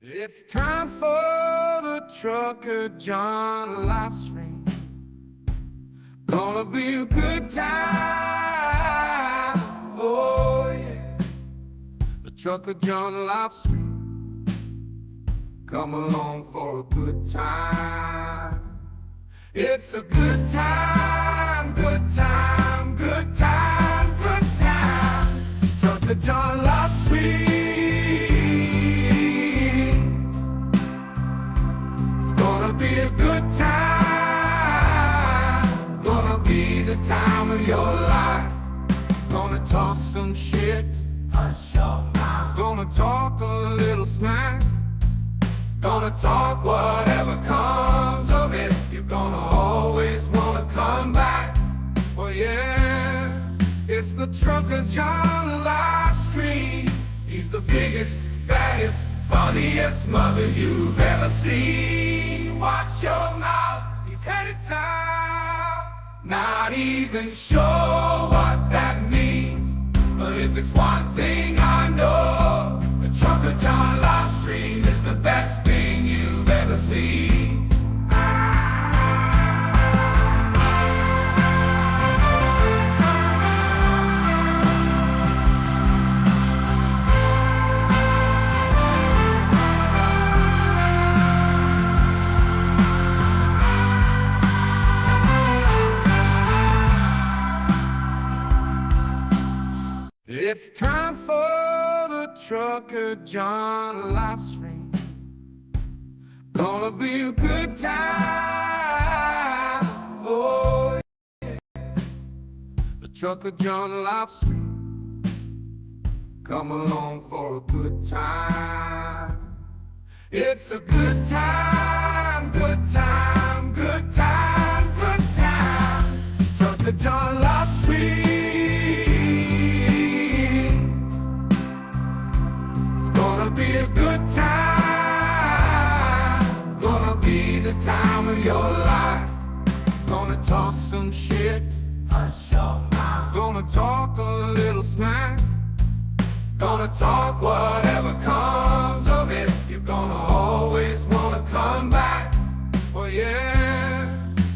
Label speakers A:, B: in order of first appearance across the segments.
A: It's time for the trucker John live stream. Gonna be a good time. Oh yeah. The trucker John live stream. Come along for a good time. It's a good time, good time, good time, good time. Trucker John live stream. Gonna be a good time. Gonna be the time of your life. Gonna talk some shit. Hush your mouth. Gonna talk a little smack. Gonna talk whatever comes of it. You're gonna always wanna come back. Well yeah, it's the Trucker John live stream. He's the biggest, baddest, funniest mother you've ever seen. Watch your mouth, he's headed south. Not even sure what that means, but if it's one thing I know, the Trucker John live stream is the best thing you've ever seen. It's time for the Trucker John live stream. Gonna be a good time. Oh yeah. The Trucker John live stream. Come along for a good time. It's a good time, good time, good time, good time. Trucker John live stream. Gonna be a good time. Gonna be the time of your life. Gonna talk some shit. Hush your mouth. Gonna talk a little smack. Gonna talk whatever comes of it. You're gonna always wanna come back. Well yeah,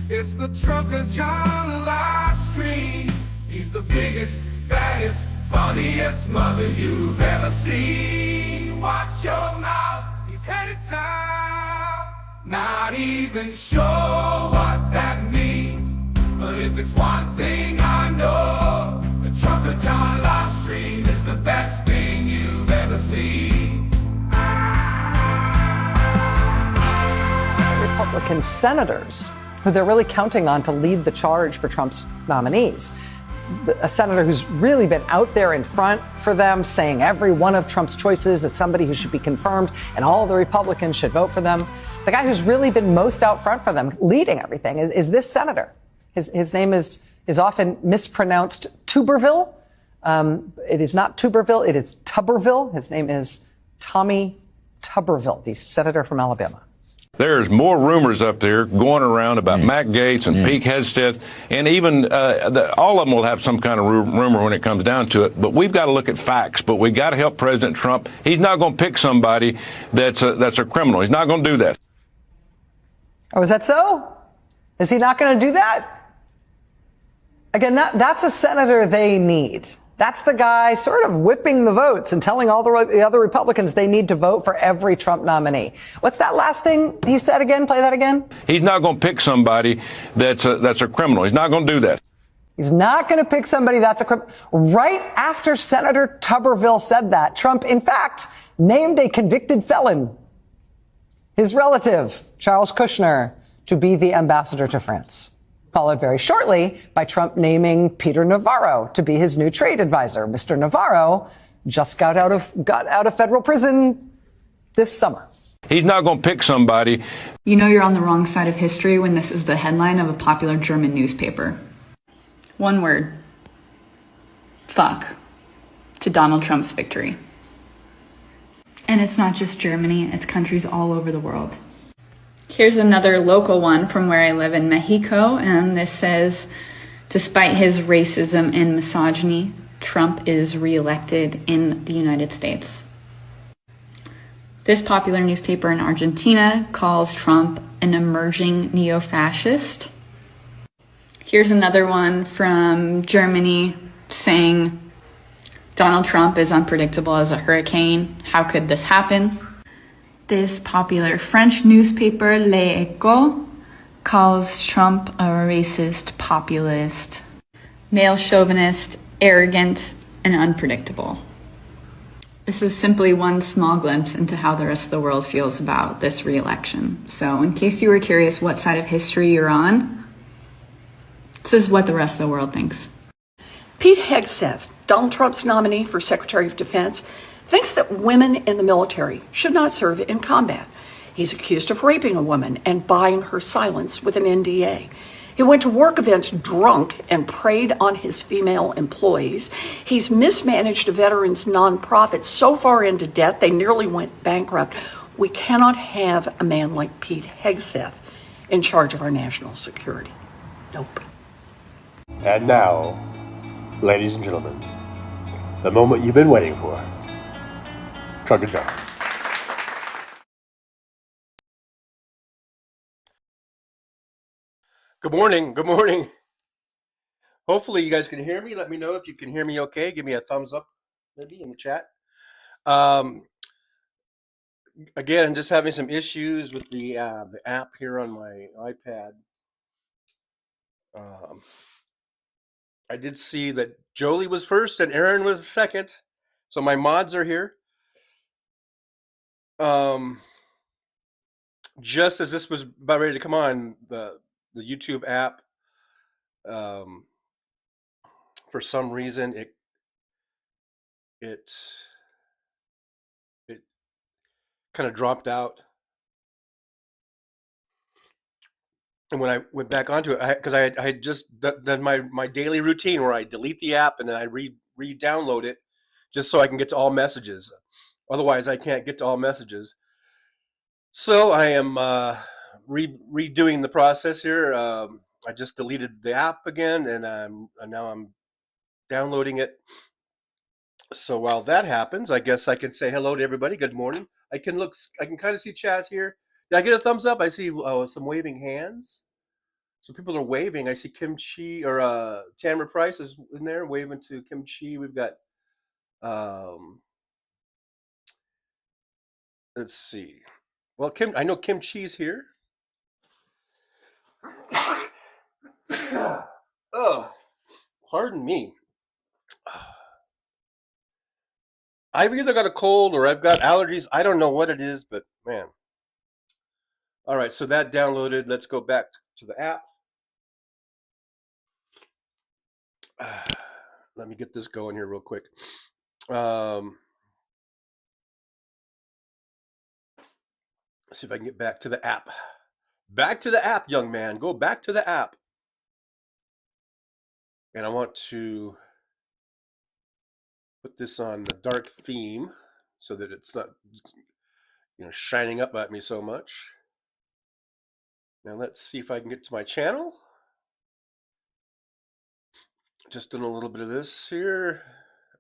A: it's the Trucker John live stream. He's the biggest, baddest, funniest mother you've ever seen. Watch your mouth, he's headed south. Not even sure what that means, but if it's one thing I know, the Trucker John live stream is the best thing you've ever seen.
B: Republican senators who they're really counting on to lead the charge for Trump's nominees. A senator who's really been out there in front for them, saying every one of Trump's choices is somebody who should be confirmed and all the Republicans should vote for them. The guy who's really been most out front for them, leading everything, is this senator. His name is often mispronounced Tuberville. It is not Tuberville, it is Tuberville. His name is Tommy Tuberville, the senator from Alabama.
C: There's more rumors up there going around about Matt Gaetz and Pete Hegseth, and even all of them will have some kind of rumor when it comes down to it. But we've got to look at facts. But we got to help President Trump. He's not going to pick somebody that's a criminal. He's not going to do that.
B: Oh, is that so? Is he not going to do that? Again, that's a senator they need. That's the guy sort of whipping the votes and telling all the other Republicans they need to vote for every Trump nominee. What's that last thing he said again? Play that again.
C: He's not going to pick somebody that's a criminal. He's not going to do that.
B: He's not going to pick somebody that's a criminal. Right after Senator Tuberville said that, Trump, in fact, named a convicted felon, his relative, Charles Kushner, to be the ambassador to France. Followed very shortly by Trump naming Peter Navarro to be his new trade advisor. Mr. Navarro just got out of federal prison this summer.
C: He's not going to pick somebody.
D: You know you're on the wrong side of history when this is the headline of a popular German newspaper. One word. Fuck. To Donald Trump's victory. And it's not just Germany, it's countries all over the world. Here's another local one from where I live in Mexico, and this says, despite his racism and misogyny, Trump is reelected in the United States. This popular newspaper in Argentina calls Trump an emerging neo-fascist. Here's another one from Germany saying, Donald Trump is unpredictable as a hurricane. How could this happen? This popular French newspaper, L'Echo, calls Trump a racist, populist, male chauvinist, arrogant, and unpredictable. This is simply one small glimpse into how the rest of the world feels about this re-election. So in case you were curious what side of history you're on, this is what the rest of the world thinks.
E: Pete Hegseth, Donald Trump's nominee for Secretary of Defense, thinks that women in the military should not serve in combat. He's accused of raping a woman and buying her silence with an NDA. He went to work events drunk and preyed on his female employees. He's mismanaged a veterans nonprofit so far into debt they nearly went bankrupt. We cannot have a man like Pete Hegseth in charge of our national security. Nope.
F: And now, ladies and gentlemen, the moment you've been waiting for. Trucker John. Good morning. Good morning. Hopefully you guys can hear me. Let me know if you can hear me okay. Give me a thumbs up maybe in the chat. Again, I'm just having some issues with the app here on my iPad. I did see that Jolie was first and Aaron was second. So my mods are here. Just as this was about ready to come on, the YouTube app, for some reason it kind of dropped out. And when I went back onto it, because I had just done my daily routine where I delete the app and then I re-download it just so I can get to all messages. Otherwise, I can't get to all messages. So I am redoing the process here. I just deleted the app again, and now I'm downloading it. So while that happens, I guess I can say hello to everybody. Good morning. I can kind of see chat here. Did I get a thumbs up? I see some waving hands. So people are waving. I see Kim Chi or Tamara Price is in there waving to Kim Chi. We've got let's see. Well, I know Kim Chi's here. Oh, pardon me. I've either got a cold or I've got allergies. I don't know what it is, but man. All right, so that downloaded. Let's go back to the app. Let me get this going here real quick. Let's see if I can get back to the app. Back to the app, young man. Go back to the app. And I want to put this on the dark theme so that it's not, shining up at me so much. Now let's see if I can get to my channel. Just doing a little bit of this here.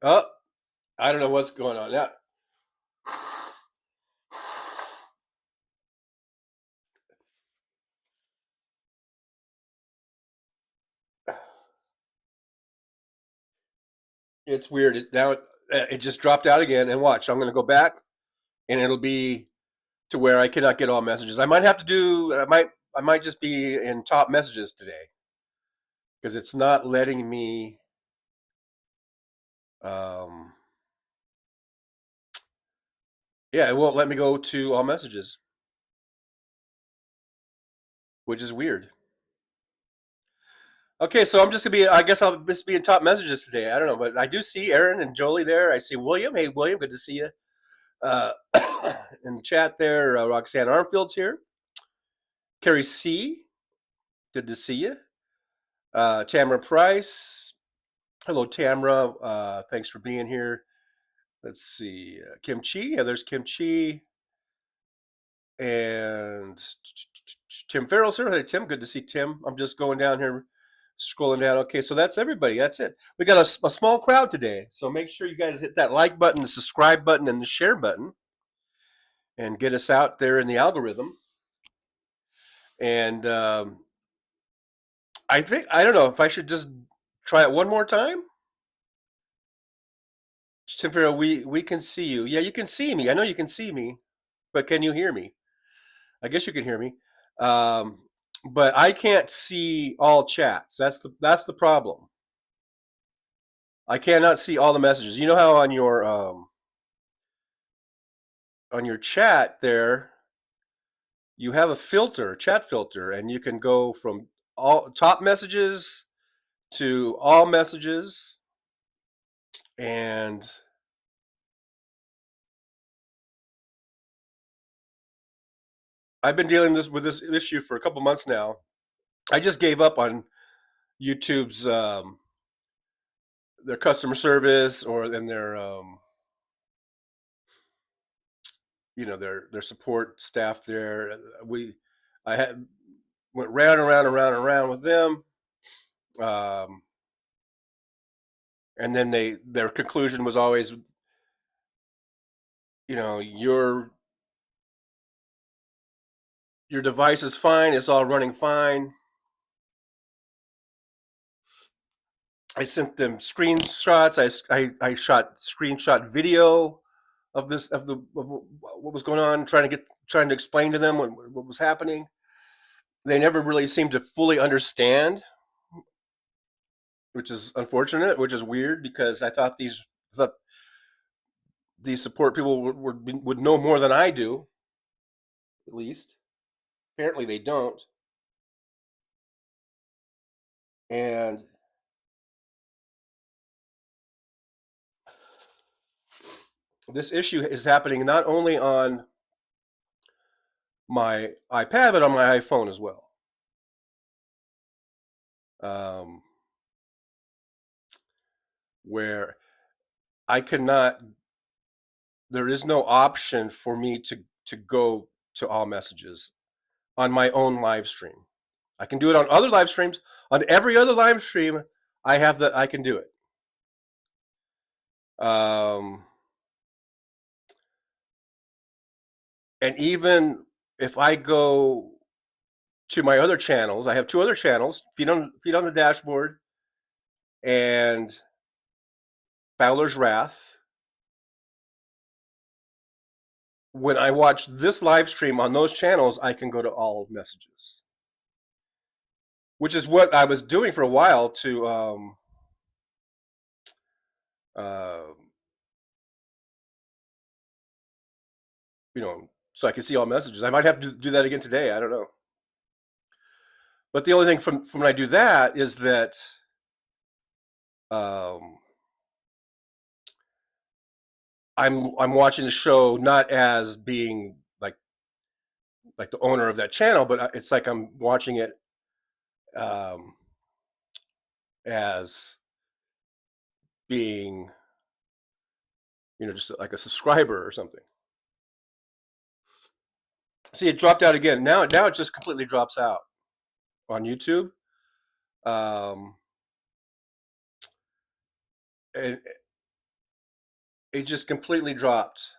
F: Oh, I don't know what's going on now. It's weird. It just dropped out again. And watch, I'm going to go back, and it'll be to where I cannot get all messages. I might have to do. I might just be in top messages today because it's not letting me. Yeah, it won't let me go to all messages, which is weird. Okay, so I'm just gonna be. I guess I'll just be in top messages today. I don't know, but I do see Aaron and Jolie there. I see William. Hey, William, good to see you. In the chat there, Roxanne Armfield's here. Carrie C, good to see you. Tamara Price. Hello, Tamara. Thanks for being here. Let's see. Kim Chi. Yeah, there's Kim Chi. And Tim Farrell's here. Hey, Tim. Good to see Tim. I'm just going down here, scrolling down. Okay, so that's everybody. That's it. We got a small crowd today. So make sure you guys hit that like button, the subscribe button, and the share button. and get us out there in the algorithm. And I don't know if I should just try it one more time. Tempera, we can see you. Yeah, you can see me. I know you can see me, but can you hear me? I guess you can hear me. But I can't see all chats. That's the problem. I cannot see all the messages. You know how on your chat there, you have a filter, chat filter, and you can go from all top messages to all messages. And I've been dealing with this issue for a couple months now. I just gave up on YouTube's their customer service or in their their support staff there. I went round and round and round and round with them. And then their conclusion was always, your device is fine, it's all running fine. I sent them screenshots. I shot screenshot video of what was going on, trying to explain to them what was happening. They never really seemed to fully understand, which is unfortunate, which is weird, because I thought these support people would know more than I do, at least. Apparently they don't. And this issue is happening not only on my iPad, but on my iPhone as well. Where I cannot, there is no option for me to go to all messages on my own live stream. I can do it on other live streams. On every other live stream, I can do it. And even if I go to my other channels, I have 2 other channels, Feed on the Dashboard and Fowler's Wrath. When I watch this live stream on those channels, I can go to all messages, which is what I was doing for a while to so I can see all messages. I might have to do that again today. I don't know. But the only thing from when I do that is that I'm watching the show not as being like the owner of that channel, but it's like I'm watching it as being just like a subscriber or something. See, it dropped out again. Now it just completely drops out on YouTube. And it just completely dropped.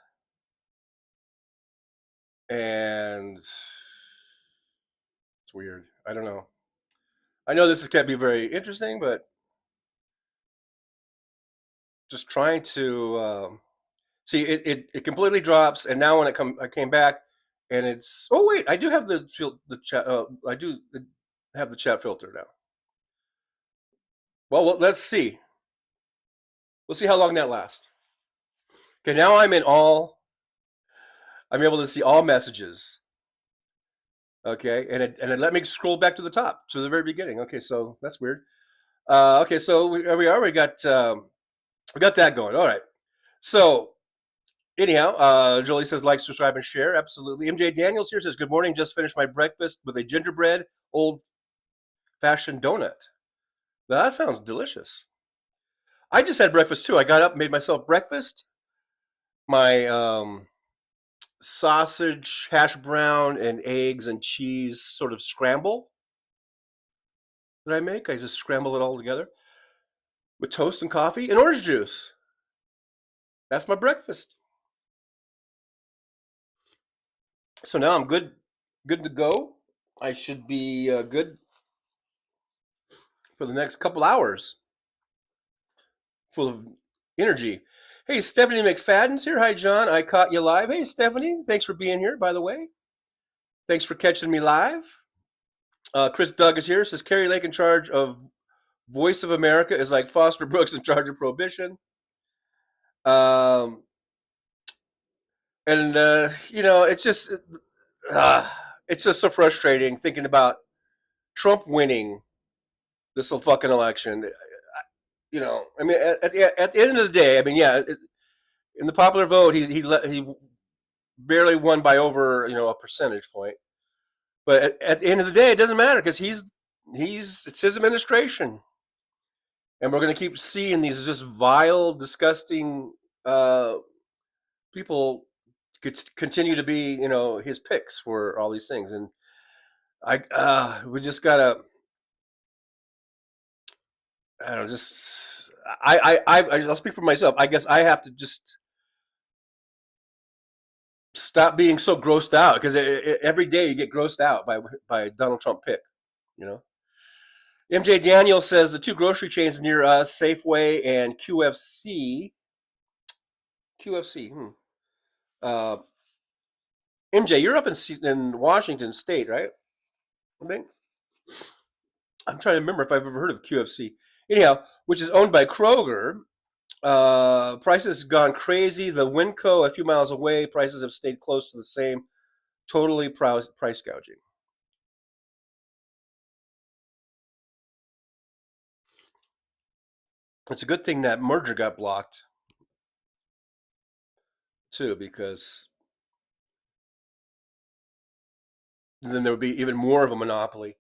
F: And it's weird. I don't know. I know this can't be very interesting, but just trying to see it completely drops. And now when I came back, and it's, oh wait, I do have the chat. I do have the chat filter now. Well, let's see. We'll see how long that lasts. Okay, now I'm able to see all messages. Okay, and it let me scroll back to the top, to the very beginning. Okay, so that's weird. Okay, so here we are. We got that going. All right. So anyhow, Jolie says like, subscribe, and share. Absolutely. MJ Daniels here says, good morning. Just finished my breakfast with a gingerbread old-fashioned donut. That sounds delicious. I just had breakfast too. I got up, made myself breakfast. My sausage, hash brown, and eggs and cheese sort of scramble that I make. I just scramble it all together with toast and coffee and orange juice. That's my breakfast. So now I'm good to go. I should be good for the next couple hours, full of energy. Hey, Stephanie McFadden's here. Hi, John. I caught you live. Hey, Stephanie. Thanks for being here, by the way. Thanks for catching me live. Chris Doug is here. Says Carrie Lake in charge of Voice of America is like Foster Brooks in charge of Prohibition. And it's just so frustrating thinking about Trump winning this fucking election. I mean, at the end of the day, I mean, yeah, in the popular vote, he barely won by over a percentage point. But at the end of the day, it doesn't matter because it's his administration, and we're going to keep seeing these just vile, disgusting people continue to be his picks for all these things, and we just gotta I don't know, just I'll speak for myself. I guess I have to just stop being so grossed out because every day you get grossed out by Donald Trump pick. MJ Daniel says the two grocery chains near us, Safeway and QFC. MJ, you're up in Washington State, right? I think. I'm trying to remember if I've ever heard of QFC. Anyhow, which is owned by Kroger. Prices have gone crazy. The Winco, a few miles away, prices have stayed close to the same. Totally price gouging. It's a good thing that merger got blocked, too, because then there would be even more of a monopoly.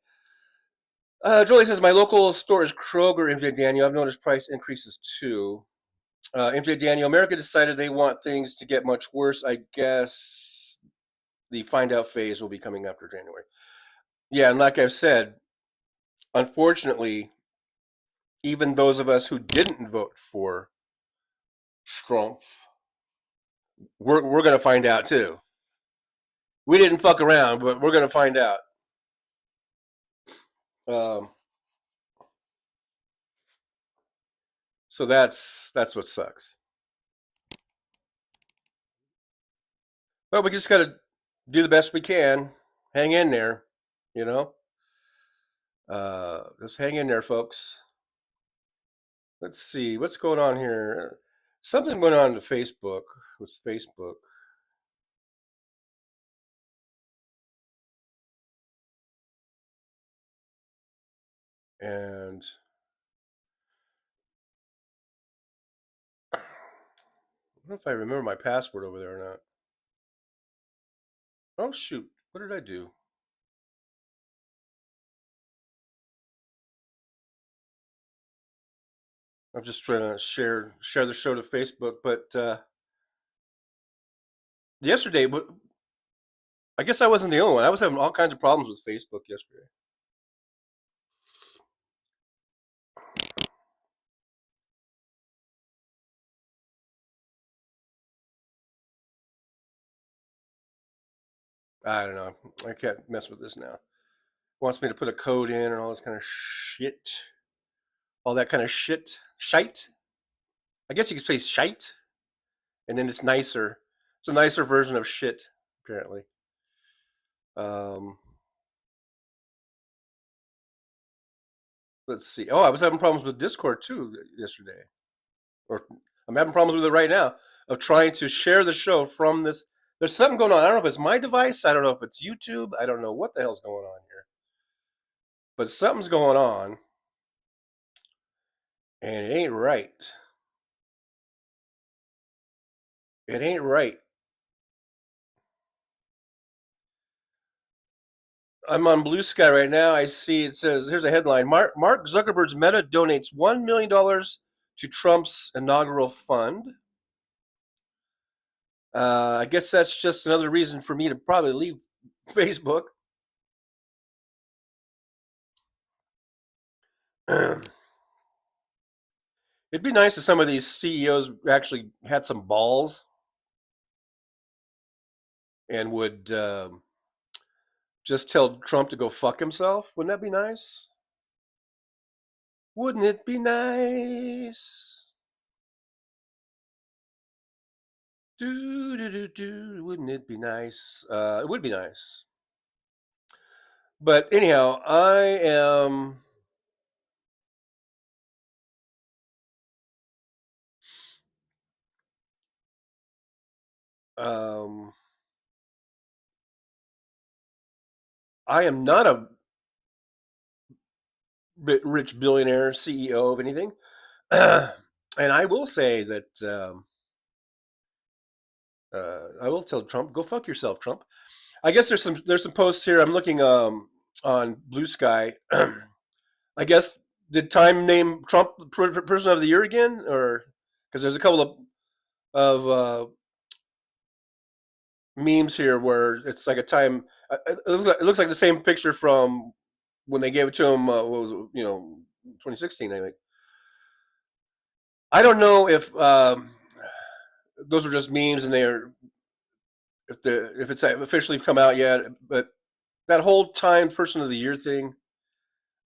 F: Jolie says, my local store is Kroger, MJ Daniel. I've noticed price increases, too. MJ Daniel, America decided they want things to get much worse. I guess the find out phase will be coming after January. Yeah, and like I've said, unfortunately, even those of us who didn't vote for Trump, we're going to find out too. We didn't fuck around, but we're going to find out. So that's what sucks. But we just got to do the best we can. Hang in there, Just hang in there, folks. Let's see what's going on here. Something went on to Facebook with Facebook. And I don't know if I remember my password over there or not. Oh, shoot. What did I do? I'm just trying to share the show to Facebook. But yesterday, I guess I wasn't the only one. I was having all kinds of problems with Facebook yesterday. I don't know. I can't mess with this now. Wants me to put a code in and all this kind of shit. All that kind of shit. Shite. I guess you could say shite. And then it's nicer. It's a nicer version of shit, apparently. Let's see. Oh, I was having problems with Discord too yesterday. Or I'm having problems with it right now of trying to share the show from this. There's something going on. I don't know if it's my device. I don't know if it's YouTube. I don't know what the hell's going on here. But something's going on. And it ain't right. It ain't right. I'm on Blue Sky right now. I see it says, here's a headline. Mark Zuckerberg's Meta donates $1 million to Trump's inaugural fund. I guess that's just another reason for me to probably leave Facebook. It'd be nice if some of these CEOs actually had some balls and would just tell Trump to go fuck himself. Wouldn't that be nice? Wouldn't it be nice? Do. Wouldn't it be nice? It would be nice. But anyhow, I am. I am not a rich billionaire CEO of anything, and I will say that I will tell Trump, "Go fuck yourself, Trump." I guess there's some posts here. I'm looking on Blue Sky. I guess did Time name Trump Person of the Year again, or because there's a couple of memes here where it's like a Time. It looks like the same picture from when they gave it to him. What was it, 2016? I think. I don't know if those are just memes and they're if it's officially come out yet, but that whole Time Person of the Year thing,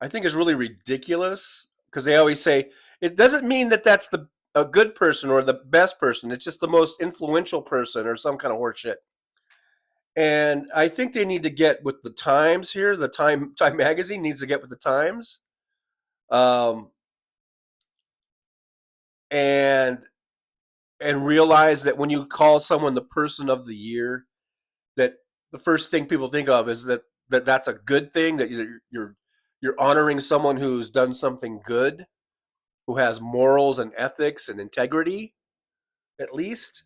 F: I think is really ridiculous because they always say it doesn't mean that that's a good person or the best person. It's just the most influential person or some kind of horseshit. And I think they need to get with the times here. The Time magazine needs to get with the times, and realize that when you call someone the Person of the Year, that the first thing people think of is that's a good thing, that you're honoring someone who's done something good, who has morals and ethics and integrity, at least.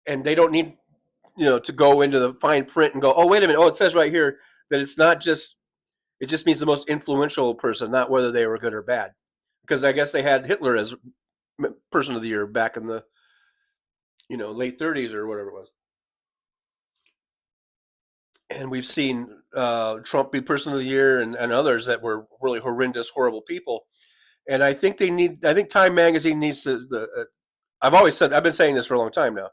F: And they don't need, to go into the fine print and go, oh, wait a minute. Oh, it says right here that it's not just, it just means the most influential person, not whether they were good or bad. Because I guess they had Hitler as Person of the Year back in the, late 30s or whatever it was. And we've seen Trump be Person of the Year and others that were really horrendous, horrible people. And I think Time Magazine needs to, I've been saying this for a long time now.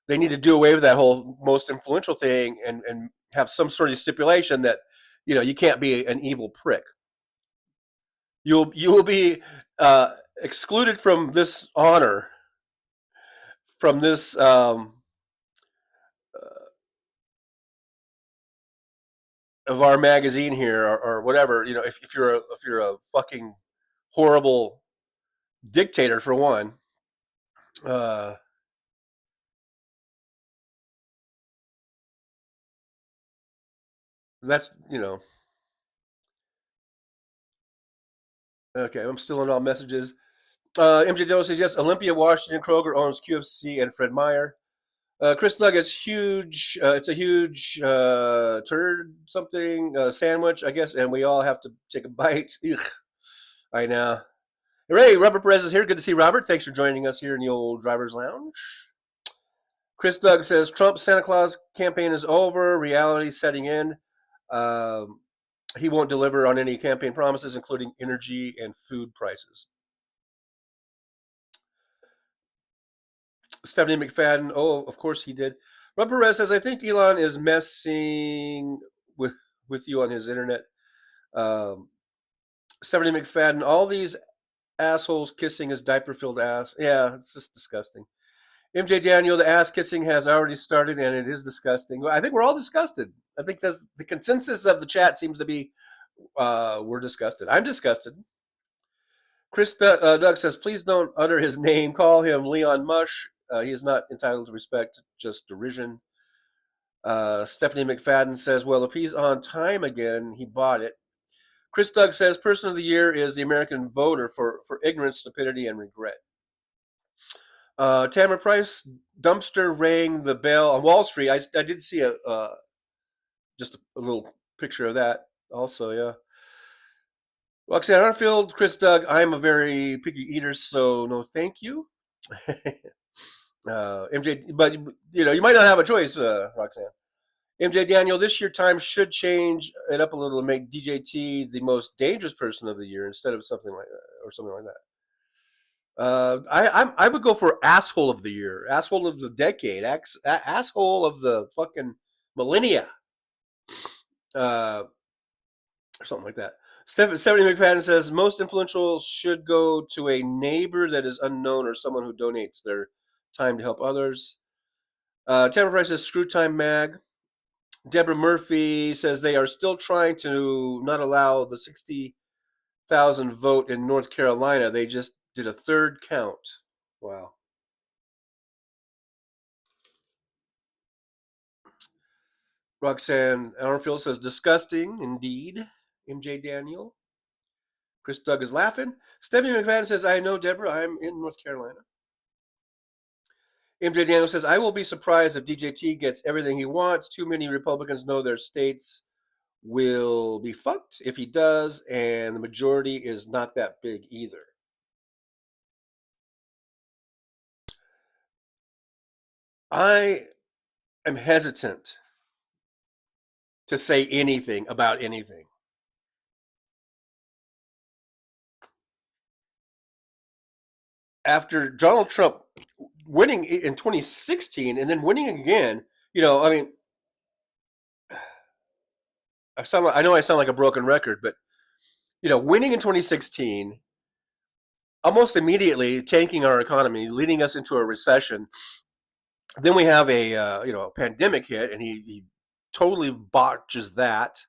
F: They need to do away with that whole most influential thing and have some sort of stipulation that, you can't be an evil prick. You will be excluded from this honor, from this of our magazine here, or whatever. If you're a fucking horrible dictator, for one. That's okay. I'm still in all messages. MJ Doe says yes. Olympia, Washington, Kroger owns QFC and Fred Meyer. Chris Nugget's huge. It's a huge turd something sandwich, I guess, and we all have to take a bite. Ugh. I know. Hooray! Robert Perez is here. Good to see Robert. Thanks for joining us here in the old driver's lounge. Chris Doug says Trump's Santa Claus campaign is over. Reality setting in. He won't deliver on any campaign promises, including energy and food prices. Stephanie McFadden. Oh, of course he did. Rob Perez says, I think Elon is messing with you on his internet. Stephanie McFadden. All these assholes kissing his diaper-filled ass. Yeah, it's just disgusting. MJ Daniel, the ass kissing has already started, and it is disgusting. I think we're all disgusted. I think that's the consensus of the chat seems to be we're disgusted. I'm disgusted. Chris Doug says, please don't utter his name. Call him Leon Mush. He is not entitled to respect, just derision. Stephanie McFadden says, well, if he's on Time again, he bought it. Chris Doug says, Person of the Year is the American voter for ignorance, stupidity, and regret. Tamara Price, dumpster rang the bell on Wall Street. I did see just a little picture of that also, yeah. Roxanne Arfield, Chris Doug, I'm a very picky eater, so no thank you. MJ, but you might not have a choice, Roxanne. MJ Daniel, this year Time should change it up a little to make DJT the most dangerous person of the year instead of something like that, or something like that. I would go for asshole of the year, asshole of the decade, asshole of the fucking millennia, or something like that. Stephanie McFadden says most influential should go to a neighbor that is unknown or someone who donates their time to help others. Tamara Price says screw time mag. Deborah Murphy says they are still trying to not allow the 60,000 vote in North Carolina. They just did a third count. Wow. Roxanne Armfield says disgusting indeed. MJ Daniel. Chris Doug is laughing. Stephanie McFadden says, I know, Deborah, I'm in North Carolina. MJ Daniel says, I will be surprised if DJT gets everything he wants. Too many Republicans know their states will be fucked if he does, and the majority is not that big either. I am hesitant to say anything about anything. After Donald Trump winning in 2016 and then winning again, I mean, I know I sound like a broken record, but winning in 2016, almost immediately tanking our economy, leading us into a recession. Then we have a pandemic hit, and he totally botches that,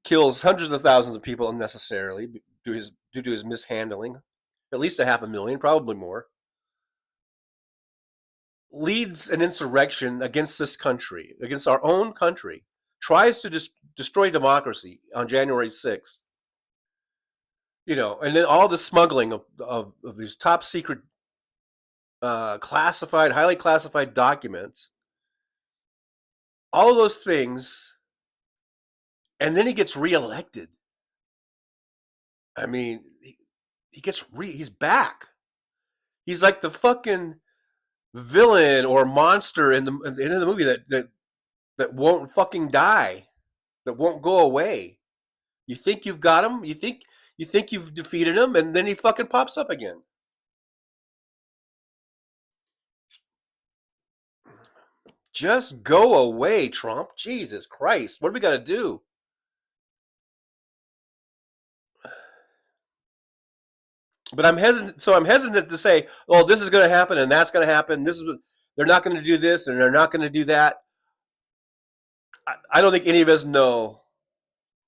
F: kills hundreds of thousands of people unnecessarily due to his mishandling, at least 500,000, probably more. Leads an insurrection against this country, against our own country, tries to destroy democracy on January 6th. And then all the smuggling of these top secret, classified, highly classified documents, all of those things, and then he gets reelected. I mean, he's back. He's like the fucking villain or monster in the end of the movie that won't fucking die, that won't go away. You think you've got him, you think you've defeated him, and then he fucking pops up again. Just go away, Trump. Jesus Christ. What do we got to do? But I'm hesitant to say, "Oh, this is going to happen and that's going to happen. They're not going to do this and they're not going to do that." I don't think any of us know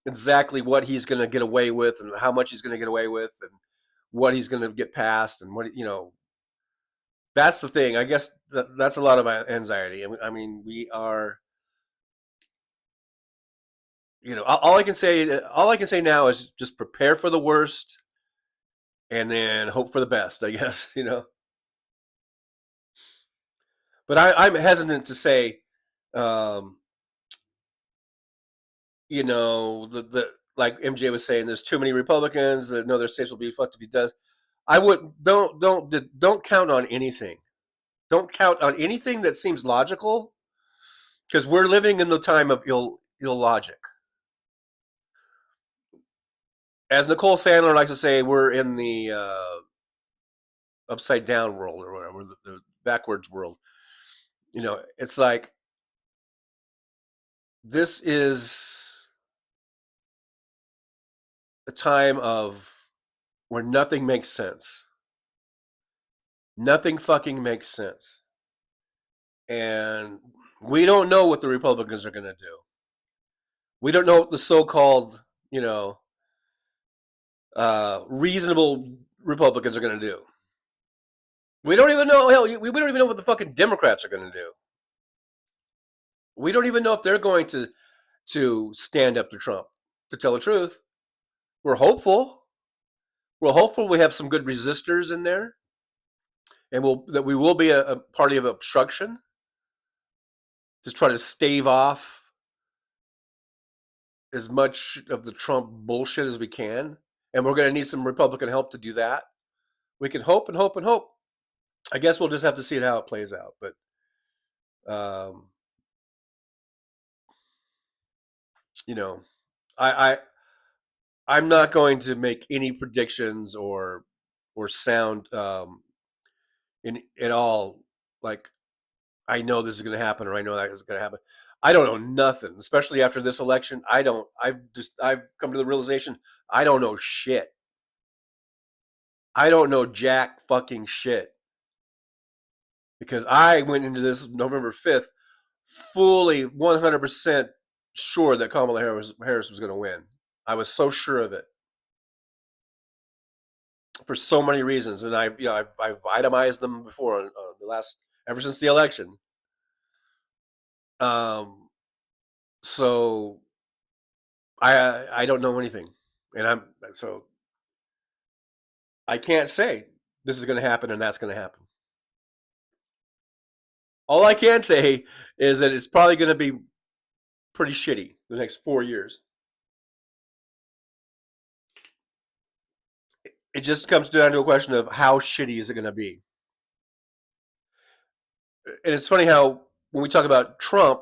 F: exactly what he's going to get away with and how much he's going to get away with and what he's going to get past and what That's the thing. I guess that's a lot of anxiety. I mean, we are. All I can say now is just prepare for the worst, and then hope for the best. I guess But I'm hesitant to say, like MJ was saying, there's too many Republicans that know their states will be fucked if he does. I would don't count on anything. Don't count on anything that seems logical, because we're living in the time of illogic. As Nicole Sandler likes to say, we're in the upside down world or whatever, the backwards world. It's like this is a time of where nothing makes sense. Nothing fucking makes sense. And we don't know what the Republicans are going to do. We don't know what the so-called, reasonable Republicans are going to do. We don't even know. Hell, we don't even know what the fucking Democrats are going to do. We don't even know if they're going to stand up to Trump. To tell the truth, we're hopeful. We're hopeful we have some good resistors in there, and that we will be a party of obstruction to try to stave off as much of the Trump bullshit as we can. And we're going to need some Republican help to do that. We can hope and hope and hope. I guess we'll just have to see how it plays out. But I'm not going to make any predictions or sound in at all like I know this is going to happen or I know that is going to happen. I don't know nothing, especially after this election. I've come to the realization I don't know shit. I don't know jack fucking shit. Because I went into this November 5th fully 100% sure that Kamala Harris was going to win. I was so sure of it for so many reasons, and I've itemized them before on ever since the election. So I don't know anything, and I can't say this is going to happen and that's going to happen. All I can say is that it's probably going to be pretty shitty the next 4 years. It just comes down to a question of how shitty is it going to be. And it's funny how when we talk about Trump,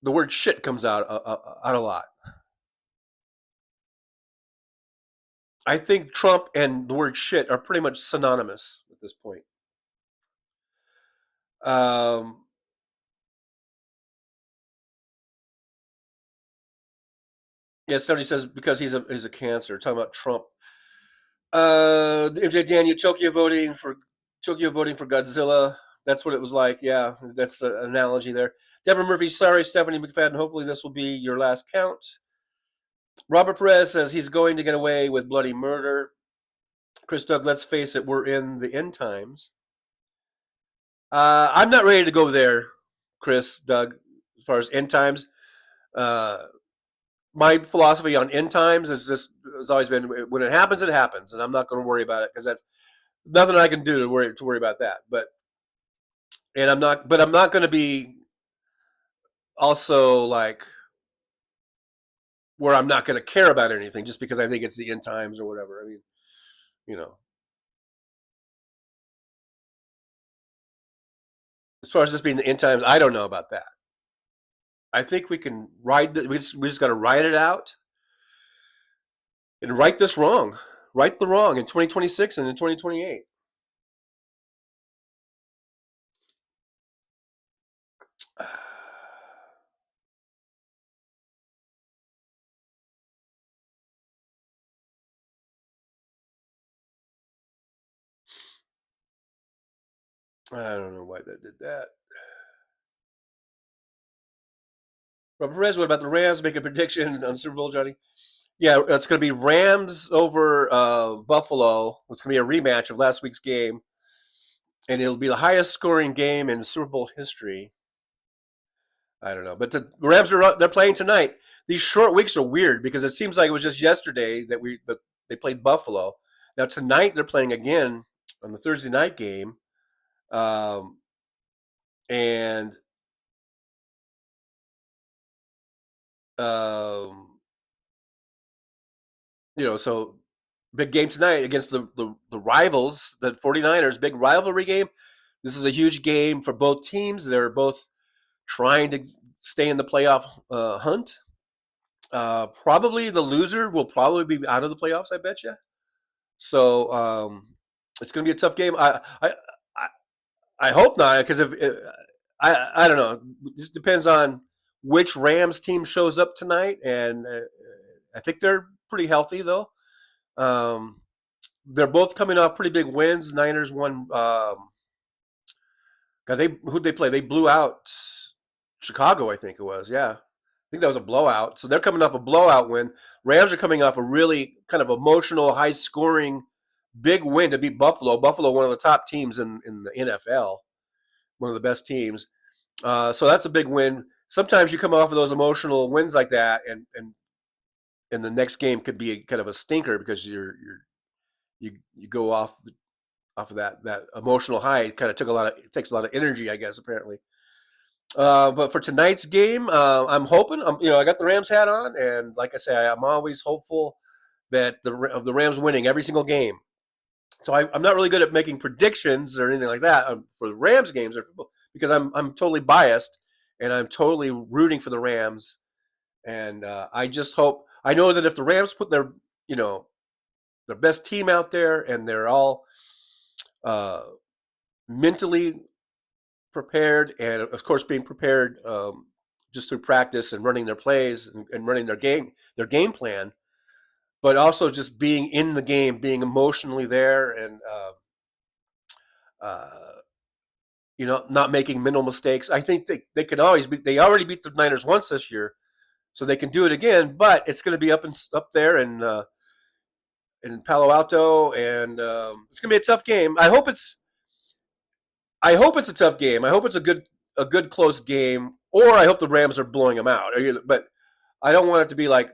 F: the word shit comes out a lot. I think Trump and the word shit are pretty much synonymous at this point. Yeah, somebody says because he's a cancer. Talking about Trump. MJ Daniel, Tokyo voting for Godzilla. That's what it was like. Yeah, that's the analogy there. Deborah Murphy, sorry, Stephanie McFadden. Hopefully this will be your last count. Robert Perez says he's going to get away with bloody murder. Chris Doug, let's face it, we're in the end times. I'm not ready to go there, Chris, Doug, as far as end times. My philosophy on end times has always been when it happens, and I'm not going to worry about it because that's nothing I can do to worry about that. But I'm not going to be also like where I'm not going to care about anything just because I think it's the end times or whatever. I mean, as far as this being the end times, I don't know about that. I think we can ride. We just got to ride it out and right this wrong, right the wrong in 2026 and in 2028. I don't know why that did that. Robert Perez, what about the Rams? Make a prediction on Super Bowl, Johnny. Yeah, it's going to be Rams over Buffalo. It's going to be a rematch of last week's game, and it'll be the highest scoring game in Super Bowl history. I don't know, but the Rams they're playing tonight. These short weeks are weird because it seems like it was just yesterday that they played Buffalo. Now tonight they're playing again on the Thursday night game, and so big game tonight against the rivals, the 49ers, big rivalry game. This is a huge game for both teams. They're both trying to stay in the playoff hunt. Probably the loser will probably be out of the playoffs, I bet you. So it's going to be a tough game. I hope not, because I don't know. It just depends on which Rams team shows up tonight, and I think they're pretty healthy though. They're both coming off pretty big wins. Niners won. Who'd they play? They blew out Chicago, I think it was. Yeah, I think that was a blowout. So they're coming off a blowout win. Rams are coming off a really kind of emotional, high-scoring, big win to beat Buffalo. Buffalo, one of the top teams in the NFL, one of the best teams. So that's a big win. Sometimes you come off of those emotional wins like that, and the next game could be kind of a stinker because you go off of that emotional high. It kind of it takes a lot of energy, I guess, apparently. But for tonight's game, I'm hoping. I got the Rams hat on, and like I say, I'm always hopeful that the Rams winning every single game. So I'm not really good at making predictions or anything like that for the Rams games, because I'm totally biased and I'm totally rooting for the Rams. And I just hope. I know that if the Rams put their the best team out there, and they're all mentally prepared, and of course being prepared just through practice and running their plays and running their game plan, but also just being in the game, being emotionally there, and not making mental mistakes. I think they can always beat. They already beat the Niners once this year, so they can do it again. But it's going to be up there in Palo Alto, and it's going to be a tough game. I hope it's a tough game. I hope it's a good close game, or I hope the Rams are blowing them out. But I don't want it to be like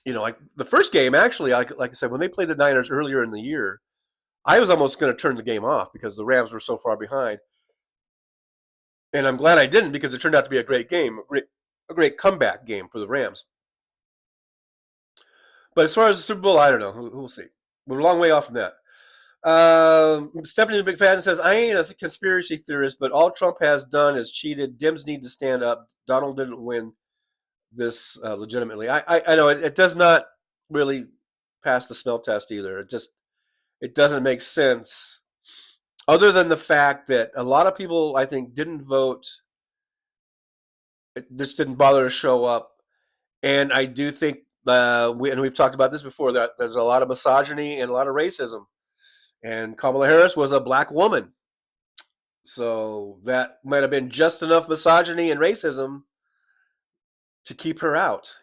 F: the first game. Actually, like I said, when they played the Niners earlier in the year, I was almost going to turn the game off because the Rams were so far behind. And I'm glad I didn't, because it turned out to be a great game, a great comeback game for the Rams. But as far as the Super Bowl, I don't know. We'll see. We're a long way off from that. Stephanie the Big Fan says, I ain't a conspiracy theorist, but all Trump has done is cheated. Dems need to stand up. Donald didn't win this legitimately. I know it does not really pass the smell test either. It doesn't make sense, other than the fact that a lot of people, I think, didn't vote. It just didn't bother to show up. And I do think, we've talked about this before, that there's a lot of misogyny and a lot of racism. And Kamala Harris was a black woman. So that might have been just enough misogyny and racism to keep her out,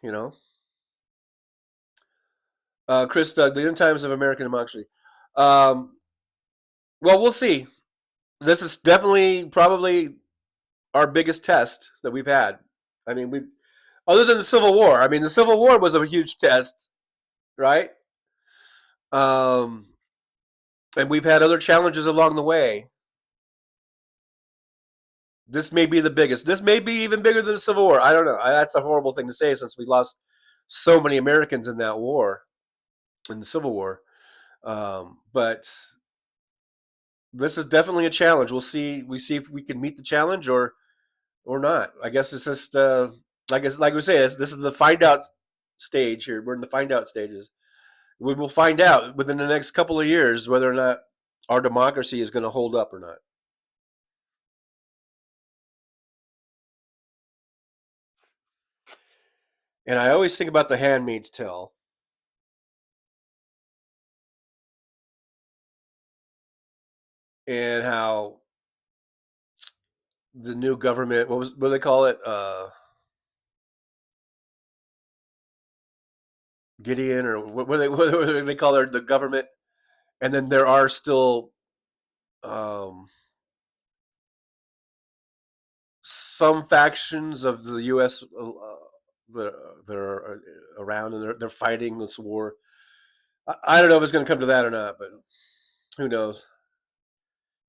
F: Chris Doug, the end times of American democracy. Well, we'll see. This is definitely probably our biggest test that we've had. I mean, other than the Civil War. I mean, the Civil War was a huge test, right? And we've had other challenges along the way. This may be the biggest. This may be even bigger than the Civil War. I don't know. That's a horrible thing to say, since we lost so many Americans in that war, in the Civil War. But this is definitely a challenge. We'll see. We see if we can meet the challenge or not. I guess it's just like we say, this is the find out stage here. We're in the find out stages. We will find out within the next couple of years whether or not our democracy is going to hold up or not. And I always think about The Handmaid's Tale. And how the new government, what do they call it? Gideon, or what do they call the government? And then there are still some factions of the U.S. that are around, and they're fighting this war. I don't know if it's going to come to that or not, but who knows?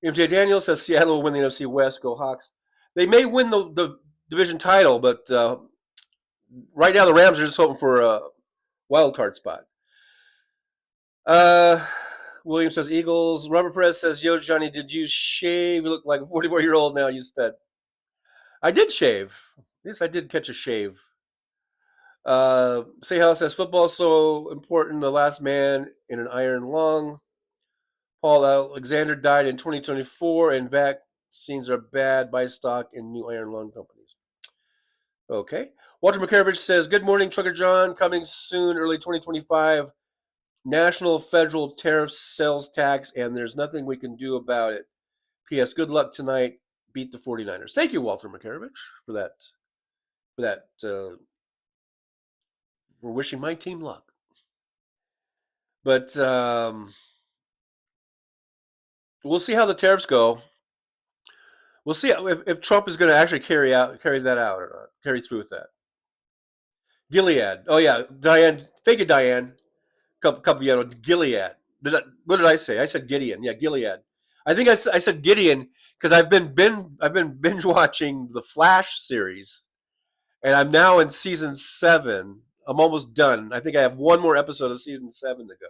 F: MJ Daniels says Seattle will win the NFC West. Go Hawks. They may win the division title, but right now the Rams are just hoping for a wild card spot. William says Eagles. Robert Perez says, yo, Johnny, did you shave? You look like a 44-year-old now, you said. I did shave. Yes, I did catch a shave. Say House says, football is so important. The last man in an iron lung. Paul Alexander died in 2024, and vaccines are bad. Buy stock in new iron lung companies. Okay. Walter McCarovich says, good morning, Trucker John. Coming soon, early 2025. National federal tariff sales tax, and there's nothing we can do about it. P.S. Good luck tonight. Beat the 49ers. Thank you, Walter McCarovich, for that. We're wishing my team luck. But we'll see how the tariffs go. We'll see if Trump is going to actually carry that out or not. Carry through with that. Gilead. Oh yeah, Diane. Thank you, Diane. Couple Gilead. What did I say? I said Gideon. Yeah, Gilead. I think I said Gideon because I've been binge watching the Flash series, and I'm now in season 7. I'm almost done. I think I have one more episode of season 7 to go,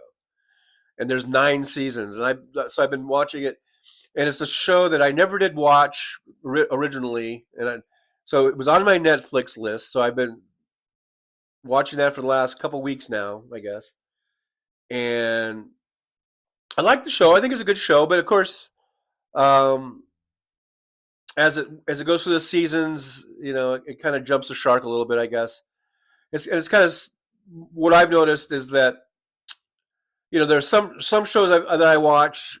F: and there's 9 seasons. And so I've been watching it, and it's a show that I never did watch originally, and so it was on my Netflix list. So I've been watching that for the last couple weeks now, I guess. and I like the show. I think it's a good show, but of course, um, as it goes through the seasons, it kind of jumps the shark a little bit, I guess. It's kind of what I've noticed is that there's some shows that I watch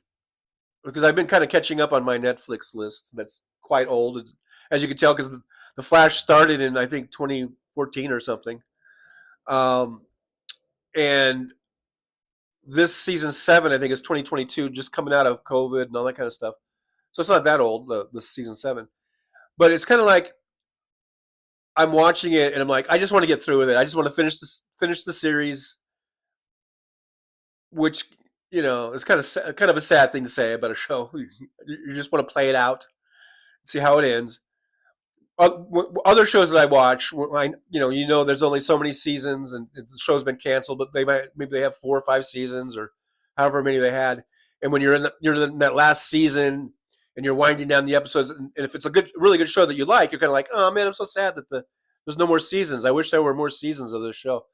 F: because I've been kind of catching up on my Netflix list. That's quite old, as you can tell, because the Flash started in I think 2014 or something, and this season 7 I think is 2022, just coming out of COVID and all that kind of stuff. So it's not that old, this season 7, but it's kind of like I'm watching it and I'm like, I just want to get through with it. I just want to finish the series, which is kind of a sad thing to say about a show. You just want to play it out, see how it ends. Other shows that I watch, there's only so many seasons, and the show's been canceled, but maybe they have 4 or 5 seasons, or however many they had. And when you're in that last season, and you're winding down the episodes, and if it's a really good show that you like, you're kind of like, oh man, I'm so sad that there's no more seasons. I wish there were more seasons of this show.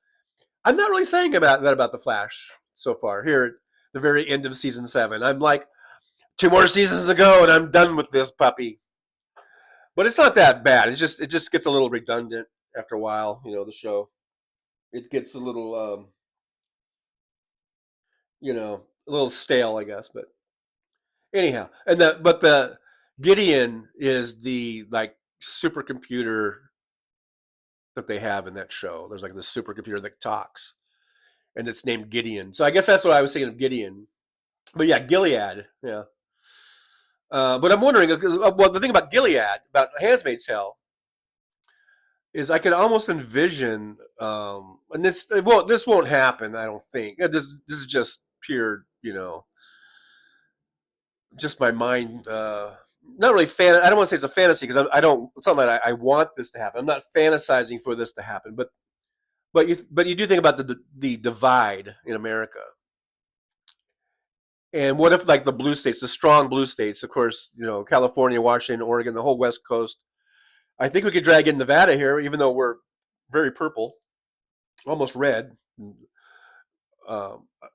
F: I'm not really saying about the Flash so far. Here at the very end of season 7, I'm like, 2 more seasons to go, and I'm done with this puppy. But it's not that bad. It just gets a little redundant after a while. The show, it gets a little a little stale, I guess. But anyhow, but the Gideon is the supercomputer that they have in that show. There's like this supercomputer that talks, and it's named Gideon. So I guess that's what I was thinking of, Gideon. But yeah, Gilead. Yeah. But I'm wondering, well, the thing about Gilead, about Handmaid's Tale, is I could almost envision, and this won't happen, I don't think. This is just pure, just my mind. Not really I don't want to say it's a fantasy, because I don't. It's not that I want this to happen. I'm not fantasizing for this to happen, but you do think about the divide in America. And what if, like, the blue states, the strong blue states, of course, California, Washington, Oregon, the whole West Coast. I think we could drag in Nevada here, even though we're very purple, almost red. It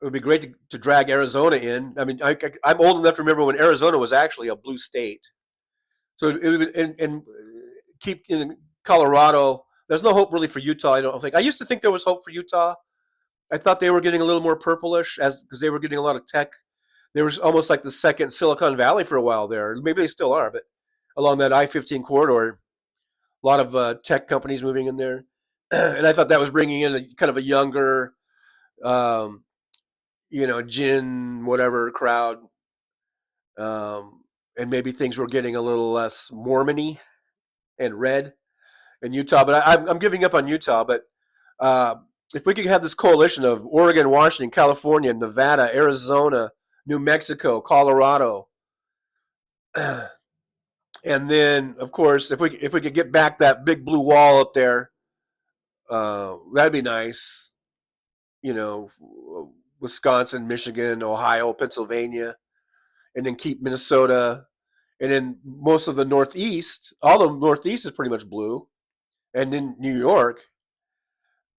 F: would be great to drag Arizona in. I mean, I'm old enough to remember when Arizona was actually a blue state. So it would, and keep in Colorado. There's no hope really for Utah, I don't think. I used to think there was hope for Utah. I thought they were getting a little more purplish because they were getting a lot of tech. They were almost like the second Silicon Valley for a while there. Maybe they still are, but along that I-15 corridor, a lot of tech companies moving in there. And I thought that was bringing in a kind of a younger, gin, whatever crowd. And maybe things were getting a little less Mormon-y and red in Utah. But I'm giving up on Utah. But if we could have this coalition of Oregon, Washington, California, Nevada, Arizona, New Mexico, Colorado, and then, of course, if we could get back that big blue wall up there, that'd be nice. Wisconsin, Michigan, Ohio, Pennsylvania, and then keep Minnesota, and then most of the Northeast. All the Northeast is pretty much blue, and then New York.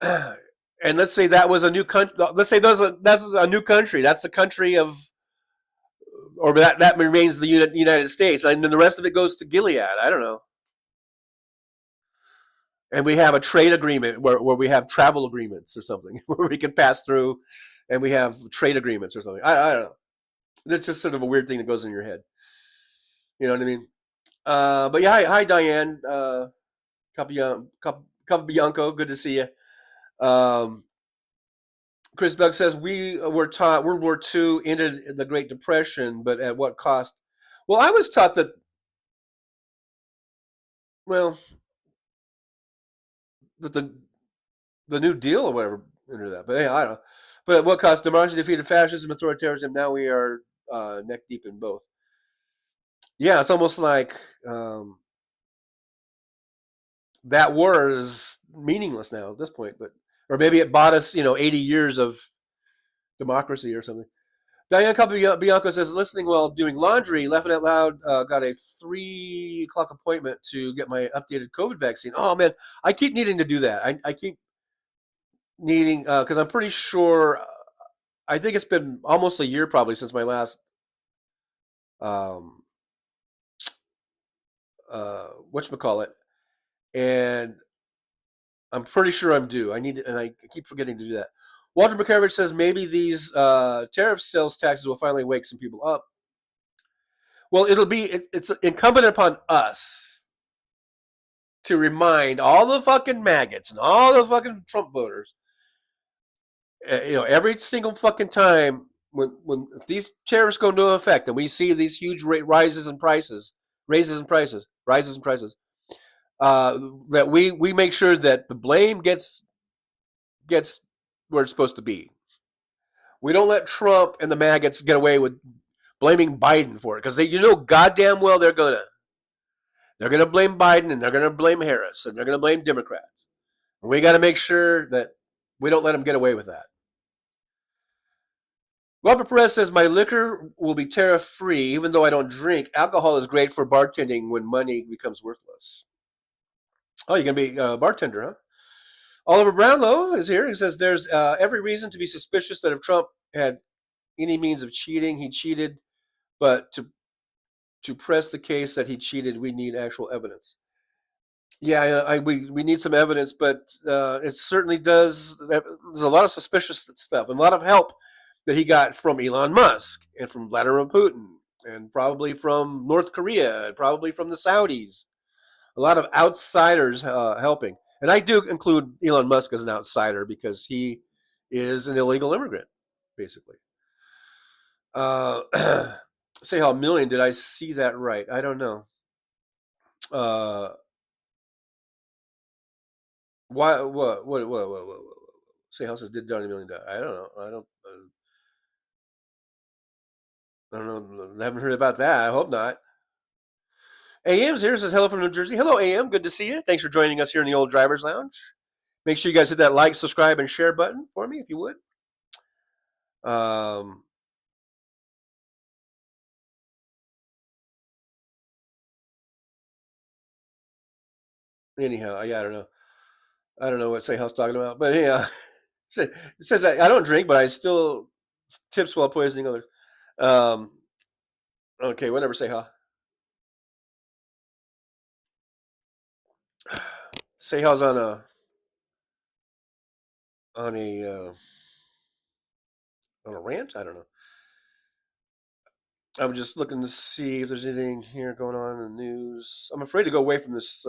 F: And let's say that was a new country. Let's say that's a new country. That's the country of. Or that remains the United States, and then the rest of it goes to Gilead. I don't know. And we have a trade agreement where we have travel agreements or something, where we can pass through, and we have trade agreements or something. I don't know. That's just sort of a weird thing that goes in your head. You know what I mean? But yeah, hi Diane, Capobianco, good to see you. Chris Doug says, we were taught World War II ended the Great Depression, but at what cost? Well, I was taught that, that the New Deal or whatever ended that. But hey, I don't know. But at what cost? Democracy defeated fascism, authoritarianism. Now we are neck deep in both. Yeah, it's almost like that war is meaningless now at this point, or maybe it bought us, 80 years of democracy or something. Diane Capobianco says, listening while doing laundry, laughing out loud, got a 3:00 appointment to get my updated COVID vaccine. Oh man, I keep needing to do that. I keep needing, because I'm pretty sure I think it's been almost a year probably since my last um whatchamacallit, and I'm pretty sure I'm due. I need to, and I keep forgetting to do that. Walter McCarovich says maybe these tariff sales taxes will finally wake some people up. Well, it's incumbent upon us to remind all the fucking maggots and all the fucking Trump voters, every single fucking time when these tariffs go into effect and we see these huge rises in prices, that we make sure that the blame gets where it's supposed to be. We don't let Trump and the maggots get away with blaming Biden for it, because goddamn well they're gonna blame Biden, and they're gonna blame Harris, and they're gonna blame Democrats. And we got to make sure that we don't let them get away with that. Robert Perez says my liquor will be tariff free, even though I don't drink. Alcohol is great for bartending when money becomes worthless. Oh, you're gonna be a bartender, huh? Oliver Brownlow is here. He says there's every reason to be suspicious that if Trump had any means of cheating, he cheated. But to press the case that he cheated, we need actual evidence. Yeah, we need some evidence, but it certainly does. There's a lot of suspicious stuff and a lot of help that he got from Elon Musk and from Vladimir Putin and probably from North Korea and probably from the Saudis. A lot of outsiders helping. And I do include Elon Musk as an outsider because he is an illegal immigrant, basically. Say how million, did I see that right? I don't know. Why? What? Say how says did $1 million? I don't know. I don't know. I haven't heard about that. I hope not. AM's here, says hello from New Jersey. Hello, AM. Good to see you. Thanks for joining us here in the Old Drivers Lounge. Make sure you guys hit that like, subscribe, and share button for me if you would. Anyhow, yeah, I don't know. I don't know what Say How's talking about, but yeah, it says I don't drink, but I still tips while poisoning others. Okay, whatever. Say How. Say How's on a rant. I don't know. I'm just looking to see if there's anything here going on in the news. I'm afraid to go away from this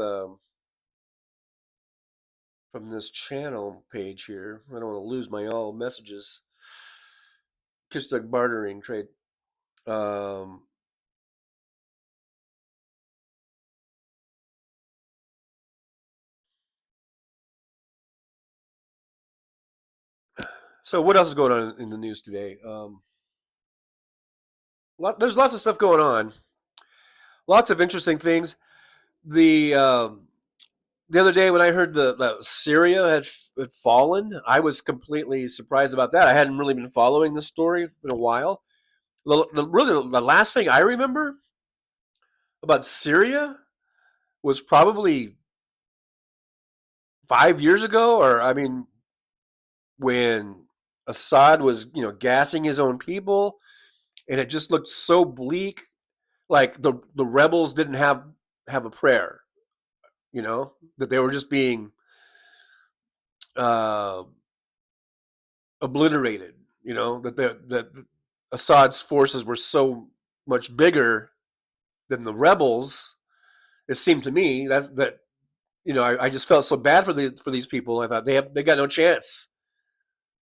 F: channel page here. I don't want to lose my all messages. Just a bartering trade. So what else is going on in the news today? There's lots of stuff going on. Lots of interesting things. The other day when I heard that Syria had fallen, I was completely surprised about that. I hadn't really been following the story in a while. Really, the last thing I remember about Syria was probably 5 years ago, or I mean, when Assad was, gassing his own people, and it just looked so bleak, like the rebels didn't have a prayer, that they were just being obliterated, that Assad's forces were so much bigger than the rebels. It seemed to me that I just felt so bad for these people. I thought they got no chance.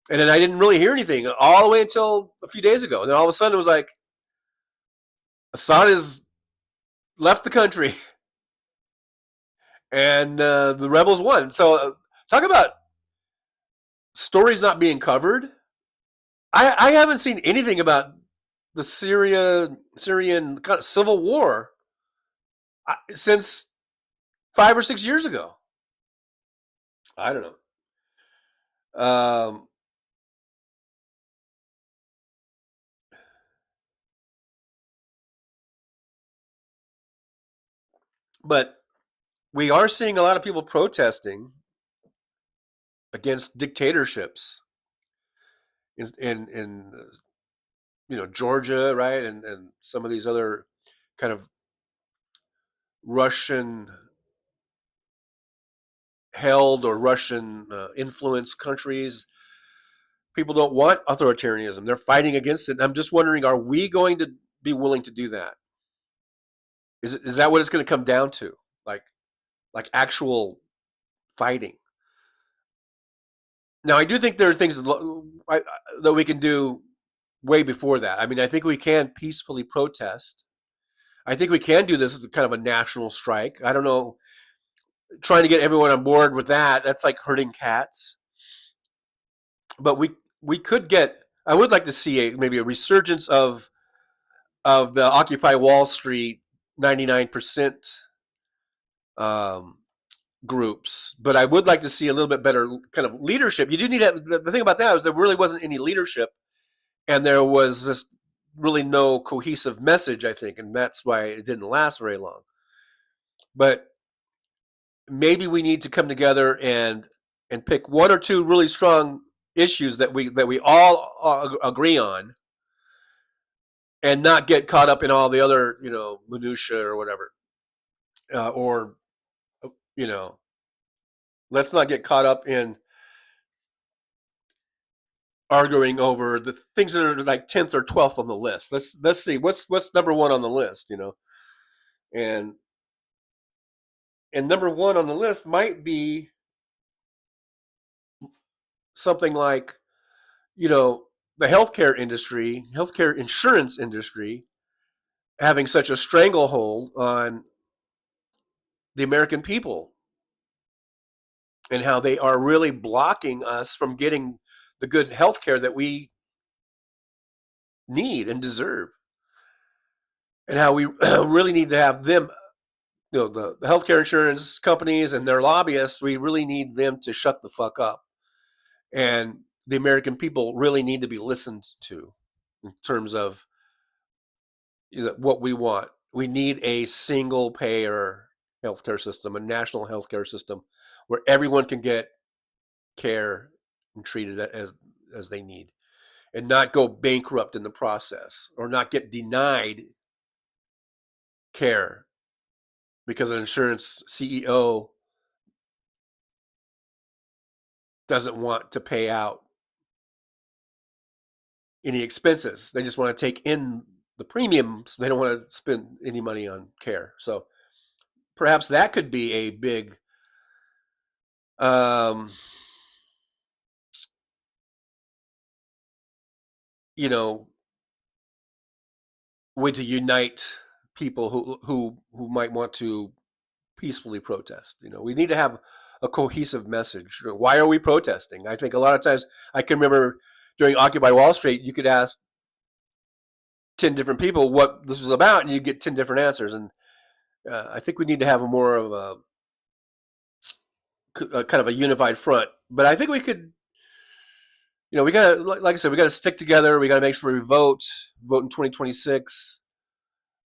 F: And then I didn't really hear anything all the way until a few days ago. And then all of a sudden it was like, Assad has left the country and the rebels won. So talk about stories not being covered. I haven't seen anything about the Syrian kind of civil war since 5 or 6 years ago. I don't know. But we are seeing a lot of people protesting against dictatorships in Georgia, right, and some of these other kind of Russian held or Russian influenced countries. People don't want authoritarianism. They're fighting against it. I'm just wondering, are we going to be willing to do that? Is that what it's going to come down to? Like actual fighting? Now, I do think there are things that we can do way before that. I mean, I think we can peacefully protest. I think we can do this as kind of a national strike. I don't know, trying to get everyone on board with that's like herding cats. But we could get. I would like to see maybe a resurgence of the Occupy Wall Street 99% groups, but I would like to see a little bit better kind of leadership. You do need the thing about that is there really wasn't any leadership, and there was just really no cohesive message, I think, and that's why it didn't last very long. But maybe we need to come together and pick one or two really strong issues that we all agree on, and not get caught up in all the other minutia or whatever, or let's not get caught up in arguing over the things that are like 10th or 12th on the list. Let's see what's number one on the list, and number one on the list might be something like the healthcare industry, healthcare insurance industry, having such a stranglehold on the American people, and how they are really blocking us from getting the good health care that we need and deserve, and how we really need to have them, the healthcare insurance companies and their lobbyists, we really need them to shut the fuck up, and the American people really need to be listened to in terms of what we want. We need a single payer healthcare system, a national healthcare system, where everyone can get care and treated as they need, and not go bankrupt in the process, or not get denied care because an insurance CEO doesn't want to pay out any expenses. They just want to take in the premiums. They don't want to spend any money on care. So perhaps that could be a big way to unite people who might want to peacefully protest. We need to have a cohesive message. Why are we protesting? I think a lot of times, I can remember during Occupy Wall Street, you could ask 10 different people what this was about, and you get 10 different answers. And I think we need to have a more of a kind of a unified front. But I think we could, we got to, like I said, we got to stick together. We got to make sure we vote in 2026,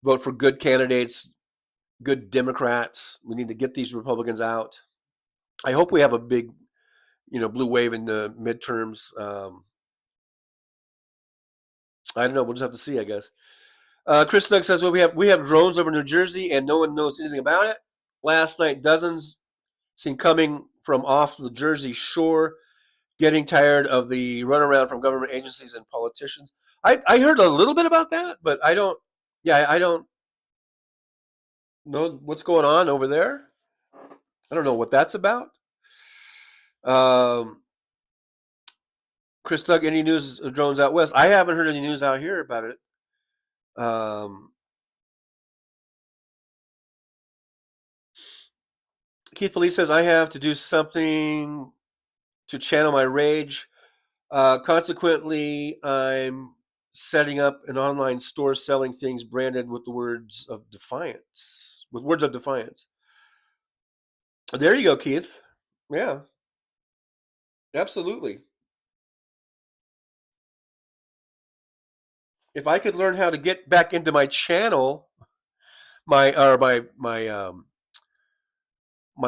F: vote for good candidates, good Democrats. We need to get these Republicans out. I hope we have a big, blue wave in the midterms. I don't know. We'll just have to see, I guess. Chris Doug says, well, we have drones over New Jersey, and no one knows anything about it. Last night, dozens seen coming from off the Jersey shore, getting tired of the runaround from government agencies and politicians. I heard a little bit about that, but I don't know what's going on over there. I don't know what that's about. Chris Doug, any news of drones out west? I haven't heard any news out here about it. Keith Police says, I have to do something to channel my rage. Consequently, I'm setting up an online store selling things branded with the words of defiance. There you go, Keith. Yeah, absolutely. If I could learn how to get back into my channel, my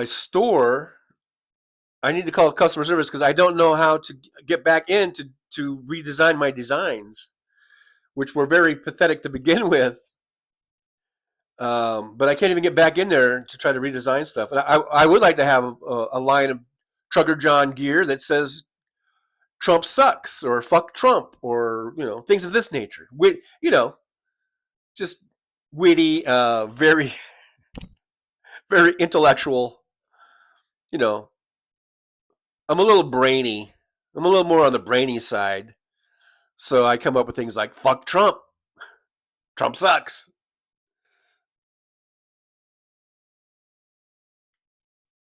F: store, I need to call customer service because I don't know how to get back in to to redesign my designs, which were very pathetic to begin with. But I can't even get back in there to try to redesign stuff. And I would like to have a line of Trucker John gear that says Trump sucks or fuck Trump or, things of this nature. Just witty, very, very intellectual. I'm a little brainy. I'm a little more on the brainy side. So I come up with things like fuck Trump. Trump sucks.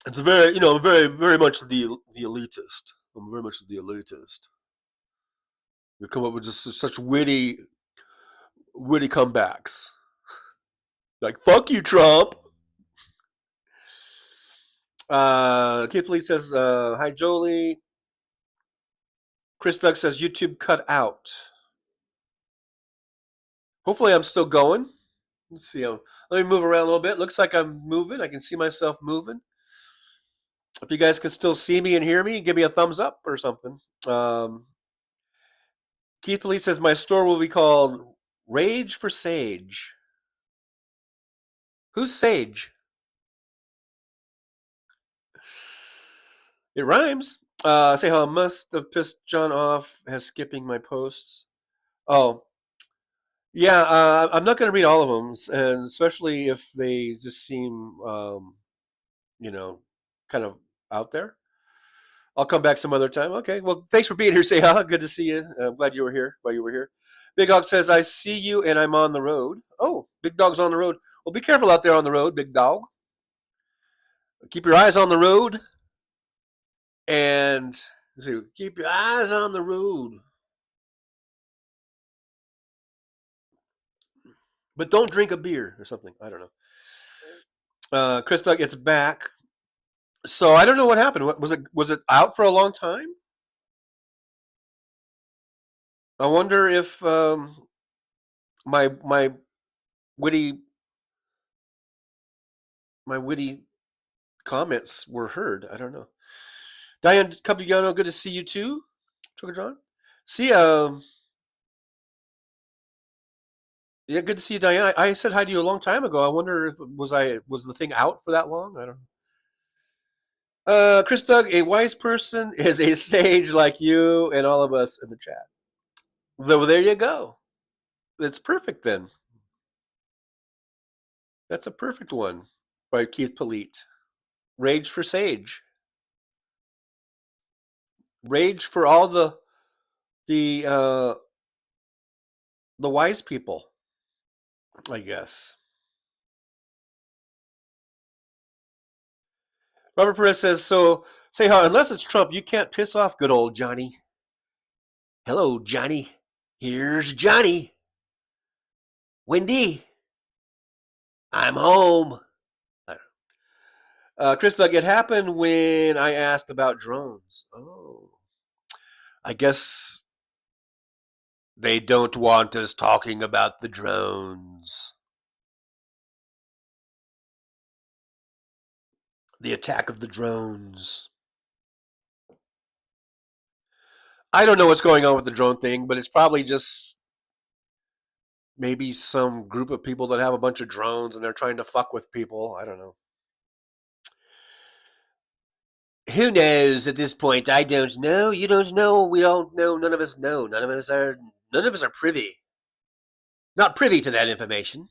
F: It's very, very, very much the elitist. I'm very much the elitist. We come up with just such witty comebacks. Like, fuck you, Trump. Kid Police says, hi, Jolie. Chris Doug says, YouTube cut out. Hopefully I'm still going. Let's see. Let me move around a little bit. Looks like I'm moving. I can see myself moving. If you guys can still see me and hear me, give me a thumbs up or something. Keith Police says, my store will be called Rage for Sage. Who's Sage? It rhymes. Say how I must have pissed John off as skipping my posts. Oh, yeah. I'm not going to read all of them, and especially if they just seem, kind of out there. I'll come back some other time. Okay. Well, thanks for being here, Seha. Good to see you. I'm glad you were here. Big Dog says, I see you and I'm on the road. Oh, Big Dog's on the road. Well, be careful out there on the road, Big Dog. Keep your eyes on the road. And keep your eyes on the road. But don't drink a beer or something. I don't know. Chris Doug, it's back. So I don't know what happened. Was it out for a long time? I wonder if my witty comments were heard. I don't know. Diane Capuano, good to see you too. Trucker John. See, yeah, good to see you, Diane. I said hi to you a long time ago. I wonder if was the thing out for that long? I don't know. Chris Doug, a wise person is a sage like you and all of us in the chat. Well, there you go. It's perfect then. That's a perfect one by Keith Polite. Rage for Sage. Rage for all the wise people, I guess. Robert Perez says, so say how unless it's Trump, you can't piss off good old Johnny. Hello, Johnny. Here's Johnny. Wendy. I'm home. Chris Doug, it happened when I asked about drones. Oh. I guess they don't want us talking about the drones. The attack of the drones. I don't know what's going on with the drone thing, but it's probably just maybe some group of people that have a bunch of drones and they're trying to fuck with people. I don't know. Who knows at this point? I don't know. You don't know. We don't know. None of us know. None of us are privy. Not privy to that information.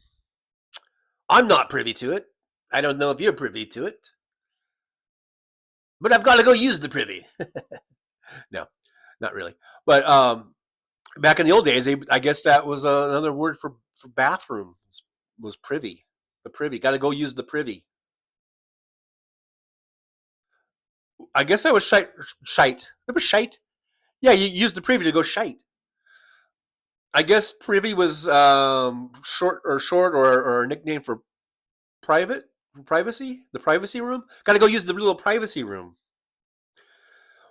F: I'm not privy to it. I don't know if you're privy to it. But I've got to go use the privy. No, not really. But back in the old days, I guess that was another word for bathroom. Was privy. The privy. Got to go use the privy. I guess that was shite. That was shite. Yeah, you used the privy to go shite. I guess privy was short or a nickname for privacy. The privacy room. Got to go use the little privacy room.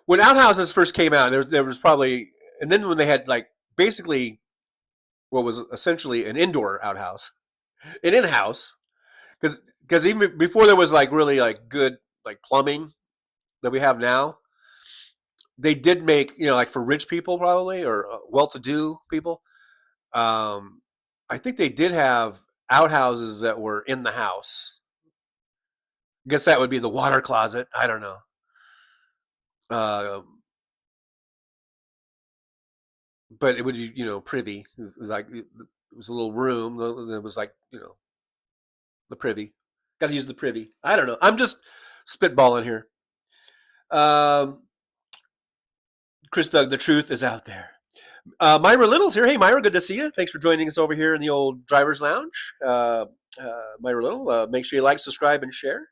F: When outhouses first came out, there was probably, and then when they had like basically what was essentially an indoor outhouse, an in-house, because even before there was like really like good like plumbing that we have now, they did make, like for rich people probably, or well-to-do people. I think they did have outhouses that were in the house. I guess that would be the water closet. I don't know. But it would be, privy. It was like it was a little room. It was like, the privy. Got to use the privy. I don't know. I'm just spitballing here. Chris Doug, the truth is out there. Myra Little's here. Hey, Myra, good to see you. Thanks for joining us over here in the old driver's lounge. Myra Little, make sure you like, subscribe, and share.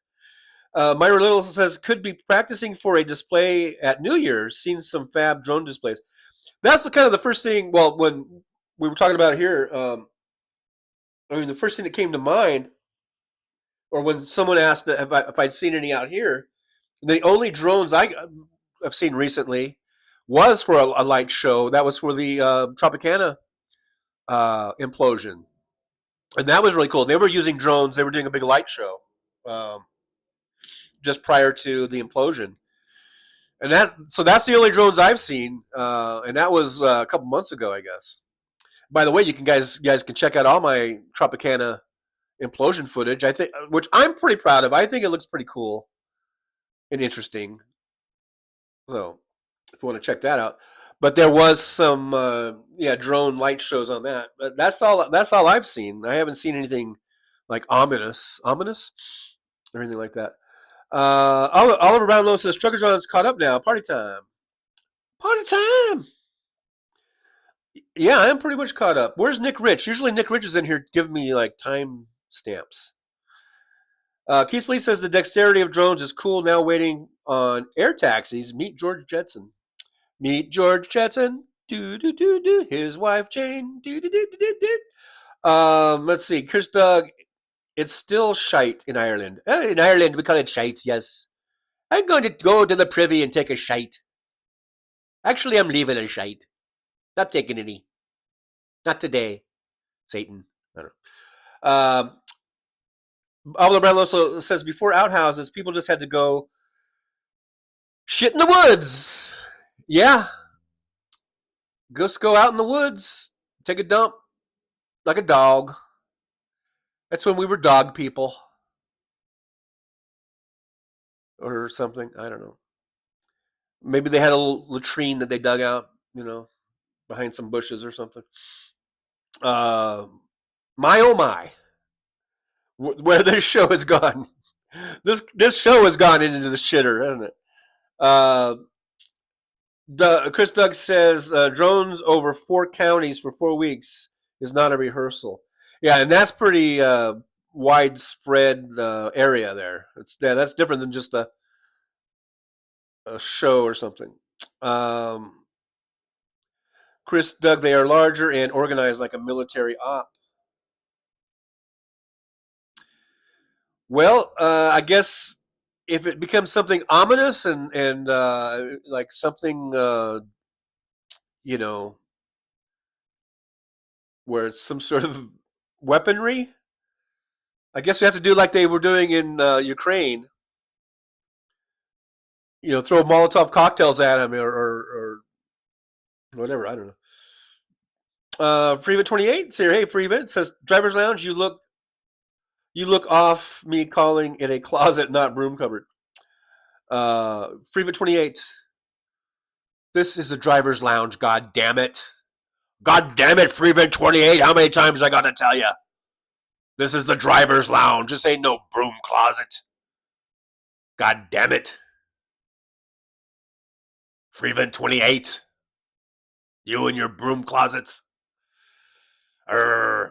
F: Myra Little says, could be practicing for a display at New Year's, seen some fab drone displays. That's the first thing, well, when we were talking about it here, the first thing that came to mind, or when someone asked if I'd seen any out here, the only drones I've seen recently was for a light show. That was for the Tropicana implosion. And that was really cool. They were using drones. They were doing a big light show just prior to the implosion. And that's the only drones I've seen. And that was a couple months ago, I guess. By the way, you guys can check out all my Tropicana implosion footage, I think, which I'm pretty proud of. I think it looks pretty cool and interesting. So if you want to check that out. But there was some drone light shows on that. But that's all I've seen. I haven't seen anything like ominous or anything like that. Oliver Brownlow says Trucker John's caught up now. Party time. Yeah, I'm pretty much caught up. Where's Nick Rich? Usually Nick Rich is in here giving me like time stamps. Keith Lee says the dexterity of drones is cool. Now waiting on air taxis. Meet George Jetson. Do do do do. His wife Jane. Do do do do do. Let's see. Chris Doug. It's still shite in Ireland. In Ireland we call it shite. Yes. I'm going to go to the privy and take a shite. Actually, I'm leaving a shite. Not taking any. Not today. Satan. I don't know. Oliver Brown also says before outhouses, people just had to go shit in the woods. Yeah. Just go out in the woods, take a dump like a dog. That's when we were dog people. Or something. I don't know. Maybe they had a little latrine that they dug out, behind some bushes or something. My oh my. Where this show has gone. This show has gone into the shitter, hasn't it? Chris Doug says drones over 4 counties for 4 weeks is not a rehearsal. Yeah, and that's pretty widespread area there. That's different than just a show or something. Chris Doug, they are larger and organized like a military op. Well, I guess if it becomes something ominous and like something, where it's some sort of weaponry, I guess we have to do like they were doing in Ukraine. Throw Molotov cocktails at them or whatever. I don't know. Freeman 28 here. Hey, Freeman says driver's lounge. You look off me calling it a closet, not broom cupboard. Freeman 28. This is the driver's lounge. God damn it. God damn it, Freeman 28. How many times I gotta tell you? This is the driver's lounge. This ain't no broom closet. God damn it. Freeman 28. You and your broom closets. Anyhow,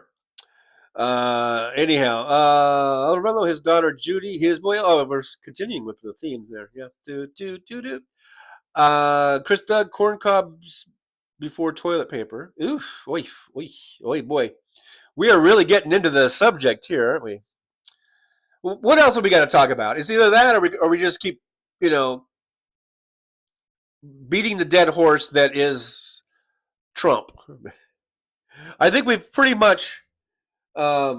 F: Alvarado, his daughter Judy, his boy. Oh, we're continuing with the themes there. Yeah. Chris Doug, corn cobs before toilet paper. Oof. Oy, boy. We are really getting into the subject here, aren't we? What else have we got to talk about? It's either that or we just keep, beating the dead horse that is Trump. I think we've pretty much, at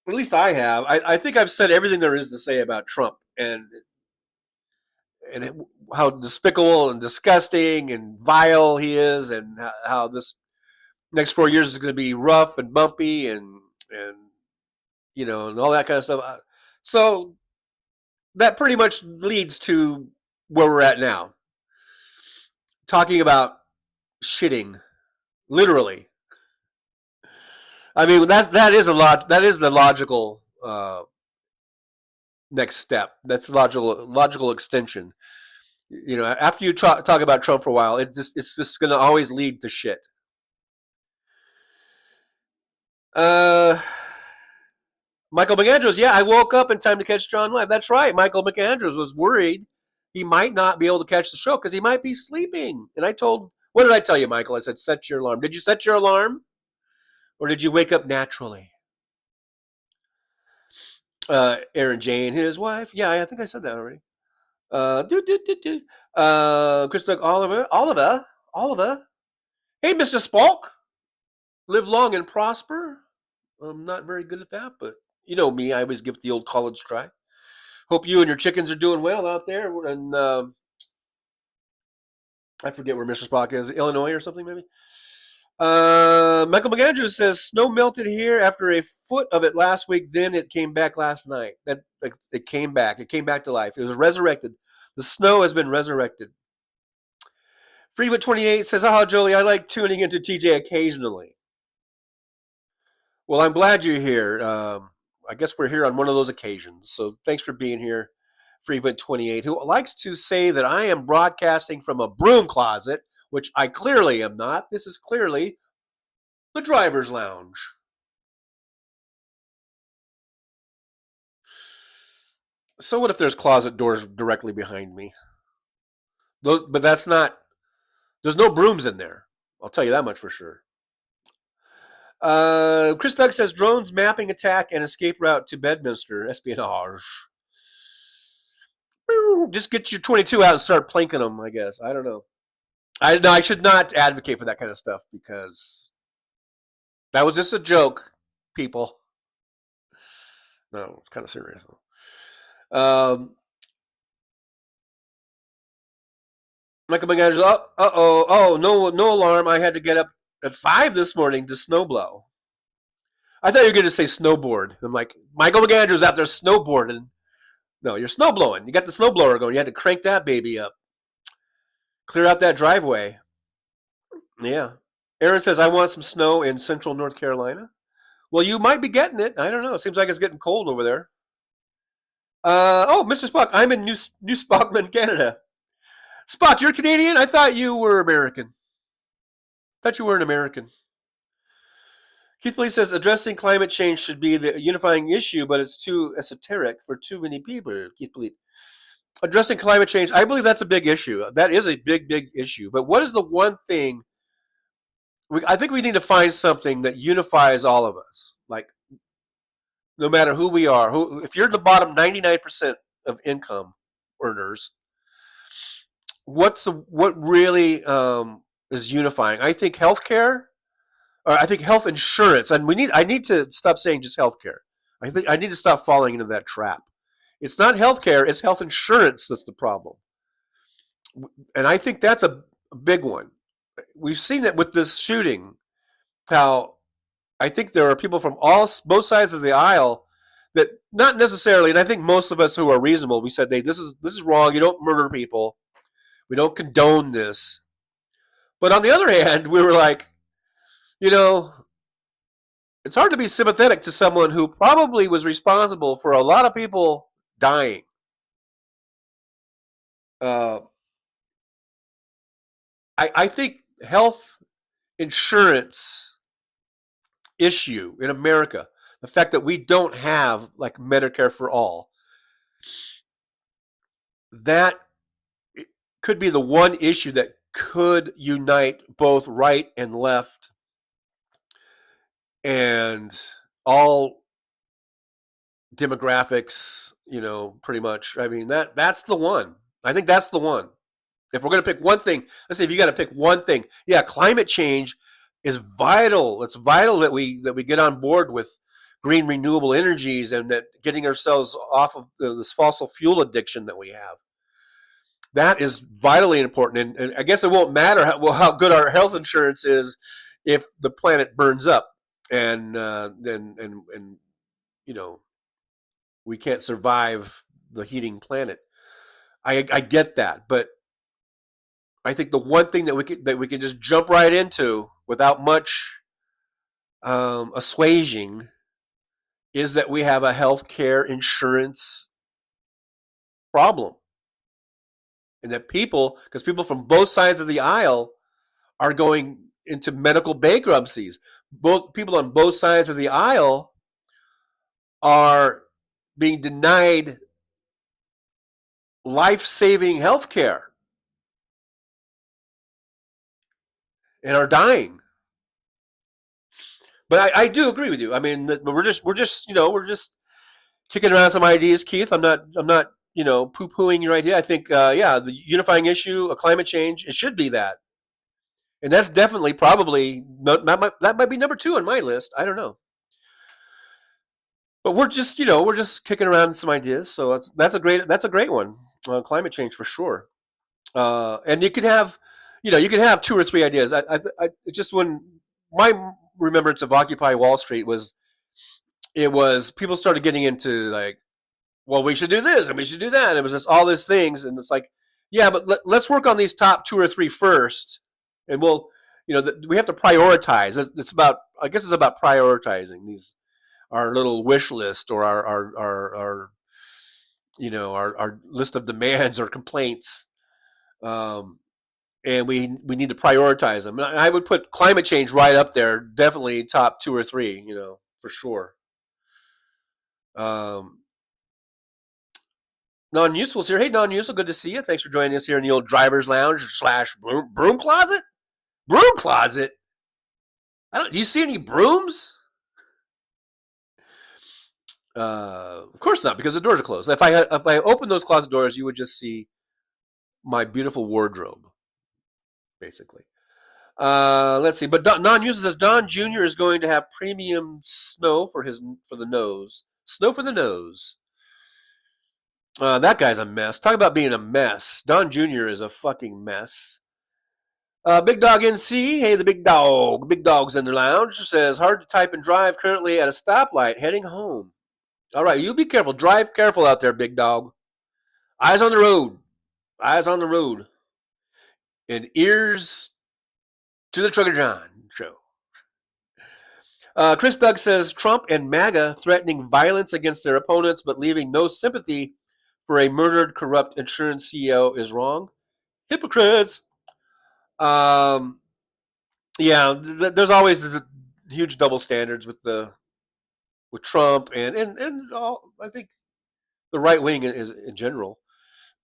F: least I have, I think I've said everything there is to say about Trump. And how despicable and disgusting and vile he is, and how this next 4 years is going to be rough and bumpy and and all that kind of stuff. So that pretty much leads to where we're at now. Talking about shitting, literally. I mean, that is the logical next step. That's the logical extension. After you talk about Trump for a while, it's just going to always lead to shit. Michael McAndrews, yeah, I woke up in time to catch John live. That's right. Michael McAndrews was worried he might not be able to catch the show because he might be sleeping. And what did I tell you, Michael? I said, set your alarm. Did you set your alarm? Or did you wake up naturally? Aaron Jane, his wife. Yeah, I think I said that already. Chris Doug Oliver. Hey, Mr. Spock. Live long and prosper. I'm not very good at that, but you know me. I always give it the old college try. Hope you and your chickens are doing well out there. And I forget where Mr. Spock is. Illinois or something, maybe? Michael McAndrews says, snow melted here after a foot of it last week. Then it came back last night. It came back. It came back to life. It was resurrected. The snow has been resurrected. Freewood28 says, Jolie, I like tuning into TJ occasionally. Well, I'm glad you're here. I guess we're here on one of those occasions. So thanks for being here, Freewood28, who likes to say that I am broadcasting from a broom closet, which I clearly am not. This is clearly the driver's lounge. So what if there's closet doors directly behind me? But that's not, there's no brooms in there. I'll tell you that much for sure. Chris Doug says, drones mapping attack and escape route to Bedminster, espionage. Just get your 22 out and start planking them, I guess. I don't know. I should not advocate for that kind of stuff because that was just a joke, people. No, it's kind of serious. Michael McAndrews, no alarm. I had to get up at 5 this morning to snowblow. I thought you were going to say snowboard. I'm like, Michael McAndrews out there snowboarding. No, you're snowblowing. You got the snowblower going. You had to crank that baby up. Clear out that driveway. Yeah. Aaron says, I want some snow in central North Carolina. Well, you might be getting it. I don't know. It seems like it's getting cold over there. Mr. Spock, I'm in New Spockland, Canada. Spock, you're Canadian? I thought you were American. Thought you were an American. Keith Lee says, addressing climate change should be the unifying issue, but it's too esoteric for too many people. Keith Lee. Addressing climate change, I believe that's a big issue. That is a big, big issue. But what is the one thing? I think we need to find something that unifies all of us. Like, no matter who we are, if you're in the bottom 99% of income earners, what really is unifying? I think healthcare, or I think health insurance, and I need to stop saying just healthcare. I think I need to stop falling into that trap. It's not healthcare; it's health insurance that's the problem, and I think that's a big one. We've seen that with this shooting, how I think there are people from both sides of the aisle that not necessarily, and I think most of us who are reasonable, we said, hey, this is wrong. You don't murder people. We don't condone this. But on the other hand, we were like, it's hard to be sympathetic to someone who probably was responsible for a lot of people dying. I think health insurance issue in America, the fact that we don't have like Medicare for all, that could be the one issue that could unite both right and left and all demographics, pretty much. I mean, that's the one. I think that's the one. If we're going to pick one thing, let's say if you got to pick one thing, yeah, climate change is vital. It's vital that we get on board with green renewable energies and that getting ourselves off of this fossil fuel addiction that we have. that is vitally important. And I guess it won't matter how good our health insurance is if the planet burns up and you know, we can't survive the heating planet. I get that, but I think the one thing that we can just jump right into without much assuaging is that we have a healthcare insurance problem, and that because people from both sides of the aisle are going into medical bankruptcies. Both people on both sides of the aisle are being denied life-saving health care and are dying. But I do agree with you. I mean, we're just kicking around some ideas, Keith. I'm not poo-pooing your idea. I think the unifying issue of climate change, it should be that, and that's definitely probably that might be number 2 on my list. I don't know. But we're just kicking around some ideas, so that's a great one. Climate change for sure. And you could have 2 or 3 ideas. I just when my remembrance of Occupy Wall Street was people started getting into like, well, we should do this and we should do that. It was just all these things, and it's like, yeah, but let's work on these top 2 or 3 first, and we'll we have to prioritize. It's about prioritizing these. Our little wish list or our list of demands or complaints, and we need to prioritize them. And I would put climate change right up there, definitely top 2 or 3, for sure. Non-useful's here. Hey, non-useful, good to see you. Thanks for joining us here in the old driver's lounge / broom closet. Broom closet. Do you see any brooms? Of course not, because the doors are closed. If I opened those closet doors, you would just see my beautiful wardrobe, basically. Let's see. But non-user says Don Jr. is going to have premium snow for the nose. Snow for the nose. That guy's a mess. Talk about being a mess. Don Jr. is a fucking mess. Big Dog NC, hey, the big dog. Big Dog's in the lounge. Says hard to type and drive. Currently at a stoplight, heading home. All right, you be careful. Drive careful out there, Big Dog. Eyes on the road. Eyes on the road. And ears to the Trucker John show. Chris Doug says Trump and MAGA threatening violence against their opponents but leaving no sympathy for a murdered, corrupt insurance CEO is wrong. Hypocrites. Yeah, there's always the huge double standards with Trump and all. I think the right wing is in general.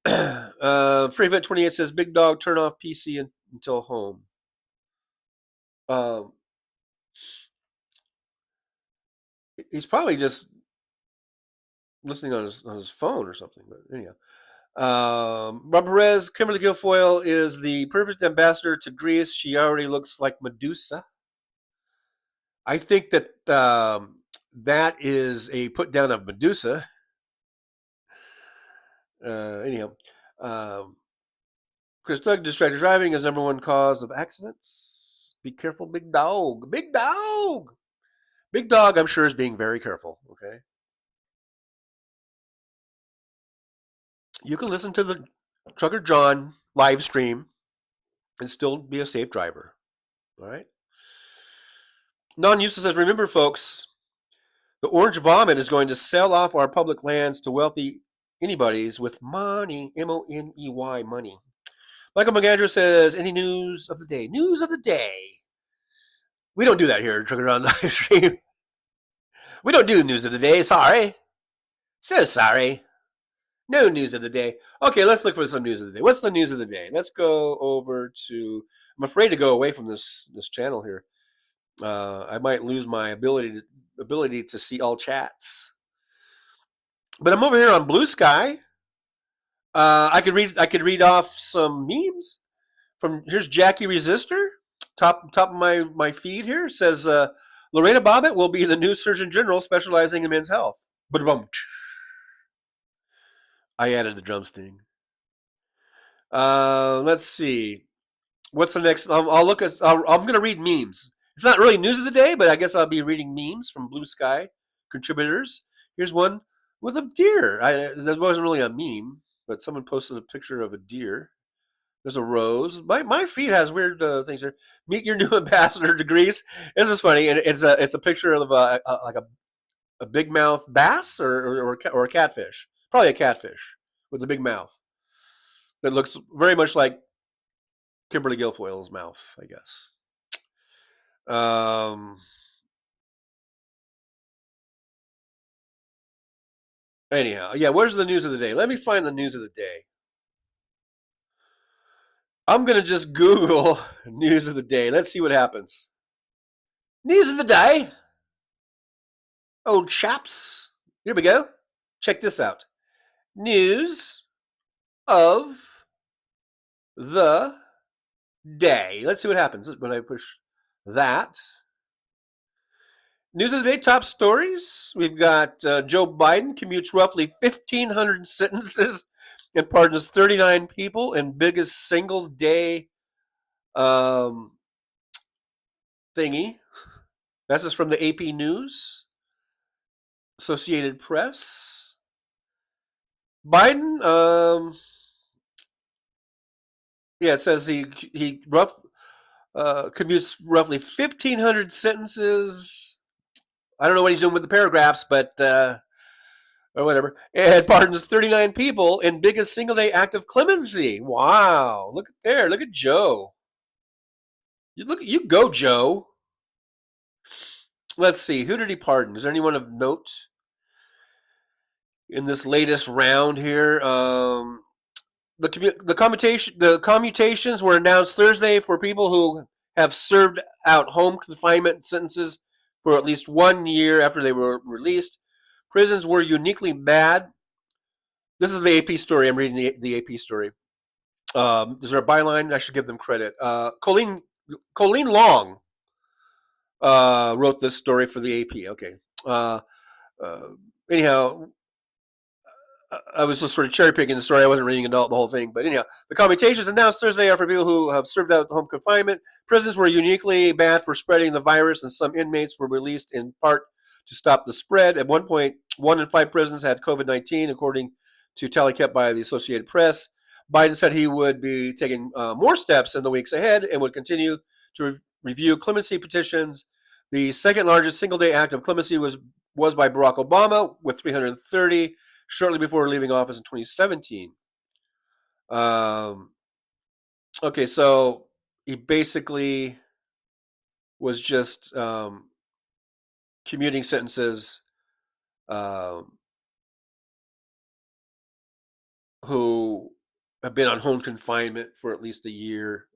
F: FreeVet 28 says Big Dog turn off PC until home. He's probably just listening on his phone or something. But anyhow, Rob Perez, Kimberly Guilfoyle is the perfect ambassador to Greece. She already looks like Medusa. I think that that is a put down of Medusa. Anyhow, Chris Doug, distracted driving is number 1 cause of accidents. Be careful, Big Dog. Big Dog. Big Dog, I'm sure, is being very careful. Okay. You can listen to the Trucker John live stream and still be a safe driver. All right. Non-user says, remember, folks, the orange vomit is going to sell off our public lands to wealthy anybody's with money, M-O-N-E-Y, money. Michael McAndrew says, any news of the day? News of the day. We don't do that here, Trucker John live stream. We don't do news of the day. Sorry. So sorry. No news of the day. Okay, let's look for some news of the day. What's the news of the day? Let's go over to... I'm afraid to go away from this channel here. I might lose my ability to see all chats. But I'm over here on Blue Sky. I could read off some memes. Here's Jackie Resistor. Top of my feed here says Lorena Bobbitt will be the new Surgeon General specializing in men's health. But I added the drum sting. Let's see. What's the next? I'll look at. I'm going to read memes. It's not really news of the day, but I guess I'll be reading memes from Blue Sky contributors. Here's one with a deer. That wasn't really a meme, but someone posted a picture of a deer. There's a rose. My feed has weird things here. Meet your new ambassador to Greece. This is funny, and it's a picture of like a big mouth bass or a catfish. Probably a catfish with a big mouth that looks very much like Kimberly Guilfoyle's mouth, I guess. Anyhow, yeah, where's the news of the day? Let me find the news of the day. I'm going to just Google news of the day. Let's see what happens. News of the day. Old chaps. Here we go. Check this out. News of the day. Let's see what happens when I push that. News of the day, top stories. We've got Joe Biden commutes roughly 1,500 sentences and pardons 39 people in biggest single day thingy. This is from the AP News, Associated Press. Biden, it says he commutes roughly 1,500 sentences. I don't know what he's doing with the paragraphs, but or whatever. And pardons 39 people in biggest single day act of clemency. Wow! Look at there. Look at Joe. You go, Joe. Let's see. Who did he pardon? Is there anyone of note in this latest round here? The commutations were announced Thursday for people who have served out home confinement sentences for at least 1 year after they were released. Prisons were uniquely bad. This is the AP story. I'm reading the AP story. Is there a byline? I should give them credit. Colleen Long wrote this story for the AP. Okay. Anyhow, I was just sort of cherry picking the story. I wasn't reading the whole thing. But anyhow, the commutations announced Thursday are for people who have served out home confinement. Prisons were uniquely bad for spreading the virus, and some inmates were released in part to stop the spread. At one point, 1 in 5 prisons had COVID-19, according to tally kept by the Associated Press. Biden said he would be taking more steps in the weeks ahead and would continue to review clemency petitions. The second largest single-day act of clemency was by Barack Obama with 330 shortly before leaving office in 2017. Okay, so he basically was just commuting sentences who have been on home confinement for at least a year.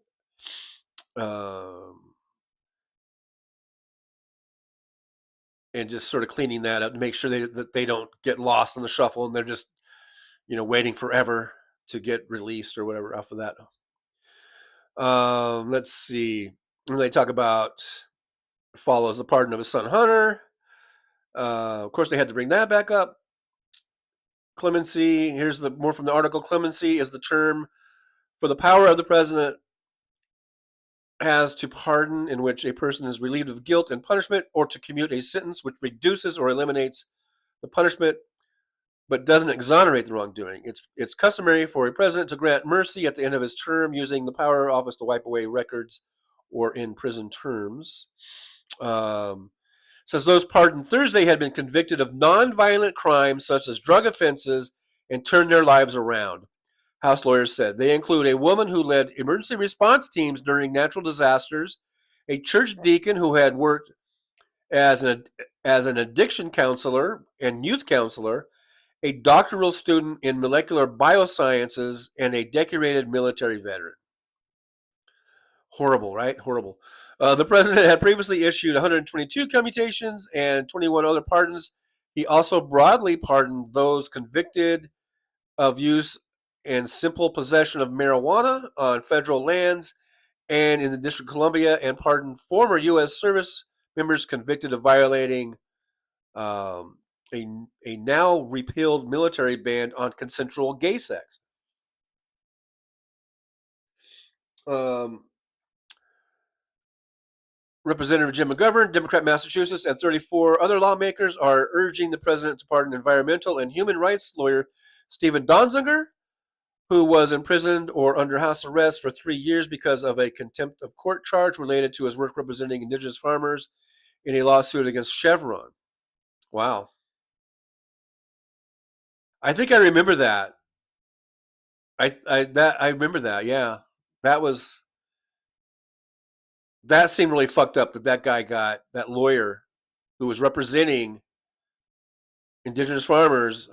F: And just sort of cleaning that up to make sure that they don't get lost in the shuffle and they're just, waiting forever to get released or whatever off of that. Let's see. When they talk about follows the pardon of his son Hunter. Of course, they had to bring that back up. Clemency. Here's more from the article. Clemency is the term for the power of the president has to pardon in which a person is relieved of guilt and punishment, or to commute a sentence which reduces or eliminates the punishment but doesn't exonerate the wrongdoing. It's customary for a president to grant mercy at the end of his term, using the power of office to wipe away records or in prison terms. Says those pardoned Thursday had been convicted of nonviolent crimes such as drug offenses and turned their lives around. House lawyers said they include a woman who led emergency response teams during natural disasters, a church deacon who had worked as an addiction counselor and youth counselor, a doctoral student in molecular biosciences, and a decorated military veteran. Horrible, right? Horrible. The president had previously issued 122 commutations and 21 other pardons. He also broadly pardoned those convicted of use and simple possession of marijuana on federal lands and in the District of Columbia, and pardoned former U.S. service members convicted of violating a now repealed military ban on consensual gay sex. Representative Jim McGovern, Democrat Massachusetts, and 34 other lawmakers are urging the president to pardon environmental and human rights lawyer Stephen Donziger, who was imprisoned or under house arrest for 3 years because of a contempt of court charge related to his work representing indigenous farmers in a lawsuit against Chevron. Wow. I think I remember that. I remember that. Yeah, that seemed really fucked up that guy got, that lawyer who was representing indigenous farmers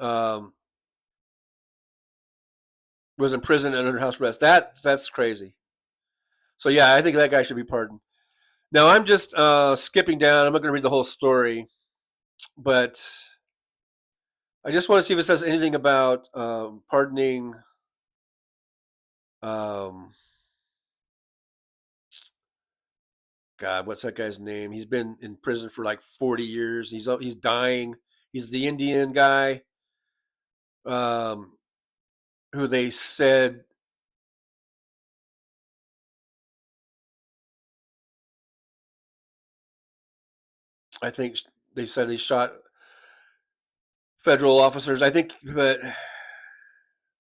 F: was in prison and under house arrest. That's crazy. So yeah, I think that guy should be pardoned. Now I'm just skipping down. I'm not going to read the whole story, but I just want to see if it says anything about pardoning. God, what's that guy's name? He's been in prison for like 40 years. He's dying. He's the Indian guy, who they said I think they said he shot federal officers. I think, but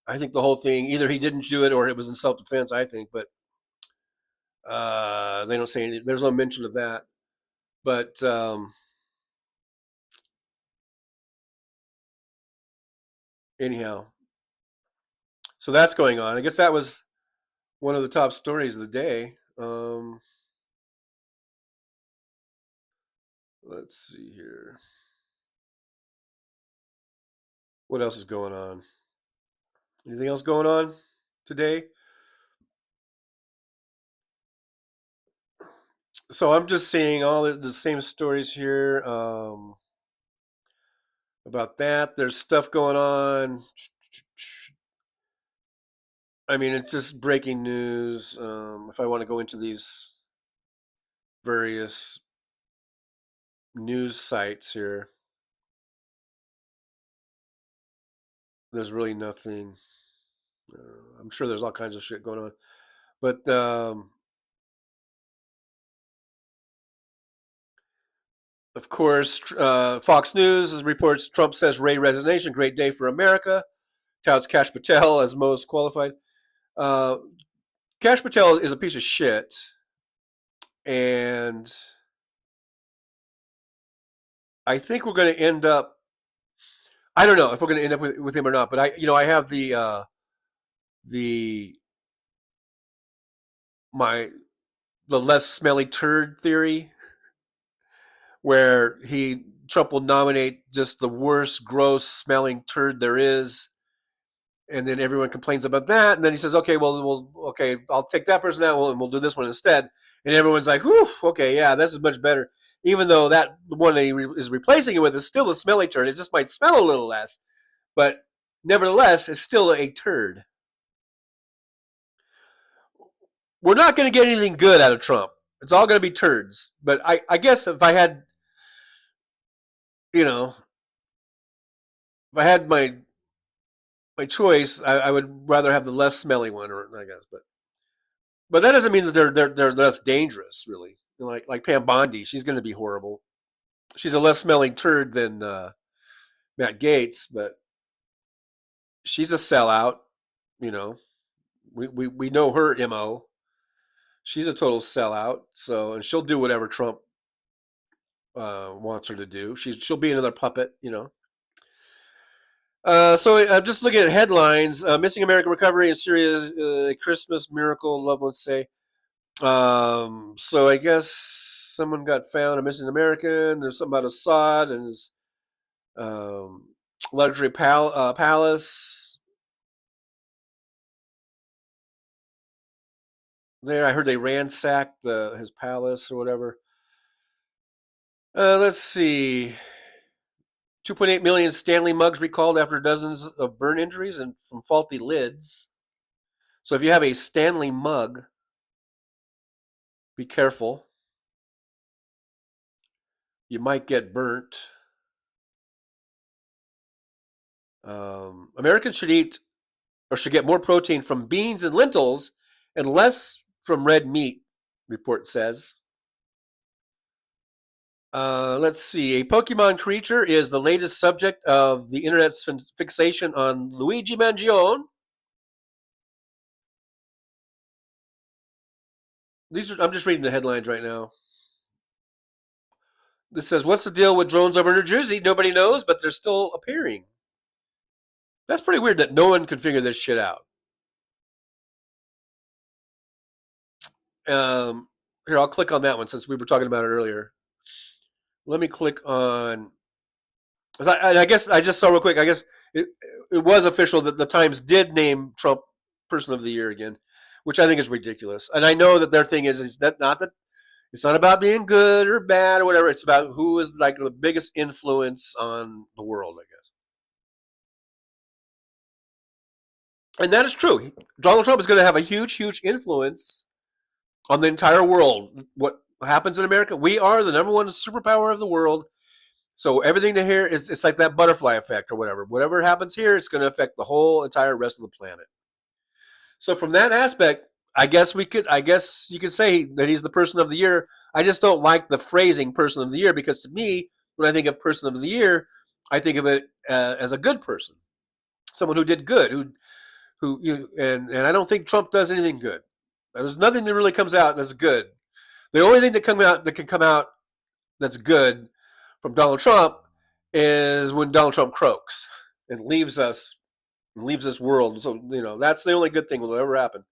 F: I think the whole thing, either he didn't do it or it was in self-defense. I think, but they don't say anything. There's no mention of that. But anyhow, so that's going on. I guess that was one of the top stories of the day. Let's see here. What else is going on? Anything else going on today? So I'm just seeing all the same stories here about that. There's stuff going on. I mean, it's just breaking news. If I want to go into these various news sites here, there's really nothing. I'm sure there's all kinds of shit going on, but of course, Fox News reports Trump says Ray resignation, great day for America. Touts Kash Patel as most qualified. Kash Patel is a piece of shit, and I think we're going to end up. I don't know if we're going to end up with him or not, but I have the less smelly turd theory, where Trump will nominate just the worst, gross smelling turd there is, and then everyone complains about that, and then he says, okay, okay, I'll take that person out, and we'll do this one instead, and everyone's like, whew, okay, yeah, this is much better, even though that one that he is replacing it with is still a smelly turd. It just might smell a little less, but nevertheless, it's still a turd. We're not going to get anything good out of Trump. It's all going to be turds. But I guess if I had, if I had my choice, I would rather have the less smelly one, or I guess. But that doesn't mean that they're less dangerous, really. Like Pam Bondi, she's going to be horrible. She's a less smelling turd than Matt Gaetz, but she's a sellout. We know her MO. She's a total sellout. So, and she'll do whatever Trump wants her to do. She'll be another puppet. So just looking at headlines, missing American recovery in Syria, Christmas miracle, loved ones say. So I guess someone got found, a missing American. There's something about Assad and his luxury palace. There, I heard they ransacked his palace or whatever. Let's see. 2.8 million Stanley mugs recalled after dozens of burn injuries and from faulty lids. So if you have a Stanley mug, be careful. You might get burnt. Americans should get more protein from beans and lentils and less from red meat, report says. Let's see. A Pokemon creature is the latest subject of the internet's fixation on Luigi Mangione. I'm just reading the headlines right now. This says, what's the deal with drones over New Jersey? Nobody knows, but they're still appearing. That's pretty weird that no one can figure this shit out. Here, I'll click on that one since we were talking about it earlier. Let me click on. I guess I just saw real quick. I guess it was official that the Times did name Trump Person of the Year again, which I think is ridiculous. And I know that their thing is that it's not about being good or bad or whatever. It's about who is like the biggest influence on the world, I guess. And that is true. Donald Trump is going to have a huge, huge influence on the entire world. What happens in America? We are the number one superpower of the world. So everything to here is it's like that butterfly effect or whatever. Whatever happens here, it's going to affect the whole entire rest of the planet. So from that aspect, I guess you could say that he's the Person of the Year. I just don't like the phrasing Person of the Year because to me, when I think of Person of the Year, I think of it as a good person, someone who did good, and I don't think Trump does anything good. There's nothing that really comes out that's good. The only thing that can come out that's good from Donald Trump is when Donald Trump croaks and leaves this world. So that's the only good thing that will ever happen.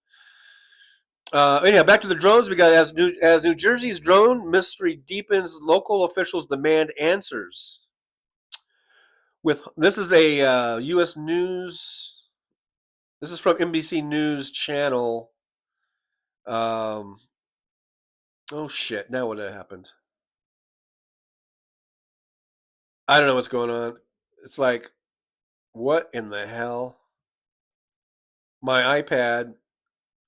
F: Anyhow, back to the drones. We got as New Jersey's drone mystery deepens, local officials demand answers. This is a U.S. News. This is from NBC News Channel. Oh shit! Now what happened? I don't know what's going on. It's like, what in the hell? My iPad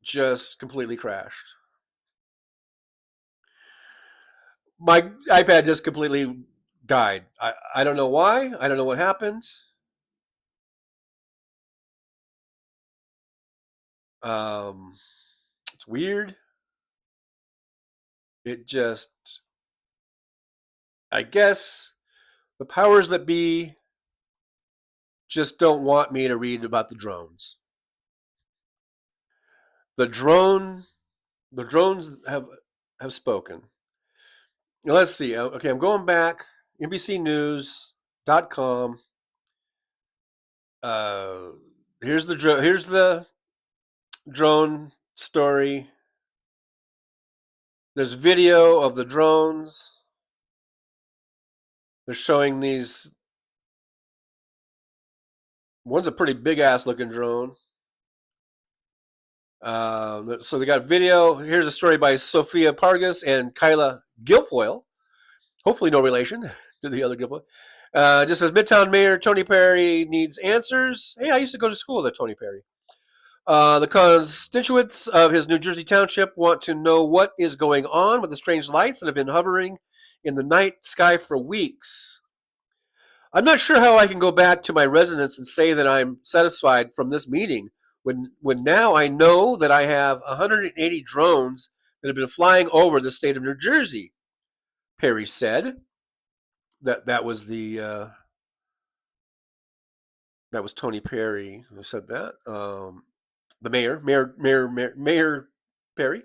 F: just completely crashed. My iPad just completely died. I don't know why. I don't know what happened. It's weird. I guess the powers that be just don't want me to read about the drones. The drones have spoken. Now, let's see. Okay, I'm going back. NBCnews.com. Here's the drone story. There's video of the drones. They're showing these. One's a pretty big ass looking drone. So they got video. Here's a story by Sophia Pargas and Kyla Guilfoyle. Hopefully no relation to the other Guilfoyle. Just says Midtown Mayor Tony Perry needs answers. Hey, I used to go to school with Tony Perry. The constituents of his New Jersey township want to know what is going on with the strange lights that have been hovering in the night sky for weeks. I'm not sure how I can go back to my residence and say that I'm satisfied from this meeting when now I know that I have 180 drones that have been flying over the state of New Jersey, Perry said. That was Tony Perry who said that. The Mayor Perry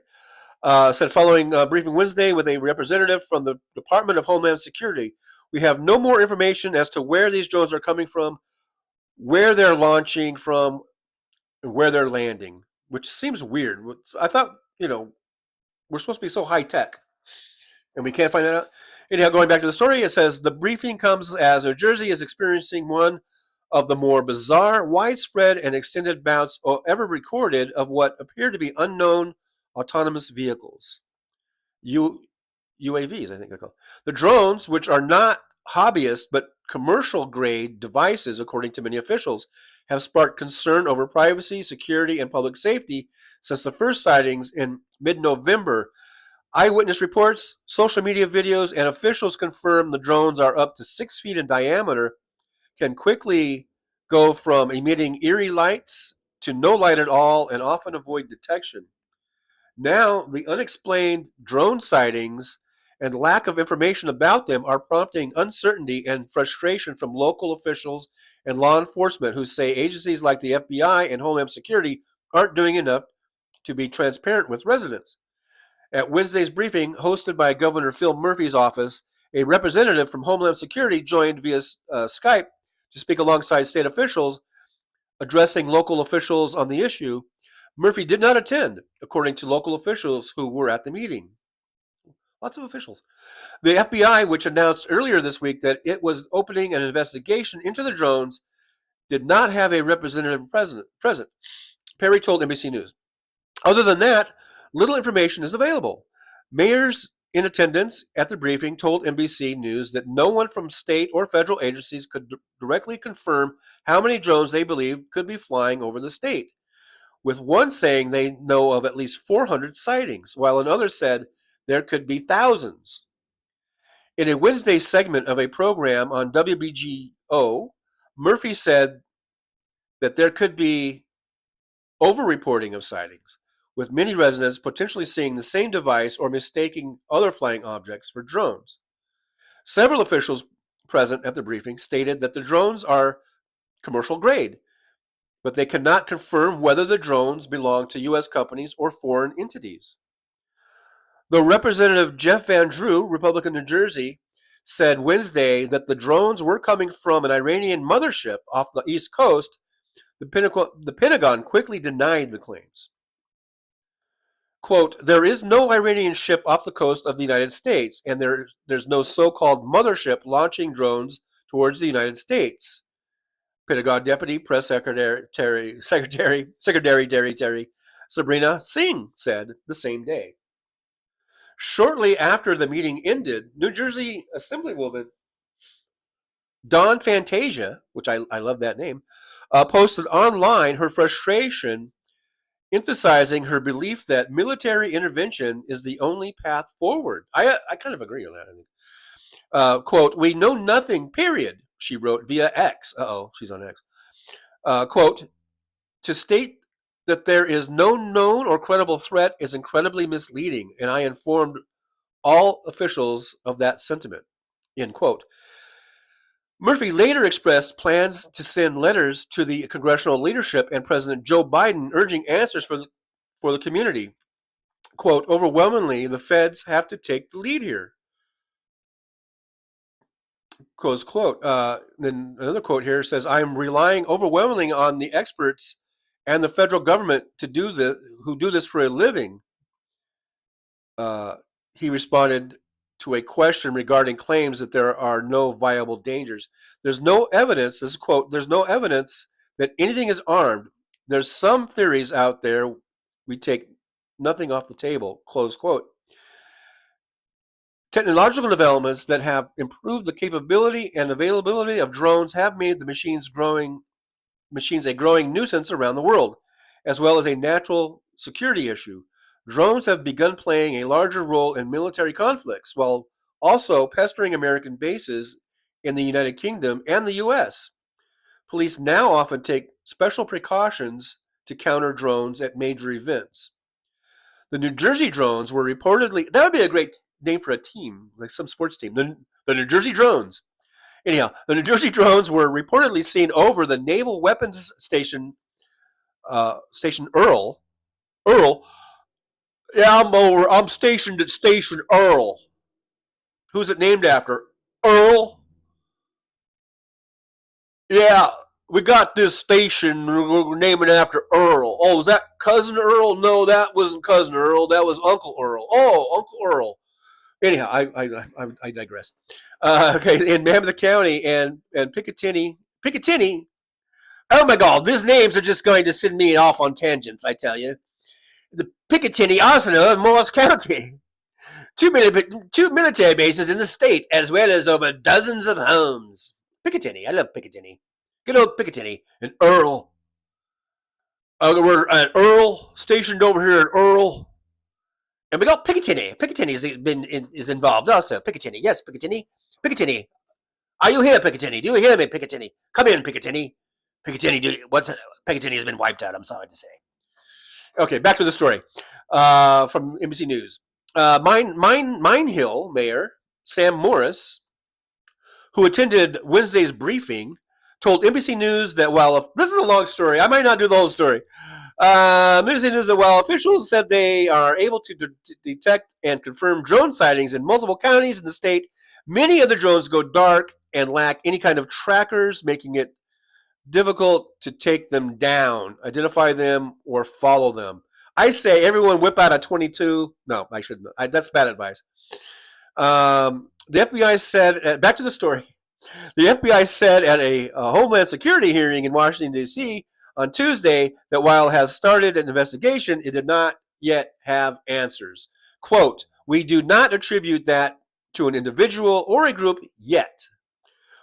F: said following a briefing Wednesday with a representative from the Department of Homeland Security, we have no more information as to where these drones are coming from, where they're launching from, and where they're landing, which seems weird. I thought, we're supposed to be so high tech, and we can't find that out. Anyhow, going back to the story, it says the briefing comes as New Jersey is experiencing one of the more bizarre, widespread, and extended bouts ever recorded of what appear to be unknown autonomous vehicles. UAVs, I think they're called. The drones, which are not hobbyist but commercial-grade devices, according to many officials, have sparked concern over privacy, security, and public safety since the first sightings in mid-November. Eyewitness reports, social media videos, and officials confirm the drones are up to 6 feet in diameter, can quickly go from emitting eerie lights to no light at all, and often avoid detection. Now, the unexplained drone sightings and lack of information about them are prompting uncertainty and frustration from local officials and law enforcement who say agencies like the FBI and Homeland Security aren't doing enough to be transparent with residents. At Wednesday's briefing, hosted by Governor Phil Murphy's office, a representative from Homeland Security joined via Skype to speak alongside state officials, addressing local officials on the issue. Murphy did not attend, according to local officials who were at the meeting. Lots of officials. The FBI, which announced earlier this week that it was opening an investigation into the drones, did not have a representative present. Perry told NBC News. Other than that, little information is available. Mayors in attendance at the briefing told NBC News that no one from state or federal agencies could directly confirm how many drones they believe could be flying over the state, with one saying they know of at least 400 sightings, while another said there could be thousands. In a Wednesday segment of a program on WBGO, Murphy said that there could be overreporting of sightings, with many residents potentially seeing the same device or mistaking other flying objects for drones. Several officials present at the briefing stated that the drones are commercial grade, but they cannot confirm whether the drones belong to U.S. companies or foreign entities. Though Representative Jeff Van Drew, Republican New Jersey, said Wednesday that the drones were coming from an Iranian mothership off the East Coast, the Pentagon quickly denied the claims. Quote, there is no Iranian ship off the coast of the United States, and there's no so-called mothership launching drones towards the United States. Pentagon Deputy Press Secretary Sabrina Singh said the same day. Shortly after the meeting ended, New Jersey Assemblywoman Dawn Fantasia, which I love that name, posted online her frustration, emphasizing her belief that military intervention is the only path forward. I kind of agree on that, I think. Quote, we know nothing, period, she wrote via X. She's on X. Quote, to state that there is no known or credible threat is incredibly misleading, and I informed all officials of that sentiment, end quote. Murphy later expressed plans to send letters to the congressional leadership and President Joe Biden urging answers for the community. Quote, overwhelmingly, the feds have to take the lead here. Close quote. Then another quote here says, I am relying overwhelmingly on the experts and the federal government who do this for a living. He responded to a question regarding claims that there are no viable dangers. There's no evidence, this is a quote, there's no evidence that anything is armed. There's some theories out there. We take nothing off the table, close quote. Technological developments that have improved the capability and availability of drones have made the machines a growing nuisance around the world, as well as a natural security issue. Drones have begun playing a larger role in military conflicts, while also pestering American bases in the United Kingdom and the U.S. Police now often take special precautions to counter drones at major events. The New Jersey drones were reportedly, that would be a great name for a team, like some sports team, the New Jersey Drones. Anyhow, the New Jersey drones were reportedly seen over the Naval Weapons Station, Earl. Yeah, I'm stationed at Station Earl. Who's it named after? Earl? Yeah, we got this station, we're naming after Earl. Oh, was that Cousin Earl? No, that wasn't Cousin Earl. That was Uncle Earl. Oh, Uncle Earl. Anyhow, I digress. Okay, in Mammoth County and Picatinny. Oh my God, these names are just going to send me off on tangents, I tell you. The Picatinny Arsenal of Morris County. Two military bases in the state, as well as over dozens of homes. Picatinny, I love Picatinny. Good old Picatinny. And Earl. We're at Earl, stationed over here at Earl. And we got Picatinny. Picatinny is involved also. Picatinny, yes, Picatinny. Picatinny. Are you here, Picatinny? Do you hear me, Picatinny? Come in, Picatinny. Picatinny has been wiped out, I'm sorry to say. Okay, back to the story from NBC News. Mine Hill Mayor Sam Morris, who attended Wednesday's briefing, told NBC News that while this is a long story, I might not do the whole story. NBC News that while officials said they are able to detect and confirm drone sightings in multiple counties in the state, many of the drones go dark and lack any kind of trackers, making it difficult to take them down, identify them, or follow them. I say everyone whip out a 22. No, I shouldn't. That's bad advice. The FBI said, back to the story. The FBI said at a Homeland Security hearing in Washington, D.C. on Tuesday that while it has started an investigation, it did not yet have answers. Quote, "We do not attribute that to an individual or a group yet.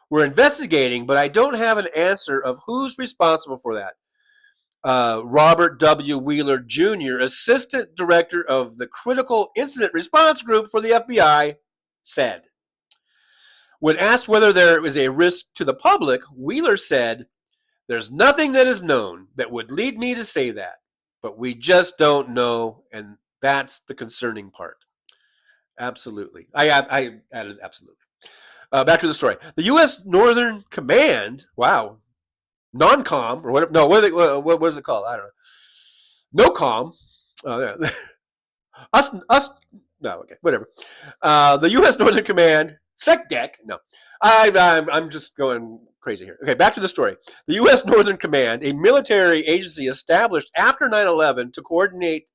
F: We're investigating, but I don't have an answer of who's responsible for that." Robert W. Wheeler Jr., Assistant Director of the Critical Incident Response Group for the FBI, said. When asked whether there is a risk to the public, Wheeler said, "There's nothing that is known that would lead me to say that, but we just don't know, and that's the concerning part." Absolutely. I added absolutely. Back to the story. The U.S. Northern Command, wow, non-com, or whatever, no, what is it called? I don't know. No-com. Yeah. No, okay, whatever. The U.S. Northern Command, SecDec, no. I'm just going crazy here. Okay, back to the story. The U.S. Northern Command, a military agency established after 9/11 to coordinate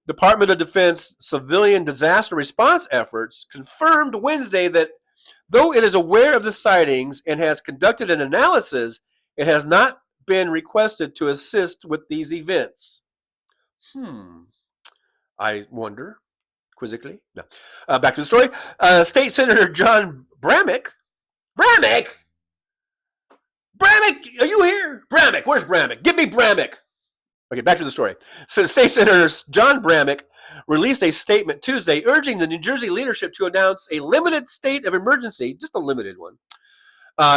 F: Department of Defense civilian disaster response efforts, confirmed Wednesday that though it is aware of the sightings and has conducted an analysis, it has not been requested to assist with these events. I wonder, quizzically. No. Back to the story. State Senator John Bramnick. Bramnick, are you here? Bramnick, where's Bramnick? Give me Bramnick. Okay, back to the story. So State Senator John Bramnick released a statement Tuesday urging the New Jersey leadership to announce a limited state of emergency, just a limited one,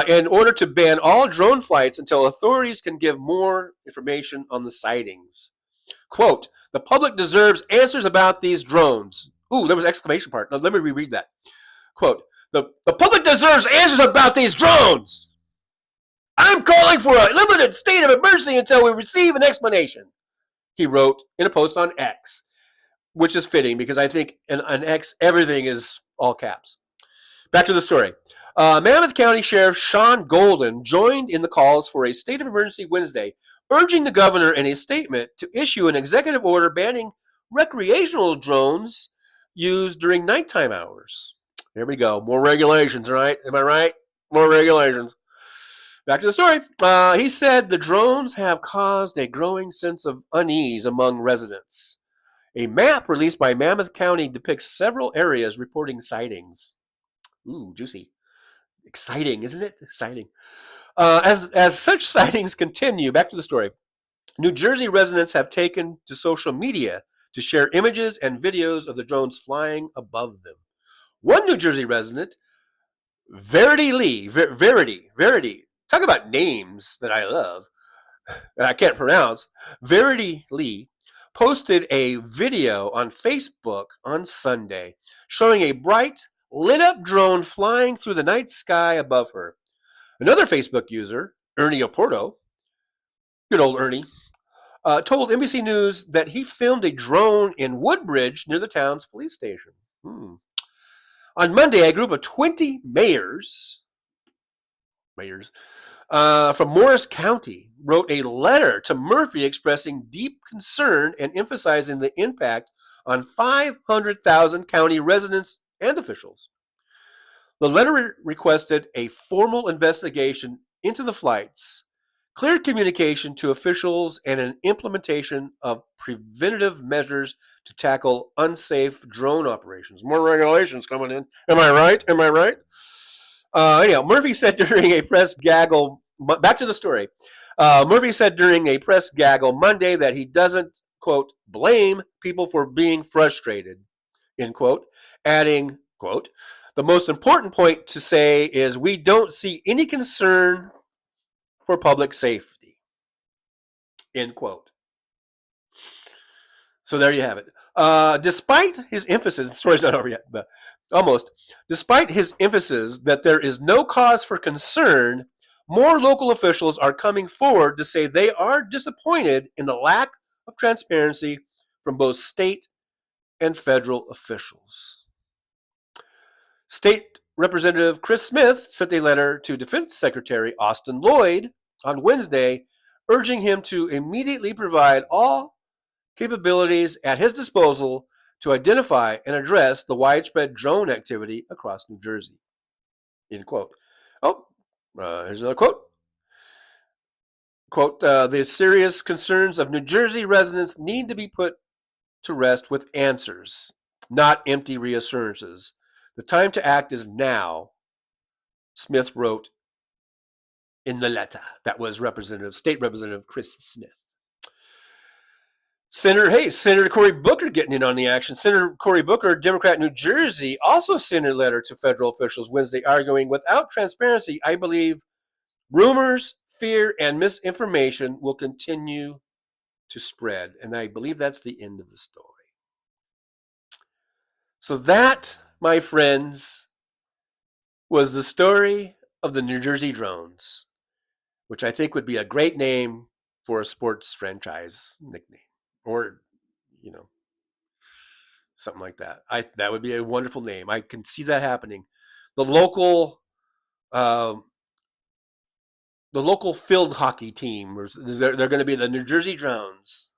F: in order to ban all drone flights until authorities can give more information on the sightings. Quote, "The public deserves answers about these drones." Ooh, there was an exclamation part. Now, let me reread that. Quote, the public deserves answers about these drones. I'm calling for a limited state of emergency until we receive an explanation, he wrote in a post on X, which is fitting because I think on X, everything is all caps. Back to the story. Mammoth County Sheriff Sean Golden joined in the calls for a state of emergency Wednesday, urging the governor in a statement to issue an executive order banning recreational drones used during nighttime hours. There we go. More regulations, right? Am I right? More regulations. Back to the story. He said the drones have caused a growing sense of unease among residents. A map released by Mammoth County depicts several areas reporting sightings. Ooh, juicy. Exciting, isn't it? Exciting. As such sightings continue, back to the story, New Jersey residents have taken to social media to share images and videos of the drones flying above them. One New Jersey resident, Verity Lee, Verity, talk about names that I love, that I can't pronounce. Verity Lee posted a video on Facebook on Sunday showing a bright, lit-up drone flying through the night sky above her. Another Facebook user, Ernie Oporto, good old Ernie, told NBC News that he filmed a drone in Woodbridge near the town's police station. On Monday, a group of 20 mayors from Morris County wrote a letter to Murphy expressing deep concern and emphasizing the impact on 500,000 county residents and officials. The letter requested a formal investigation into the flights, clear communication to officials, and an implementation of preventative measures to tackle unsafe drone operations. More regulations coming in. Am I right? Anyhow, Murphy said during a press gaggle, back to the story. Murphy said during a press gaggle Monday that he doesn't, quote, blame people for being frustrated, end quote, adding, quote, the most important point to say is we don't see any concern for public safety, end quote. So there you have it. Despite his emphasis, the story's not over yet, but almost. Despite his emphasis that there is no cause for concern, more local officials are coming forward to say they are disappointed in the lack of transparency from both state and federal officials. State Representative Chris Smith sent a letter to Defense Secretary Austin Lloyd on Wednesday, urging him to immediately provide all capabilities at his disposal to identify and address the widespread drone activity across New Jersey. End quote. Here's another quote. Quote, the serious concerns of New Jersey residents need to be put to rest with answers, not empty reassurances. The time to act is now, Smith wrote in the letter. That was State Representative Chris Smith. Senator Cory Booker getting in on the action. Senator Cory Booker, Democrat, New Jersey, also sent a letter to federal officials Wednesday arguing, without transparency, I believe rumors, fear, and misinformation will continue to spread. And I believe that's the end of the story. So that, my friends, was the story of the New Jersey Drones, which I think would be a great name for a sports franchise nickname. Or, something like that. That would be a wonderful name. I can see that happening. The local field hockey team, they're going to be the New Jersey Drones.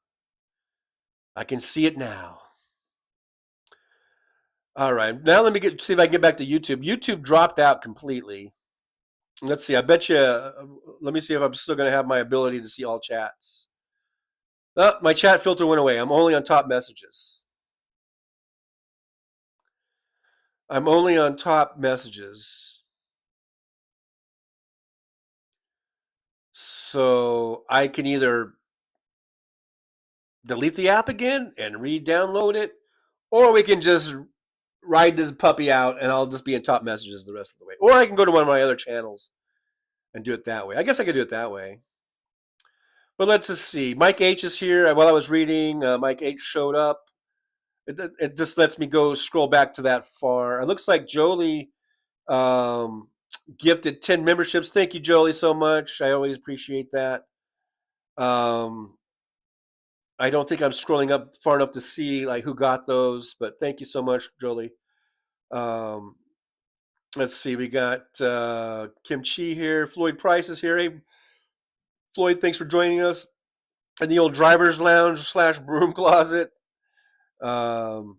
F: I can see it now. All right, now let me see if I can get back to YouTube. YouTube dropped out completely. Let's see. I bet you. Let me see if I'm still going to have my ability to see all chats. Oh, my chat filter went away. I'm only on top messages. So I can either delete the app again and re-download it, or we can just ride this puppy out and I'll just be in top messages the rest of the way. Or I can go to one of my other channels and do it that way. I guess I could do it that way. But let's just see. Mike H is here. While I was reading, Mike H showed up. It just lets me go scroll back to that far. It looks like Jolie gifted 10 memberships. Thank you, Jolie, so much. I always appreciate that. I don't think I'm scrolling up far enough to see who got those, but thank you so much, Jolie. Let's see. We got Kim Chi here. Floyd Price is here. Hey, Floyd, thanks for joining us in the old driver's lounge / broom closet.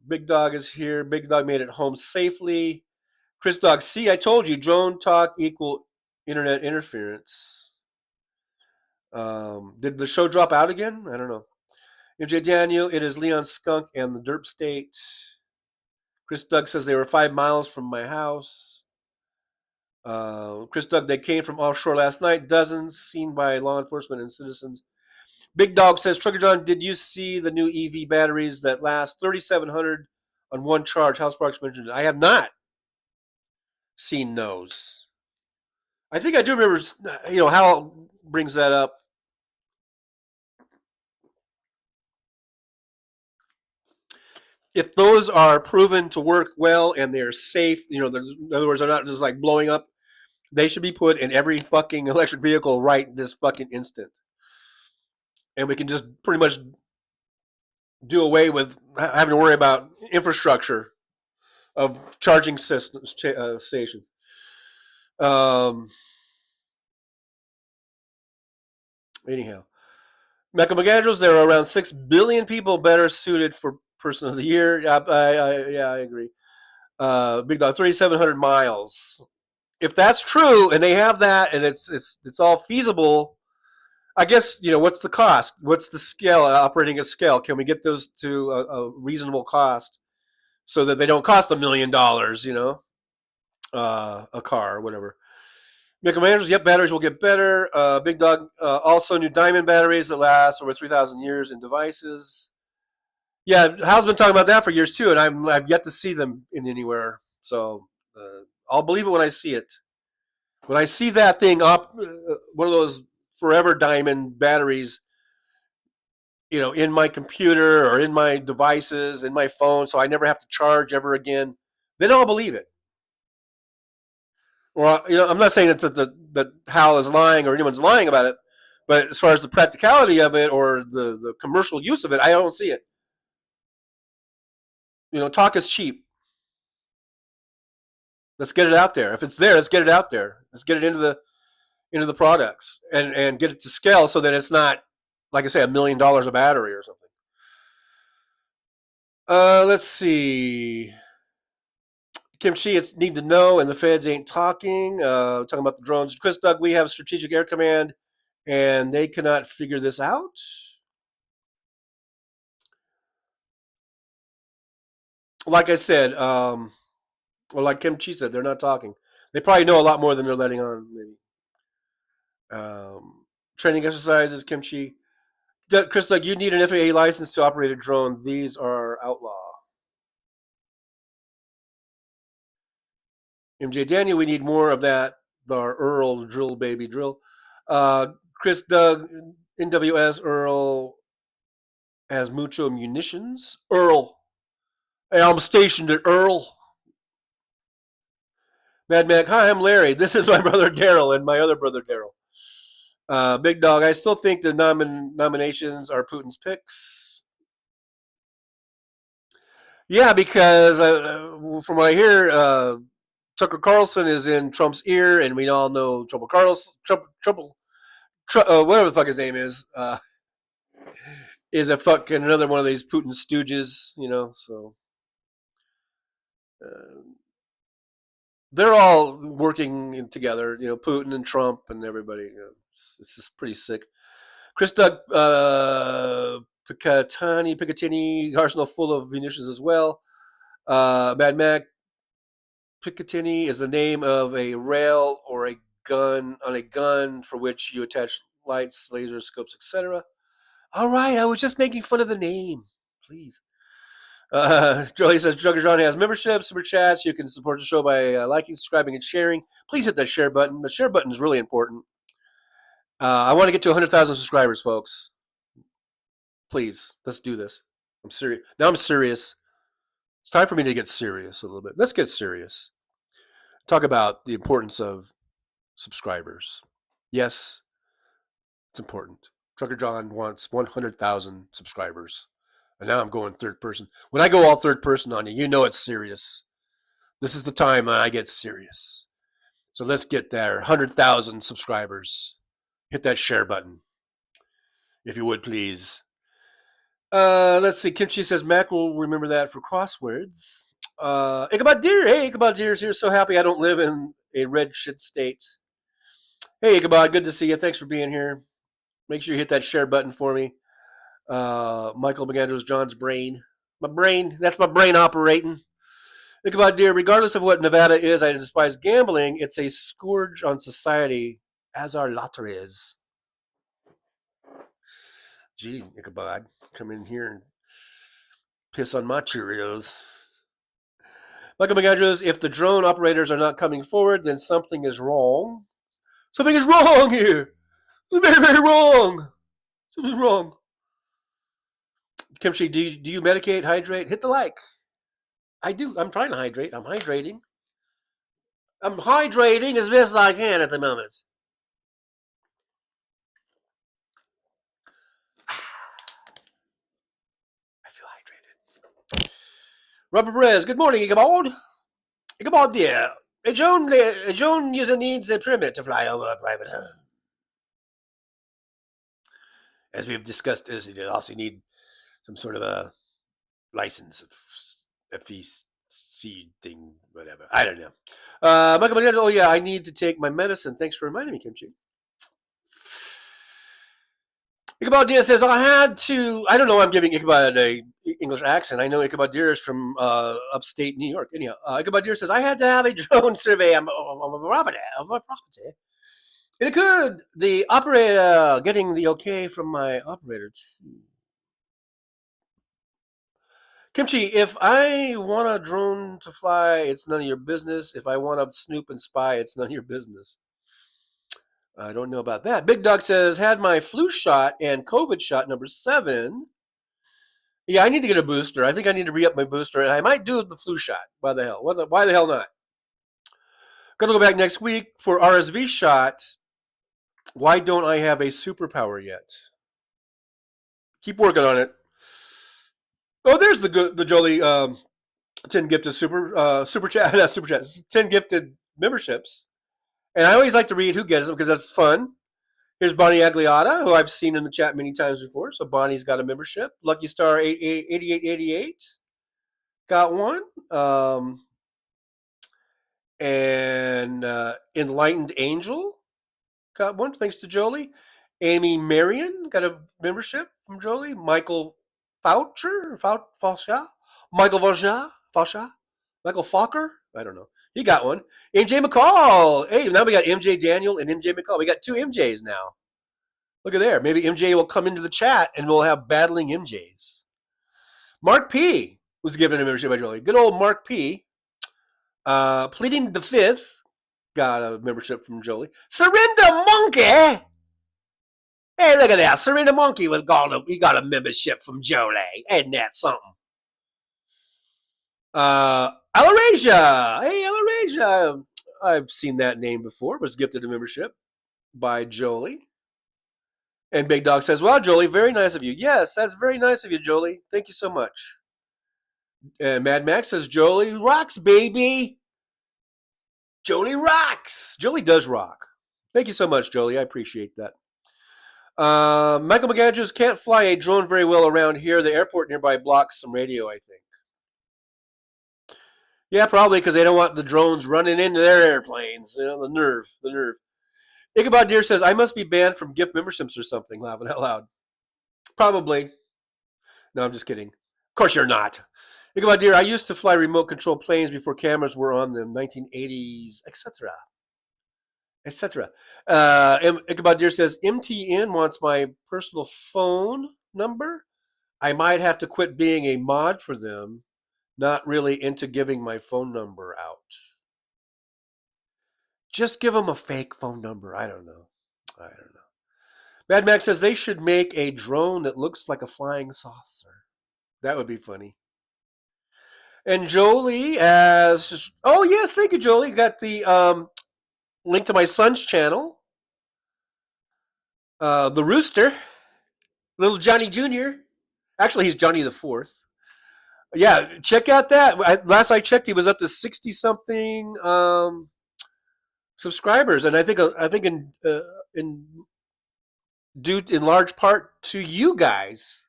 F: Big Dog is here. Big Dog made it home safely. Chris Dog, see, I told you, drone talk equal internet interference. Did the show drop out again? I don't know. MJ Daniel, it is Leon Skunk and the Derp State. Chris Doug says they were 5 miles from my house. Chris Doug, they came from offshore last night. Dozens seen by law enforcement and citizens. Big Dog says, Trucker John, did you see the new EV batteries that last 3,700 on one charge? Hal Sparks mentioned it. I have not seen those. I think I do remember, Hal brings that up. If those are proven to work well and they're safe, in other words, they're not just blowing up, they should be put in every fucking electric vehicle right this fucking instant. And we can just pretty much do away with having to worry about infrastructure of charging systems, stations. Anyhow, Mecca McAndrews, there are around 6 billion people better suited for Person of the Year. I agree. Big Dog, 3,700 miles. If that's true, and they have that, and it's all feasible, I guess, what's the cost? What's the scale, operating at scale? Can we get those to a reasonable cost so that they don't cost $1 million, a car or whatever? Nickel managers, yep, batteries will get better. Big Dog, also new diamond batteries that last over 3,000 years in devices. Yeah, Hal's been talking about that for years too, and I've yet to see them in anywhere. So I'll believe it when I see it. When I see that thing up, one of those forever diamond batteries in my computer or in my devices, in my phone, so I never have to charge ever again, then I'll believe it. Or I'm not saying that Hal is lying or anyone's lying about it, but as far as the practicality of it or the commercial use of it, I don't see it. Talk is cheap. Let's get it out there. If it's there, let's get it out there. Let's get it into the products and get it to scale so that it's not, like I say, $1 million a battery or something. Let's see. Kim Chi, it's need to know, and the feds ain't talking. Talking about the drones. Chris Doug, we have Strategic Air Command, and they cannot figure this out. Like I said, or like Kim Chi said, they're not talking. They probably know a lot more than they're letting on, maybe. Training exercises, Kim Chi. Chris Doug, you need an FAA license to operate a drone. These are outlaw. MJ Daniel, we need more of that. The Earl drill, baby drill. Chris Doug, NWS Earl has mucho munitions. Earl. Hey, I'm stationed at Earl. Mad Mac, hi, I'm Larry. This is my brother Daryl and my other brother Daryl. Big Dog, I still think the nominations are Putin's picks. Yeah, because from what I hear, Tucker Carlson is in Trump's ear, and we all know whatever the fuck his name is a fucking another one of these Putin stooges, so they're all working together, Putin and Trump and everybody. It's just pretty sick. Chris Doug, Picatinny, arsenal full of munitions as well. Mad Mac, Picatinny is the name of a rail or a gun on a gun for which you attach lights, lasers, scopes, etc. All right, I was just making fun of the name. Please. Joey says Jugger John has memberships, super chats. You can support the show by liking, subscribing, and sharing. Please hit that share button. The share button is really important. I want to get to 100,000 subscribers, folks. Please, let's do this. I'm serious. Now I'm serious. It's time for me to get serious a little bit. Let's get serious. Talk about the importance of subscribers. Yes, it's important. Trucker John wants 100,000 subscribers. And now I'm going third person. When I go all third person on you, you know it's serious. This is the time I get serious. So let's get there. 100,000 subscribers. Hit that share button, if you would, please. Let's see. Kimchi says Mac will remember that for crosswords. Ichabod Deer. Hey, Ichabod Deer is here. So happy I don't live in a red shit state. Hey, Ichabod. Good to see you. Thanks for being here. Make sure you hit that share button for me. Michael McAndrews, John's brain. My brain. That's my brain operating. Ichabod Deer. Regardless of what Nevada is, I despise gambling. It's a scourge on society, as our lottery is. Gee, Ichabod, come in here and piss on my Cheerios. Michael McAndrews, if the drone operators are not coming forward, then something is wrong. Something is wrong here. It's very, very wrong. Something's wrong. Kimchi, do you medicate, hydrate? Hit the like. I do. I'm trying to hydrate. I'm hydrating. I'm hydrating as best as I can at the moment. I feel hydrated. Robert Perez, good morning, Ichabod. Ichabod, dear. A drone user needs a permit to fly over a private home. As we've discussed, you also need some sort of a license, FEC thing, whatever. I don't know. Michael McAndrews, oh yeah, I need to take my medicine. Thanks for reminding me, Kimchi. Ichabod Deer says, I don't know, I'm giving Ichabod an English accent. I know Ichabod Deer is from upstate New York. Anyhow, Ichabod Deer says, I had to have a drone survey of my property. It occurred, the operator getting the okay from my operator. Kimchi, if I want a drone to fly, it's none of your business. If I want to snoop and spy, it's none of your business. I don't know about that. Big Dog says, had my flu shot and COVID shot number 7. Yeah, I need to get a booster. I think I need to re-up my booster, and I might do the flu shot. Why the hell? Why the hell not? Gonna go back next week for RSV shot. Why don't I have a superpower yet? Keep working on it. Oh, there's the Jolie 10 gifted super chat, not super chat, 10 gifted memberships. And I always like to read who gets them because that's fun. Here's Bonnie Agliotta, who I've seen in the chat many times before. So Bonnie's got a membership. Lucky Star 8888 got one. And Enlightened Angel got one, thanks to Jolie. Amy Marion got a membership from Jolie. Michael Faucher, Michael Faucha, Michael Falker, I don't know. He got one. MJ McCall. Hey, now we got MJ Daniel and MJ McCall. We got 2 MJs now. Look at there. Maybe MJ will come into the chat and we'll have battling MJs. Mark P was given a membership by Jolie. Good old Mark P. Pleading the Fifth got a membership from Jolie. Surrender Monkey. Hey, look at that. Surrender Monkey he got a membership from Jolie. Ain't that something? Alarasia. Hey, Alarasia. I've seen that name before. Was gifted a membership by Jolie. And Big Dog says, wow, Jolie, very nice of you. Yes, that's very nice of you, Jolie. Thank you so much. And Mad Max says, Jolie rocks, baby. Jolie rocks. Jolie does rock. Thank you so much, Jolie. I appreciate that. Michael McAndrews can't fly a drone very well around here. The airport nearby blocks some radio, I think. Yeah, probably because they don't want the drones running into their airplanes. You know, the nerve. Ichabod Deer says, I must be banned from gift memberships or something, laughing out loud. Probably. No, I'm just kidding. Of course you're not. Ichabod Deer, I used to fly remote control planes before cameras were on them, 1980s, etc. Etc. Ichabod Deer says, MTN wants my personal phone number. I might have to quit being a mod for them. Not really into giving my phone number out. Just give them a fake phone number. I don't know. Mad Max says they should make a drone that looks like a flying saucer. That would be funny. And Jolie as... Oh, yes. Thank you, Jolie. Got the link to my son's channel. The Rooster. Little Johnny Jr. Actually, he's Johnny the Fourth. Yeah, check out that. Last I checked, he was up to 60-something subscribers, and I think in due in large part to you guys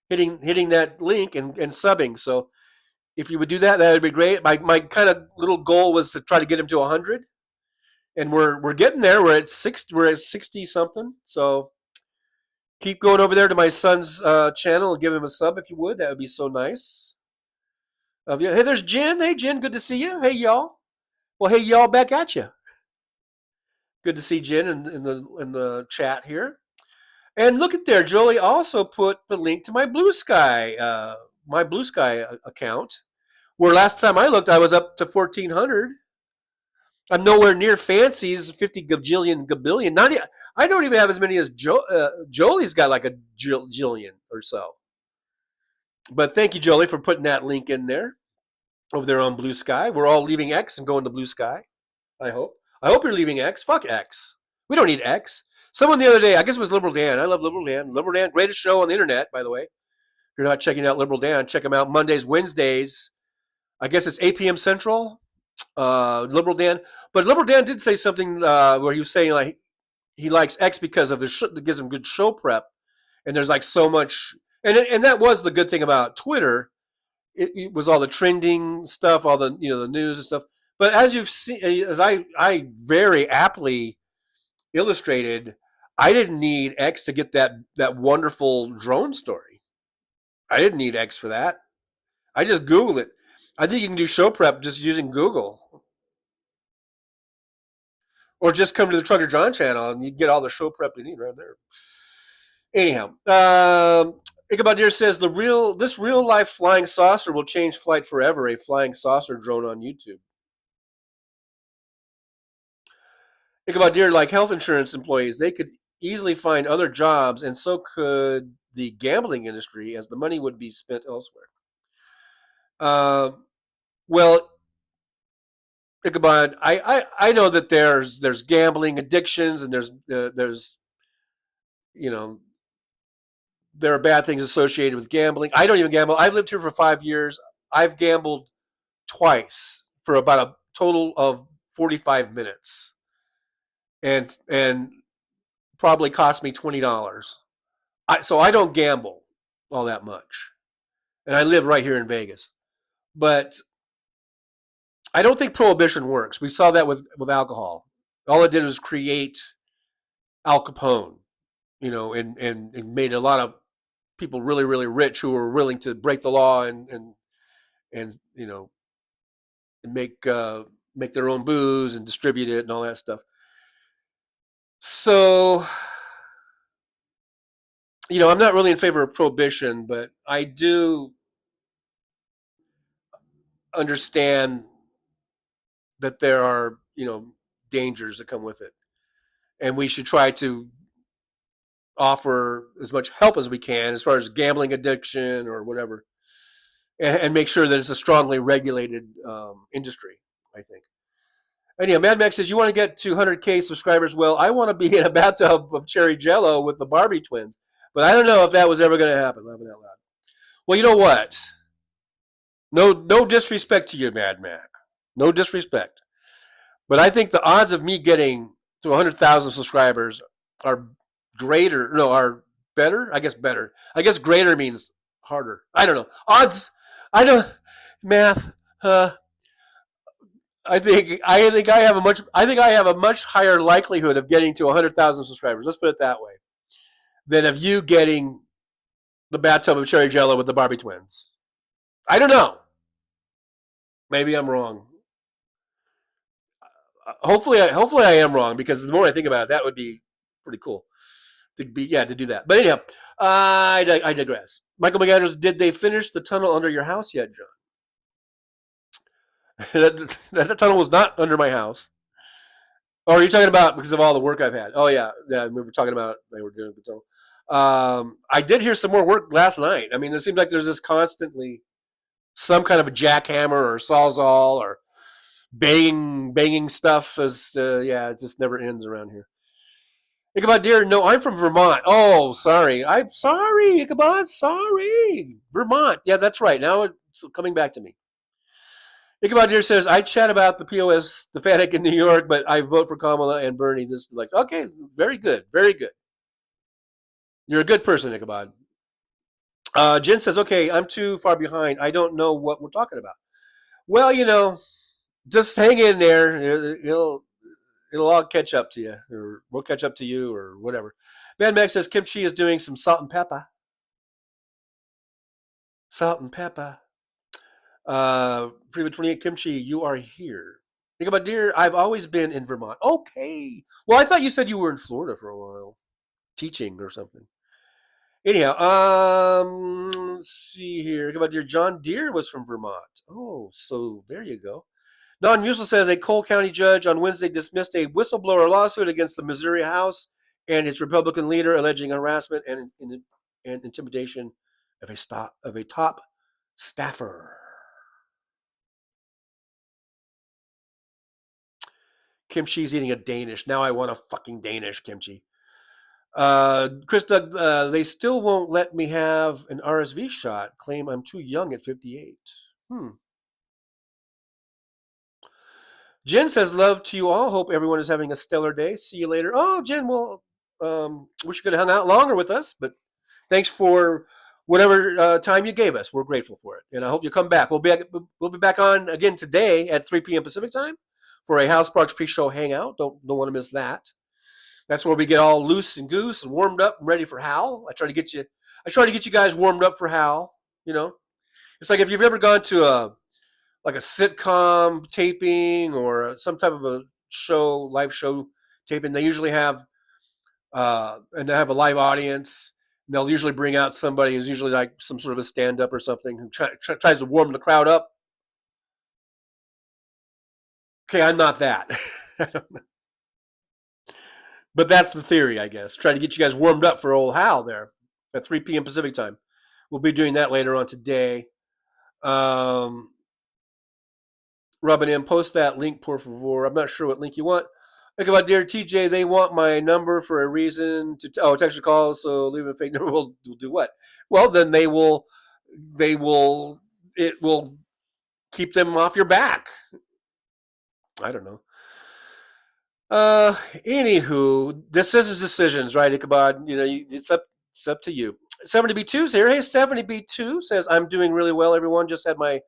F: hitting that link and subbing. So if you would do that, that would be great. My kind of little goal was to try to get him to 100, and we're getting there. We're at 60 something. So keep going over there to my son's channel and give him a sub if you would. That would be so nice. Hey, there's Jen. Hey, Jen, good to see you. Hey, y'all. Well, hey, y'all, back at you. Good to see Jen in the chat here. And look at there. Jolie also put the link to my Blue Sky account, where last time I looked, I was up to 1,400. I'm nowhere near Fancy's 50 gajillion gabillion. I don't even have as many as Jolie's got, like a jillion or so. But thank you, Jolie, for putting that link in there over there on Blue Sky. We're all leaving X and going to Blue Sky, I hope. I hope you're leaving X. Fuck X. We don't need X. Someone the other day, I guess it was Liberal Dan. I love Liberal Dan. Liberal Dan, greatest show on the internet, by the way. If you're not checking out Liberal Dan, check him out Mondays, Wednesdays. I guess it's 8 p.m. Central. Liberal Dan. But Liberal Dan did say something where he was saying like he likes X because of it gives him good show prep. And there's like so much... And that was the good thing about Twitter. It was all the trending stuff, all the the news and stuff. But as you've seen, as I very aptly illustrated, I didn't need X to get that wonderful drone story. I didn't need X for that. I just Googled it. I think you can do show prep just using Google. Or just come to the Trucker John channel and you get all the show prep you need right there. Anyhow, Ichabod Deer says this real life flying saucer will change flight forever. A flying saucer drone on YouTube. Ichabod Deer, like health insurance employees, they could easily find other jobs, and so could the gambling industry, as the money would be spent elsewhere. Uh, well, Ichabod, I know that there's gambling addictions, and there's you know there are bad things associated with gambling. I don't even gamble. I've lived here for 5 years. I've gambled twice for about a total of 45 minutes, and probably cost me $20. So I don't gamble all that much, and I live right here in Vegas. But I don't think prohibition works. We saw that with alcohol. All it did was create Al Capone, and made a lot of people really, really rich who were willing to break the law and make their own booze and distribute it and all that stuff. So, I'm not really in favor of prohibition, but I do understand that there are, dangers that come with it. And we should try to offer as much help as we can as far as gambling addiction or whatever, and make sure that it's a strongly regulated industry, I think. Anyhow, Mad Max says, you want to get to 100K subscribers? Well, I want to be in a bathtub of cherry jello with the Barbie twins. But I don't know if that was ever going to happen, laughing out loud. Well, you know what? No disrespect to you, Mad Mac. No disrespect. But I think the odds of me getting to 100,000 subscribers are better. I guess better. I guess greater means harder. I don't know. Odds. I don't. Math. I think I have a much higher likelihood of getting to 100,000 subscribers. Let's put it that way, than of you getting the bathtub of cherry jello with the Barbie twins. I don't know. Maybe I'm wrong. Hopefully I am wrong, because the more I think about it, that would be pretty cool to do that. But anyhow, I digress. Michael McAndrews, did they finish the tunnel under your house yet, John? that tunnel was not under my house. Or are you talking about because of all the work I've had? Oh yeah, we were talking about they were doing the tunnel. I did hear some more work last night. I mean, it seems like there's this constantly some kind of a jackhammer or sawzall or banging stuff. It just never ends around here. Ichabod Deer, no, I'm from Vermont. Oh, sorry. I'm sorry, Ichabod. Sorry. Vermont. Yeah, that's right. Now it's coming back to me. Ichabod Deer says, I chat about the POS, the FANUC in New York, but I vote for Kamala and Bernie. This is like, okay, very good. Very good. You're a good person, Ichabod. Jen says, okay, I'm too far behind. I don't know what we're talking about. Well, just hang in there. It'll all catch up to you, or we'll catch up to you, or whatever. Mad Max says Kimchi is doing some salt and pepper. Salt and pepper. Freeman 28 Kimchi, you are here. Think about Deer. I've always been in Vermont. Okay. Well, I thought you said you were in Florida for a while, teaching or something. Anyhow, let's see here. Think about Deer. John Deere was from Vermont. Oh, so there you go. Non-Mutual says a Cole County judge on Wednesday dismissed a whistleblower lawsuit against the Missouri House and its Republican leader, alleging harassment and intimidation of a top staffer. Kimchi's eating a Danish. Now I want a fucking Danish kimchi. Chris Doug, they still won't let me have an RSV shot. Claim I'm too young at 58. Jen says, love to you all. Hope everyone is having a stellar day. See you later. Oh, Jen, well, wish you could have hung out longer with us, but thanks for whatever time you gave us. We're grateful for it. And I hope you come back. We'll be back on again today at 3 p.m. Pacific time for a House Sparks pre-show hangout. Don't want to miss that. That's where we get all loose and goose and warmed up and ready for Hal. I try to get you guys warmed up for Hal. It's like if you've ever gone to a sitcom taping or some type of a live show taping. They usually have a live audience. And they'll usually bring out somebody who's usually like some sort of a stand-up or something who tries to warm the crowd up. Okay, I'm not that. But that's the theory, I guess. Try to get you guys warmed up for old Hal there at 3 p.m. Pacific time. We'll be doing that later on today. Robin M, post that link, por favor. I'm not sure what link you want. Think about dear TJ, they want my number for a reason to text or call, so leave a fake number. Will do what? Well, then it will keep them off your back. I don't know. Anywho, decisions, right, Ichabod? It's up to you. Stephanie B2's here. Hey, Stephanie B2 says, I'm doing really well, everyone. Just had my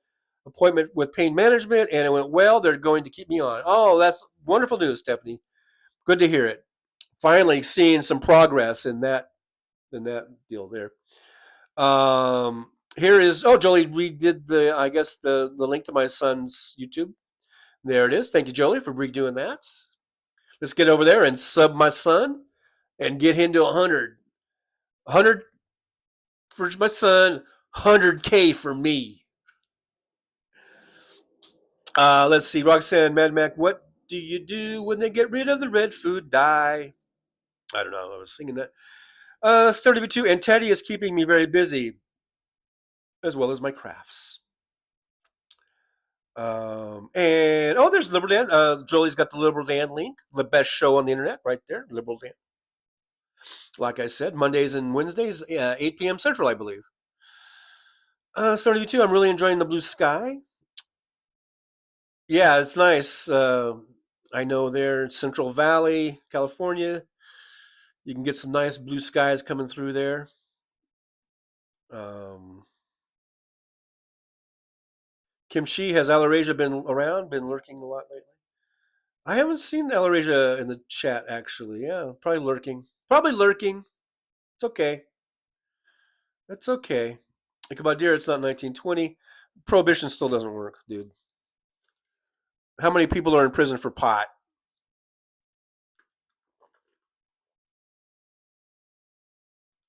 F: appointment with pain management, and it went well. They're going to keep me on. Oh, that's wonderful news, Stephanie. Good to hear it. Finally seeing some progress in that deal there. Here is, Jolie redid the link to my son's YouTube. There it is. Thank you, Jolie, for redoing that. Let's get over there and sub my son and get him to 100. 100 for my son, 100K for me. Let's see. Roxanne, Mad Mac, what do you do when they get rid of the red food dye? I don't know. I was singing that. StarTV2, and Teddy is keeping me very busy, as well as my crafts. There's Liberal Dan. Jolie's got the Liberal Dan link, the best show on the internet, right there, Liberal Dan. Like I said, Mondays and Wednesdays, 8 p.m. Central, I believe. StarTV2, I'm really enjoying the blue sky. Yeah, it's nice. I know there in Central Valley, California, you can get some nice blue skies coming through there. Kimchi, has Alarasia been around, been lurking a lot lately? I haven't seen Alarasia in the chat, actually. Yeah, probably lurking. It's okay. It's okay. Ichabod Deer, it's not 1920. Prohibition still doesn't work, dude. How many people are in prison for pot?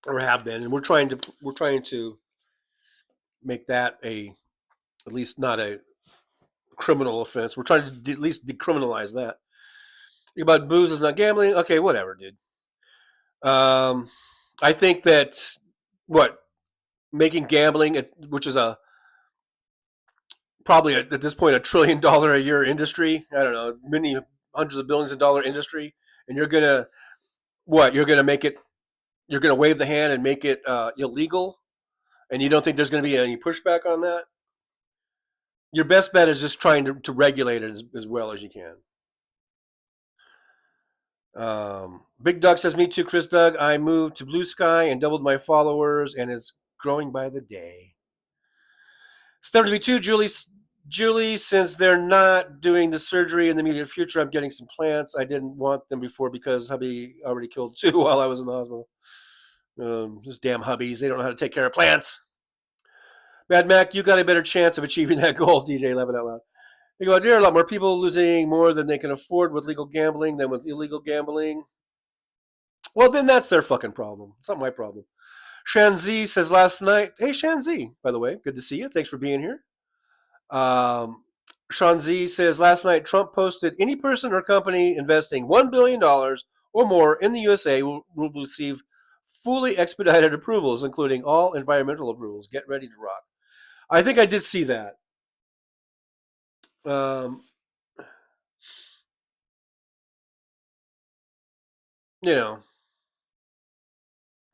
F: Or have been, and we're trying to make that at least not a criminal offense. We're trying to at least decriminalize that. About booze is not gambling. Okay, whatever, dude. I think that making gambling, which is probably at this point $1 trillion a year industry. I don't know, many hundreds of billions of dollar industry, and you're gonna make it. You're gonna wave the hand and make it illegal, and you don't think there's gonna be any pushback on that? Your best bet is just trying to regulate it as well as you can. Big Doug says, me too, Chris Doug. I moved to Blue Sky and doubled my followers, and it's growing by the day. STEM2B2, Julie, since they're not doing the surgery in the immediate future, I'm getting some plants. I didn't want them before because hubby already killed 2 while I was in the hospital. Those damn hubbies, they don't know how to take care of plants. Mad Mac, you got a better chance of achieving that goal, DJ, laughing out loud. They go, dear, a lot more people losing more than they can afford with legal gambling than with illegal gambling. Well, then that's their fucking problem. It's not my problem. Shanzi says last night, hey, Shanzi, by the way, good to see you. Thanks for being here. Shanzi says last night, Trump posted, any person or company investing $1 billion or more in the USA will receive fully expedited approvals, including all environmental approvals. Get ready to rock. I think I did see that.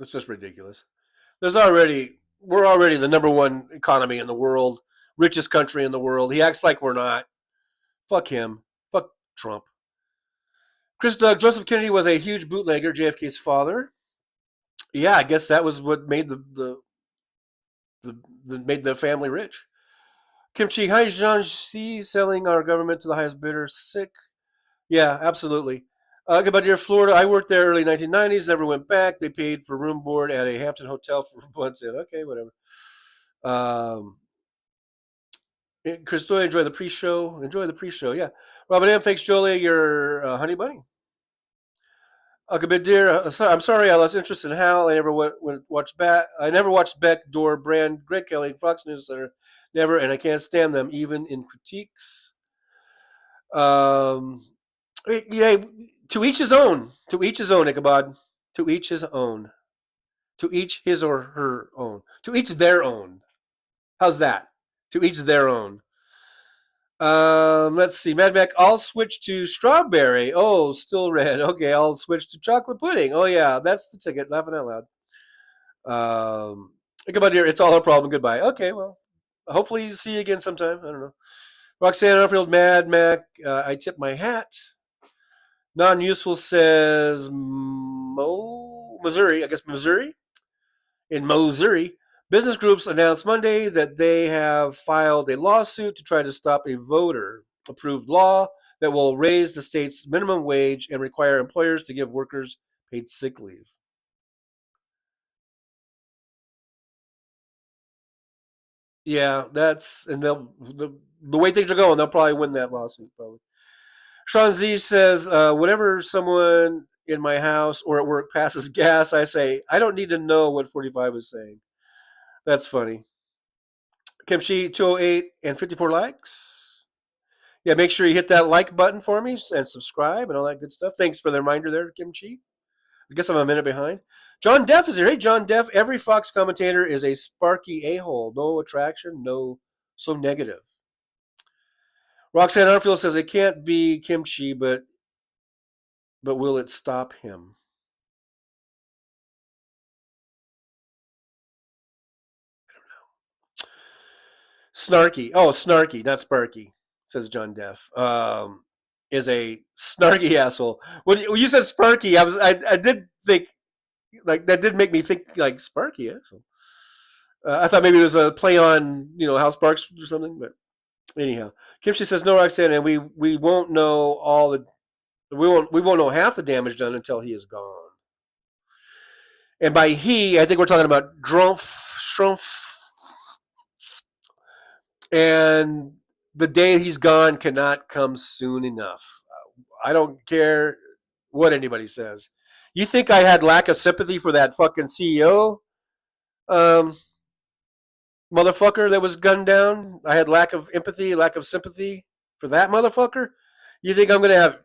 F: It's just ridiculous. We're already the number one economy in the world, richest country in the world. He acts like we're not. Fuck him. Fuck Trump. Chris Doug, Joseph Kennedy was a huge bootlegger, JFK's father. Yeah, I guess that was what made made the family rich. Kimchi, hi, Jean C, selling our government to the highest bidder. Sick. Yeah, absolutely. About dear Florida, I worked there early 1990s, never went back. They paid for room board at a Hampton hotel for months. Okay, whatever. Chris Doyle, enjoy the pre-show. Yeah. Robin M, thanks, Jolie. You're honey bunny. Dear, I'm sorry I lost interest in Hal. I never watched Backdoor Brand, Greg Kelly, Fox News Center. Never, and I can't stand them, even in critiques. Yeah, To each his own. To each his own, Ichabod. To each his own. To each his or her own. To each their own. How's that? To each their own. Let's see. Mad Mac, I'll switch to strawberry. Oh, still red. Okay, I'll switch to chocolate pudding. Oh, yeah, that's the ticket. Laughing out loud. Ichabod dear, it's all a problem. Goodbye. Okay, well, hopefully see you again sometime. I don't know. Roxanne Arfield, Mad Mac, I tip my hat. Non-useful says Missouri. I guess Missouri. In Missouri, business groups announced Monday that they have filed a lawsuit to try to stop a voter-approved law that will raise the state's minimum wage and require employers to give workers paid sick leave. Yeah, that's and the way things are going, they'll probably win that lawsuit. Probably. Sean Z says, whenever someone in my house or at work passes gas, I say, I don't need to know what 45 is saying. That's funny. Kimchi 208 and 54 likes. Yeah, make sure you hit that like button for me and subscribe and all that good stuff. Thanks for the reminder there, Kimchi. I guess I'm a minute behind. John Deff is here. Hey, John Deff, every Fox commentator is a sparky a-hole. No attraction, no so negative. Roxanne Arfield says it can't be Kimchi, but will it stop him? Snarky. Oh, snarky, not sparky, says John Deff. Is a snarky asshole. When you said sparky, I did think like that did make me think like sparky asshole. I thought maybe it was a play on Hal Sparks or something, but anyhow, Kimchi says no, Roxanne, and we won't know all the we won't know half the damage done until he is gone. And by he, I think we're talking about Strumpf. And the day he's gone cannot come soon enough. I don't care what anybody says. You think I had lack of sympathy for that fucking CEO motherfucker that was gunned down? I had lack of empathy, lack of sympathy for that motherfucker? You think I'm going to have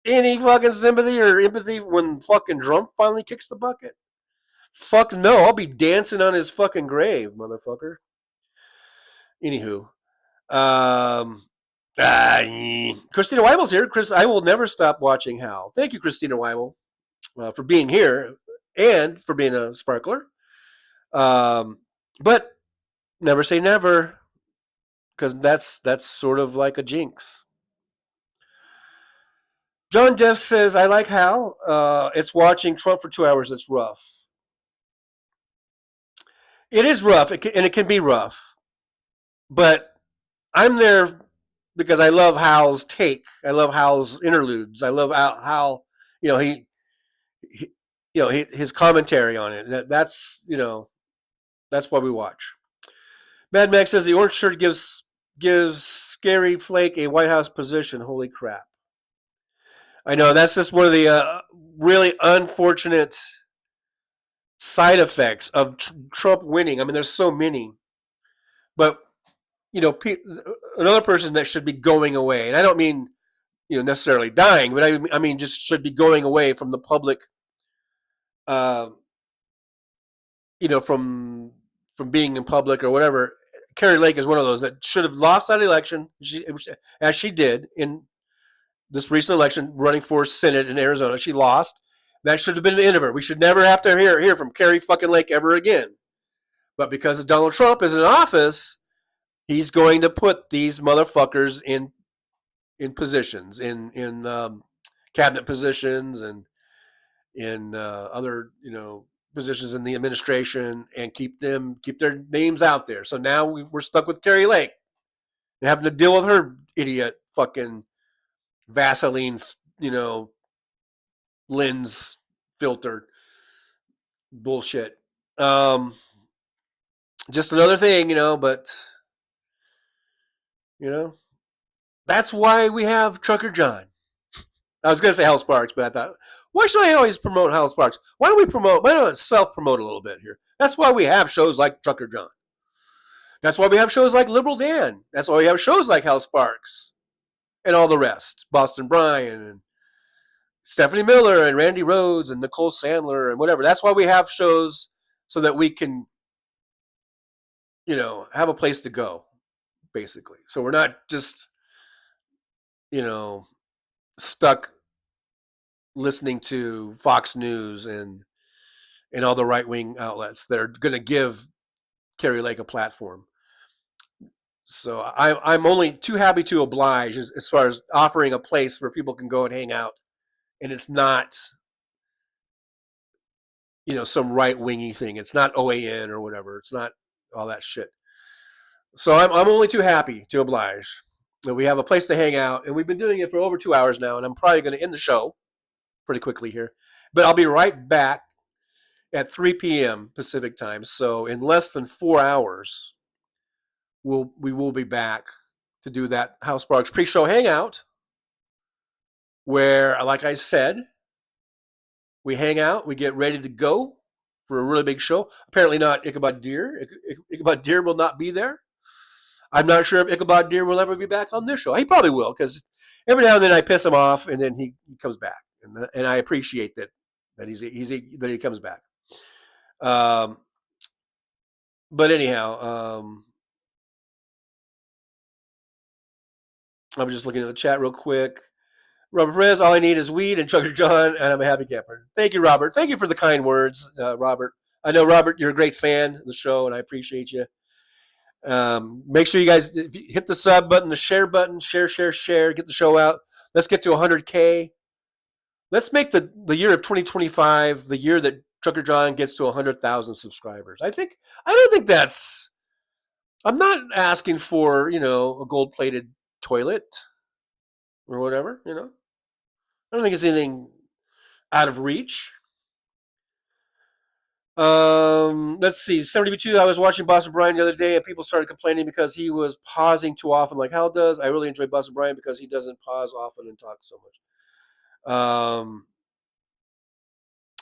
F: any fucking sympathy or empathy when fucking Trump finally kicks the bucket? Fuck no. I'll be dancing on his fucking grave, motherfucker. Anywho, Christina Weibel's here. Chris, I will never stop watching Hal. Thank you, Christina Weibel, for being here and for being a sparkler. But never say never, because that's sort of like a jinx. John Deff says, I like Hal. It's watching Trump for 2 hours that's rough. It is rough, and it can be rough. But I'm there because I love Hal's take. I love Hal's interludes. I love Hal. His commentary on it. That's why we watch. Mad Max says the orange shirt gives Scary Flake a White House position. Holy crap! I know that's just one of the really unfortunate side effects of Trump winning. I mean, there's so many, but. Another person that should be going away, and I don't mean, necessarily dying, but I mean just should be going away from the public, from being in public or whatever. Kari Lake is one of those that should have lost that election, as she did in this recent election, running for Senate in Arizona. She lost. That should have been the end of her. We should never have to hear from Kari fucking Lake ever again. But because Donald Trump is in office, he's going to put these motherfuckers in positions, in cabinet positions, and in other positions in the administration, and keep their names out there. So now we're stuck with Kari Lake and having to deal with her idiot fucking Vaseline, lens filter bullshit. Just another thing, but. That's why we have Trucker John. I was going to say Hal Sparks, but I thought, why should I always promote Hal Sparks? Why don't self-promote a little bit here? That's why we have shows like Trucker John. That's why we have shows like Liberal Dan. That's why we have shows like Hal Sparks and all the rest. Boston Brian and Stephanie Miller and Randy Rhodes and Nicole Sandler and whatever. That's why we have shows, so that we can, have a place to go, basically. So we're not just, stuck listening to Fox News and all the right-wing outlets that are going to give Kari Lake a platform. So I'm only too happy to oblige as far as offering a place where people can go and hang out, and it's not, some right-wingy thing. It's not OAN or whatever. It's not all that shit. So I'm only too happy to oblige that we have a place to hang out, and we've been doing it for over 2 hours now, and I'm probably going to end the show pretty quickly here, but I'll be right back at 3 p.m. Pacific time. So in less than 4 hours, we will be back to do that Hal Sparks pre-show hangout, where, like I said, we hang out, we get ready to go for a really big show. Apparently not Ichabod Deer. Ichabod Deer will not be there. I'm not sure if Ichabod Deer will ever be back on this show. He probably will, because every now and then I piss him off, and then he comes back, and I appreciate that he comes back. But anyhow, I'm just looking at the chat real quick. Robert Perez, all I need is weed and Trucker John, and I'm a happy camper. Thank you, Robert. Thank you for the kind words, Robert. I know, Robert, you're a great fan of the show, and I appreciate you. Make sure you guys hit the sub button, the share button, share, get the show out. Let's get to 100K. Let's make the year of 2025 the year that Trucker John gets to 100,000 subscribers. I don't think that's, I'm not asking for, a gold-plated toilet or whatever, I don't think it's anything out of reach. Let's see. 72. I was watching Boston Brian the other day, and people started complaining because he was pausing too often, like Hal does. I really enjoy Boston Brian because he doesn't pause often and talk so much.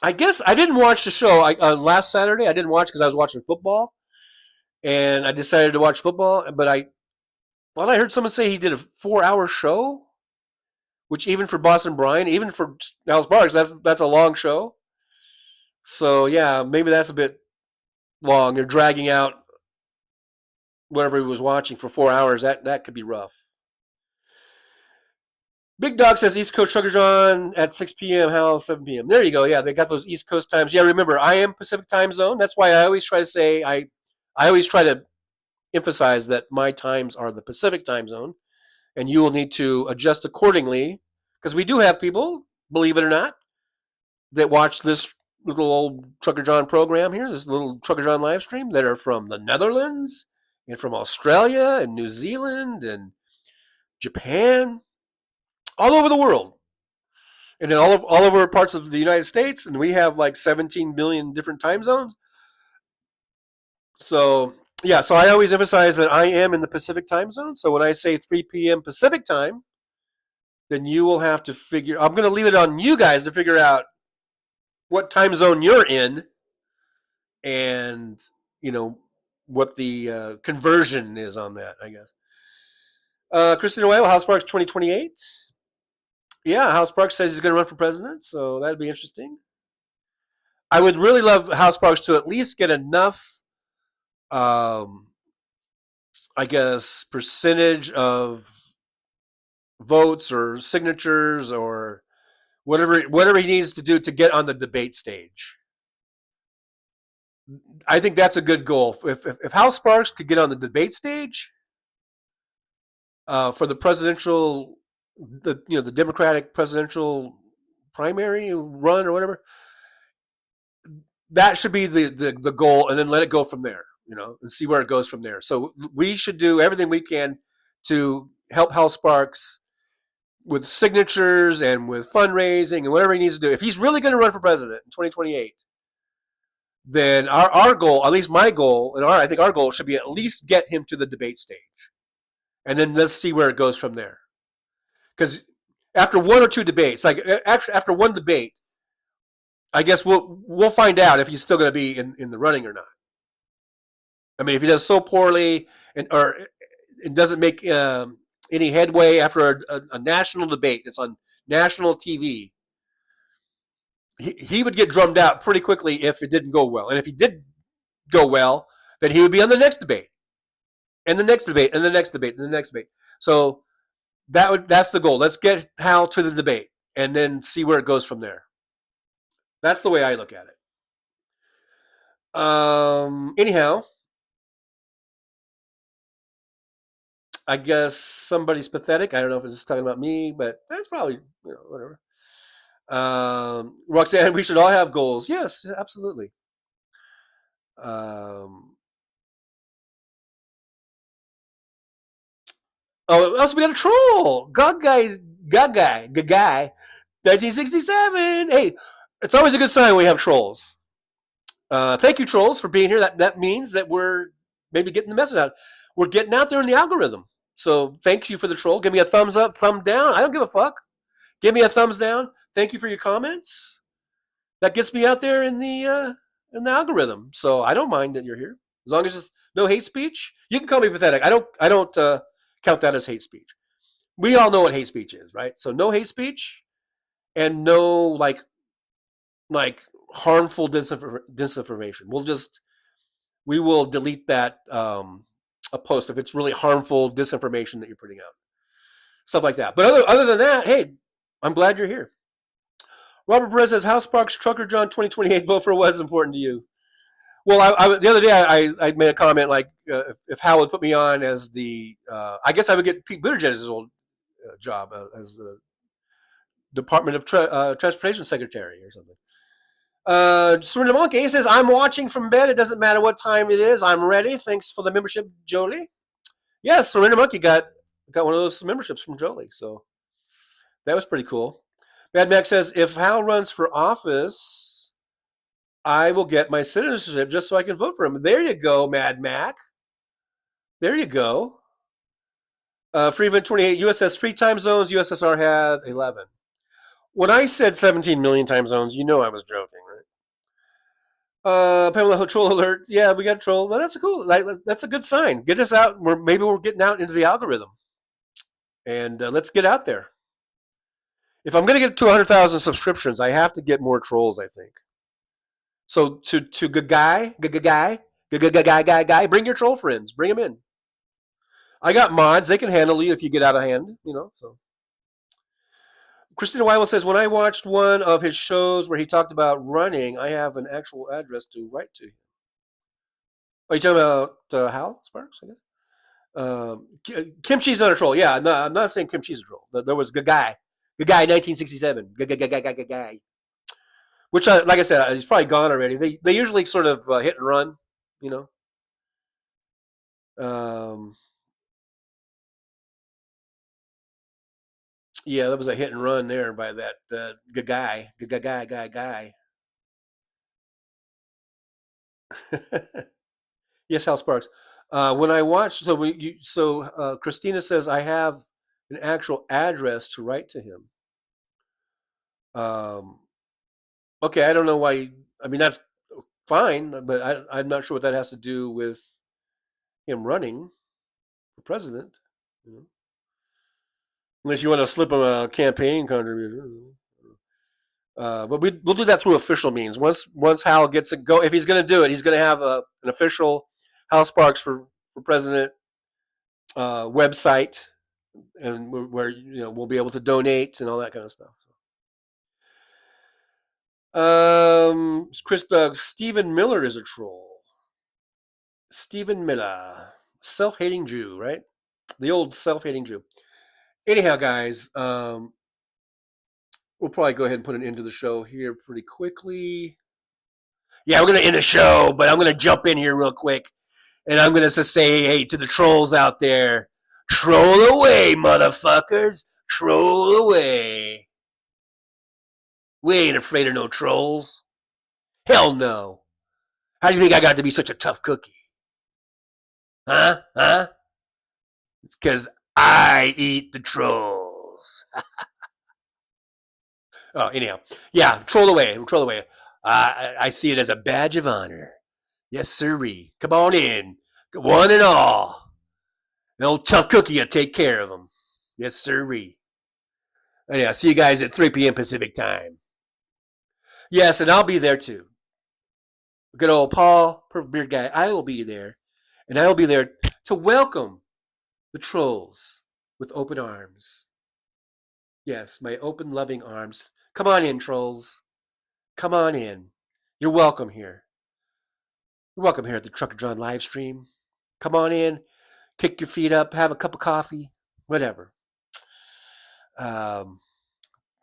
F: I guess I didn't watch the show last Saturday. I didn't watch because I was watching football, and I decided to watch football. But I thought I heard someone say he did a 4-hour show, which even for Boston Brian, even for Hal Sparks, that's a long show. So yeah, maybe that's a bit long. You're dragging out whatever he was watching for 4 hours. That could be rough. Big Dog says East Coast Trucker John at 6 p.m. Hal 7 p.m. There you go. Yeah, they got those East Coast times. Yeah, remember, I am Pacific time zone. That's why I always try to say I always try to emphasize that my times are the Pacific time zone, and you will need to adjust accordingly, because we do have people, believe it or not, that watch this little old Trucker John program here, this little Trucker John live stream, that are from the Netherlands and from Australia and New Zealand and Japan, all over the world, and then all over parts of the United States, and we have like 17 million different time zones. So yeah, so I always emphasize that I am in the Pacific time zone. So when I say 3 p.m. Pacific time, then you will have to figure, I'm going to leave it on you guys to figure out what time zone you're in, and what the conversion is on that, I guess. Christina Weil, Hal Sparks 2028. Yeah, Hal Sparks says he's going to run for president, so that'd be interesting. I would really love Hal Sparks to at least get enough, I guess, percentage of votes or signatures or whatever he needs to do to get on the debate stage. I think that's a good goal. If Hal Sparks could get on the debate stage for the presidential, the Democratic presidential primary run or whatever, that should be the goal, and then let it go from there, and see where it goes from there. So we should do everything we can to help Hal Sparks with signatures and with fundraising and whatever he needs to do. If he's really going to run for president in 2028, then our goal, at least my goal, and I think our goal should be at least get him to the debate stage, and then let's see where it goes from there. Because after one or two debates, like after one debate, I guess we'll find out if he's still going to be in the running or not. I mean, if he does so poorly or it doesn't make any headway after a national debate that's on national TV, he would get drummed out pretty quickly if it didn't go well. And if he did go well, then he would be on the next debate, and the next debate, and the next debate, and the next debate. So that's the goal. Let's get Hal to the debate, and then see where it goes from there. That's the way I look at it. Anyhow, I guess somebody's pathetic. I don't know if it's talking about me, but that's probably, whatever. Roxanne, we should all have goals. Yes, absolutely. Also we got a troll. Gagai, 1967. Hey, it's always a good sign when we have trolls. Thank you, trolls, for being here. That means that we're maybe getting the message out. We're getting out there in the algorithm. So thank you for the troll. Give me a thumbs up, thumb down. I don't give a fuck. Give me a thumbs down. Thank you for your comments. That gets me out there in the algorithm. So I don't mind that you're here, as long as there's no hate speech. You can call me pathetic. I don't count that as hate speech. We all know what hate speech is, right? So no hate speech, and no like harmful disinformation. We will delete that a post if it's really harmful disinformation that you're putting out, stuff like that. But other than that, hey, I'm glad you're here. Robert Perez says, House Sparks, Trucker John 2028, vote for what's important to you. Well, the other day I made a comment like if Hal would put me on as the, I guess I would get Pete Buttigieg's old job as the Department of Transportation Secretary or something. Serena Monkey says, I'm watching from bed. It doesn't matter what time it is. I'm ready. Thanks for the membership, Jolie. Yes, Serena Monkey got one of those memberships from Jolie. So that was pretty cool. Mad Max says, if Hal runs for office, I will get my citizenship just so I can vote for him. There you go, Mad Mac. There you go. Freeman 28, US has 3 time zones. USSR had 11. When I said 17 million time zones, you know I was joking, right? Pamela, troll alert. Yeah, we got troll. Well, that's cool. That's a good sign. Get us out. Maybe we're getting out into the algorithm. And let's get out there. If I'm going to get to 100,000 subscriptions, I have to get more trolls, I think. So to good guy, bring your troll friends. Bring them in. I got mods. They can handle you if you get out of hand, so. Christina Weibel says, when I watched one of his shows where he talked about running, I have an actual address to write to him. Are you talking about Hal Sparks, I guess? Kim Chi's not a troll. Yeah, no, I'm not saying Kim Chi's a troll. There was Gagai 1967. Gagai. Which, like I said, he's probably gone already. They usually sort of hit and run, Yeah, that was a hit and run there by that guy. Yes, Hal Sparks. When I watched, Christina says I have an actual address to write to him. Okay, I don't know why. I mean, that's fine, but I'm not sure what that has to do with him running for president. Unless you want to slip him a campaign contribution. But we'll do that through official means. Once Hal gets it go, if he's going to do it, he's going to have an official Hal Sparks for president website, and where we'll be able to donate and all that kind of stuff. Chris Doug, Stephen Miller is a troll. Stephen Miller, self-hating Jew, right? The old self-hating Jew. Anyhow, guys, we'll probably go ahead and put an end to the show here pretty quickly. Yeah, we're going to end the show, but I'm going to jump in here real quick. And I'm going to say, hey, to the trolls out there, troll away, motherfuckers. Troll away. We ain't afraid of no trolls. Hell no. How do you think I got to be such a tough cookie? Huh? It's because I eat the trolls. Oh, anyhow. Yeah, troll away. I see it as a badge of honor. Yes, sirree. Come on in. One and all. The old tough cookie will take care of them. Yes, sirree. Anyhow, see you guys at 3 p.m. Pacific time. Yes, and I'll be there too. Good old Paul, Purple Beard guy. I will be there, and I will be there to welcome the trolls with open arms. Yes, my open, loving arms. Come on in, trolls. Come on in. You're welcome here. You're welcome here at the Trucker John live stream. Come on in, kick your feet up, have a cup of coffee, whatever.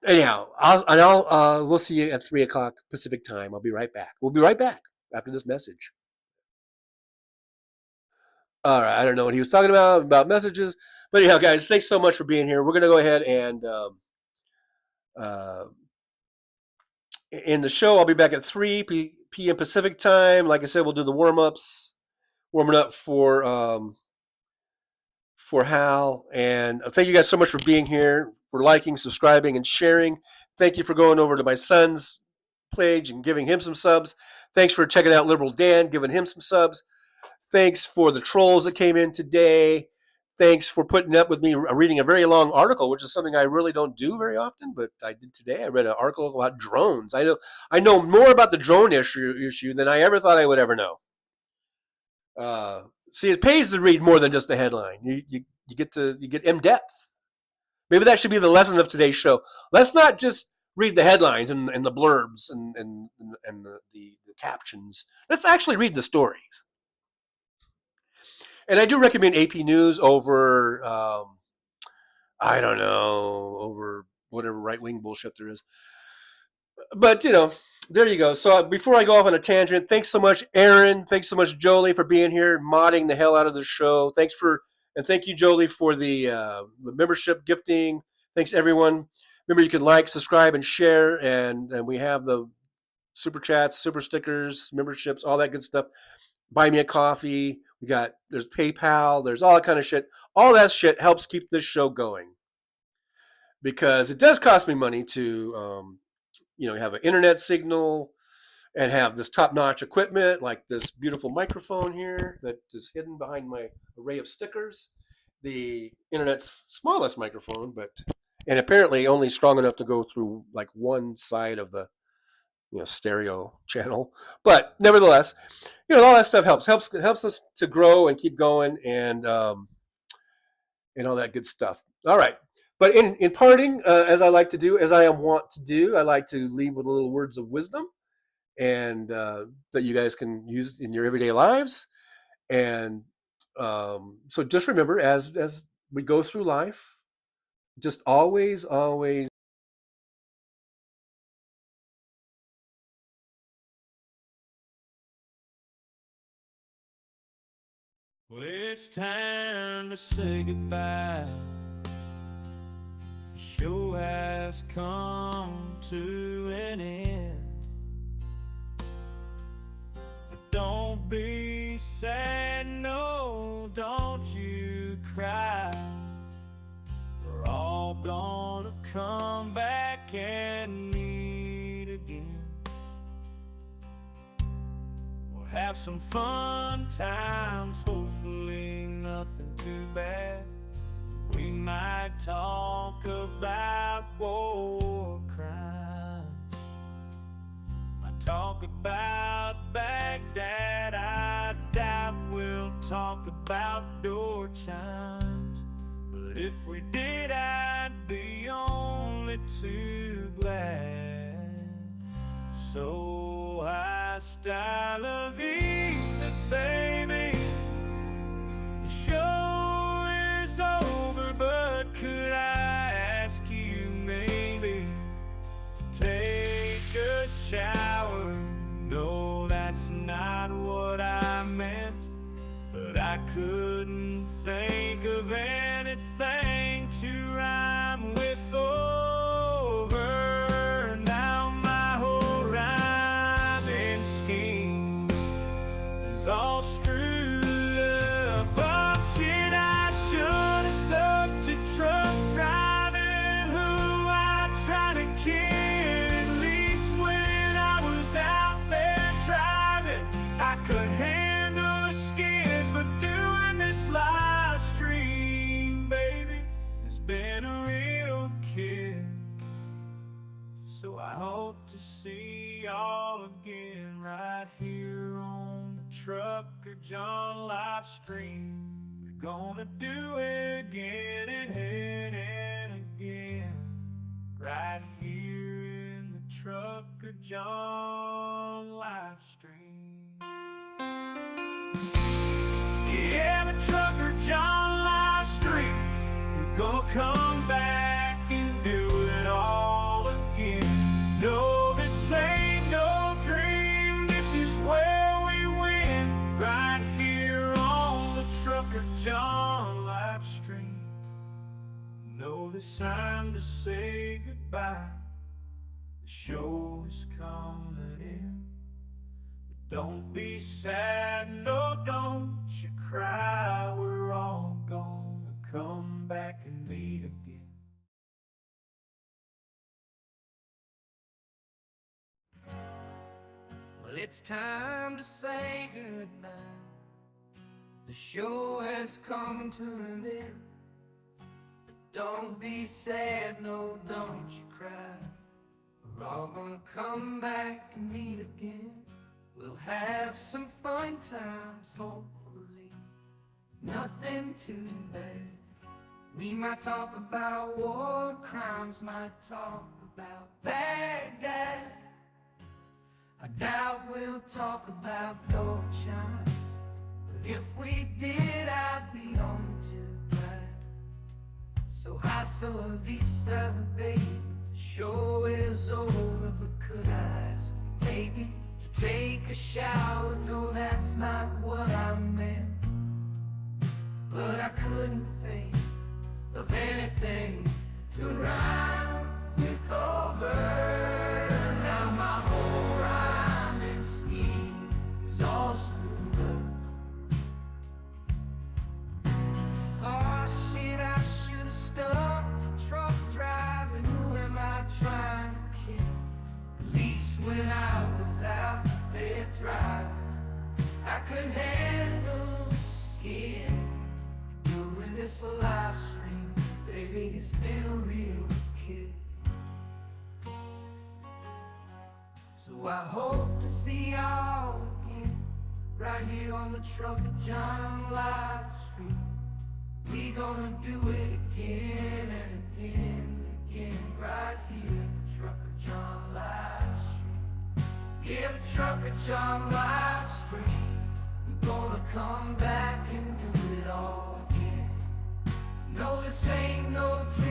F: Anyhow, we'll see you at 3:00 Pacific time. I'll be right back. We'll be right back after this message. All right, I don't know what he was talking about messages, but anyhow, guys, thanks so much for being here. We're gonna go ahead and in the show. I'll be back at 3 p.m. Pacific time. Like I said, we'll do the warming up for Hal. And thank you guys so much for being here, for liking, subscribing, and sharing. Thank you for going over to my son's page and giving him some subs. Thanks for checking out Liberal Dan, giving him some subs. Thanks for the trolls that came in today. Thanks for putting up with me reading a very long article, which is something I really don't do very often, but I did today. I read an article about drones. I know more about the drone issue than I ever thought I would ever know. See, it pays to read more than just the headline. You get in depth. Maybe that should be the lesson of today's show. Let's not just read the headlines and the blurbs and the captions. Let's actually read the stories. And I do recommend AP News over, I don't know, over whatever right-wing bullshit there is. But, there you go. So before I go off on a tangent, thanks so much, Aaron. Thanks so much, Jolie, for being here, modding the hell out of the show. And thank you, Jolie, for the membership gifting. Thanks, everyone. Remember, you can like, subscribe, and share. And we have the super chats, super stickers, memberships, all that good stuff. Buy me a coffee. There's PayPal. There's all that kind of shit. All that shit helps keep this show going. Because it does cost me money to, have an internet signal and have this top-notch equipment like this beautiful microphone here that is hidden behind my array of stickers. The internet's smallest microphone, and apparently only strong enough to go through like one side of the stereo channel. But nevertheless, all that stuff helps us to grow and keep going and all that good stuff. All right. But in parting, as I like to do, as I am wont to do, I like to leave with a little words of wisdom and that you guys can use in your everyday lives. And so just remember, as we go through life, just always
A: Well, it's time to say goodbye. The show has come to an end. But don't be sad, no, don't you cry. We're all gonna come back and meet again. Have some fun times, hopefully nothing too bad. We might talk about war crimes, might talk about Baghdad. I doubt we'll talk about door chimes, but if we did, I'd be only too glad. So hasta la vista, baby. The show is over, but could I ask you maybe to take a shower? No, that's not what I meant, but I couldn't think of anything to rhyme with over. Now my whole rhyming scheme is all straight Trucker John live stream. We're gonna do it again and again, right here in the Trucker John live stream. Yeah, the Trucker John live stream. We're gonna come back and do it all again. No, this ain't no dream. This is where we win, right here on the Trucker John live stream. No, it's time to say goodbye. The show is coming in. But don't be sad, no, don't you cry. We're all gonna come back and meet again. Well, it's time to say goodbye. The show has come to an end. But don't be sad, no, don't you cry. We're all gonna come back and meet again. We'll have some fun times, hopefully. Nothing too bad. We might talk about war crimes, might talk about Baghdad. I doubt we'll talk about gold chimes, but if we did, I'd be only too glad. So hasta la vista, baby. The show is over, but could I ask you, baby, to take a shower? No, that's not what I meant. But I couldn't think of anything to rhyme with over. Now my whole rhyming scheme is all screwed up. Oh shit, I should've stopped the truck driving. Who am I trying to kid? At least when I was out there driving, I could handle the skid. Doing this live stream, baby, it's been a real kid. So I hope to see y'all again, right here on the Trucker John live stream. We gonna do it again and again and again, right here in the Trucker John live stream. Yeah, the Trucker John live stream. We're gonna come back and do it all again. No, this ain't no dream.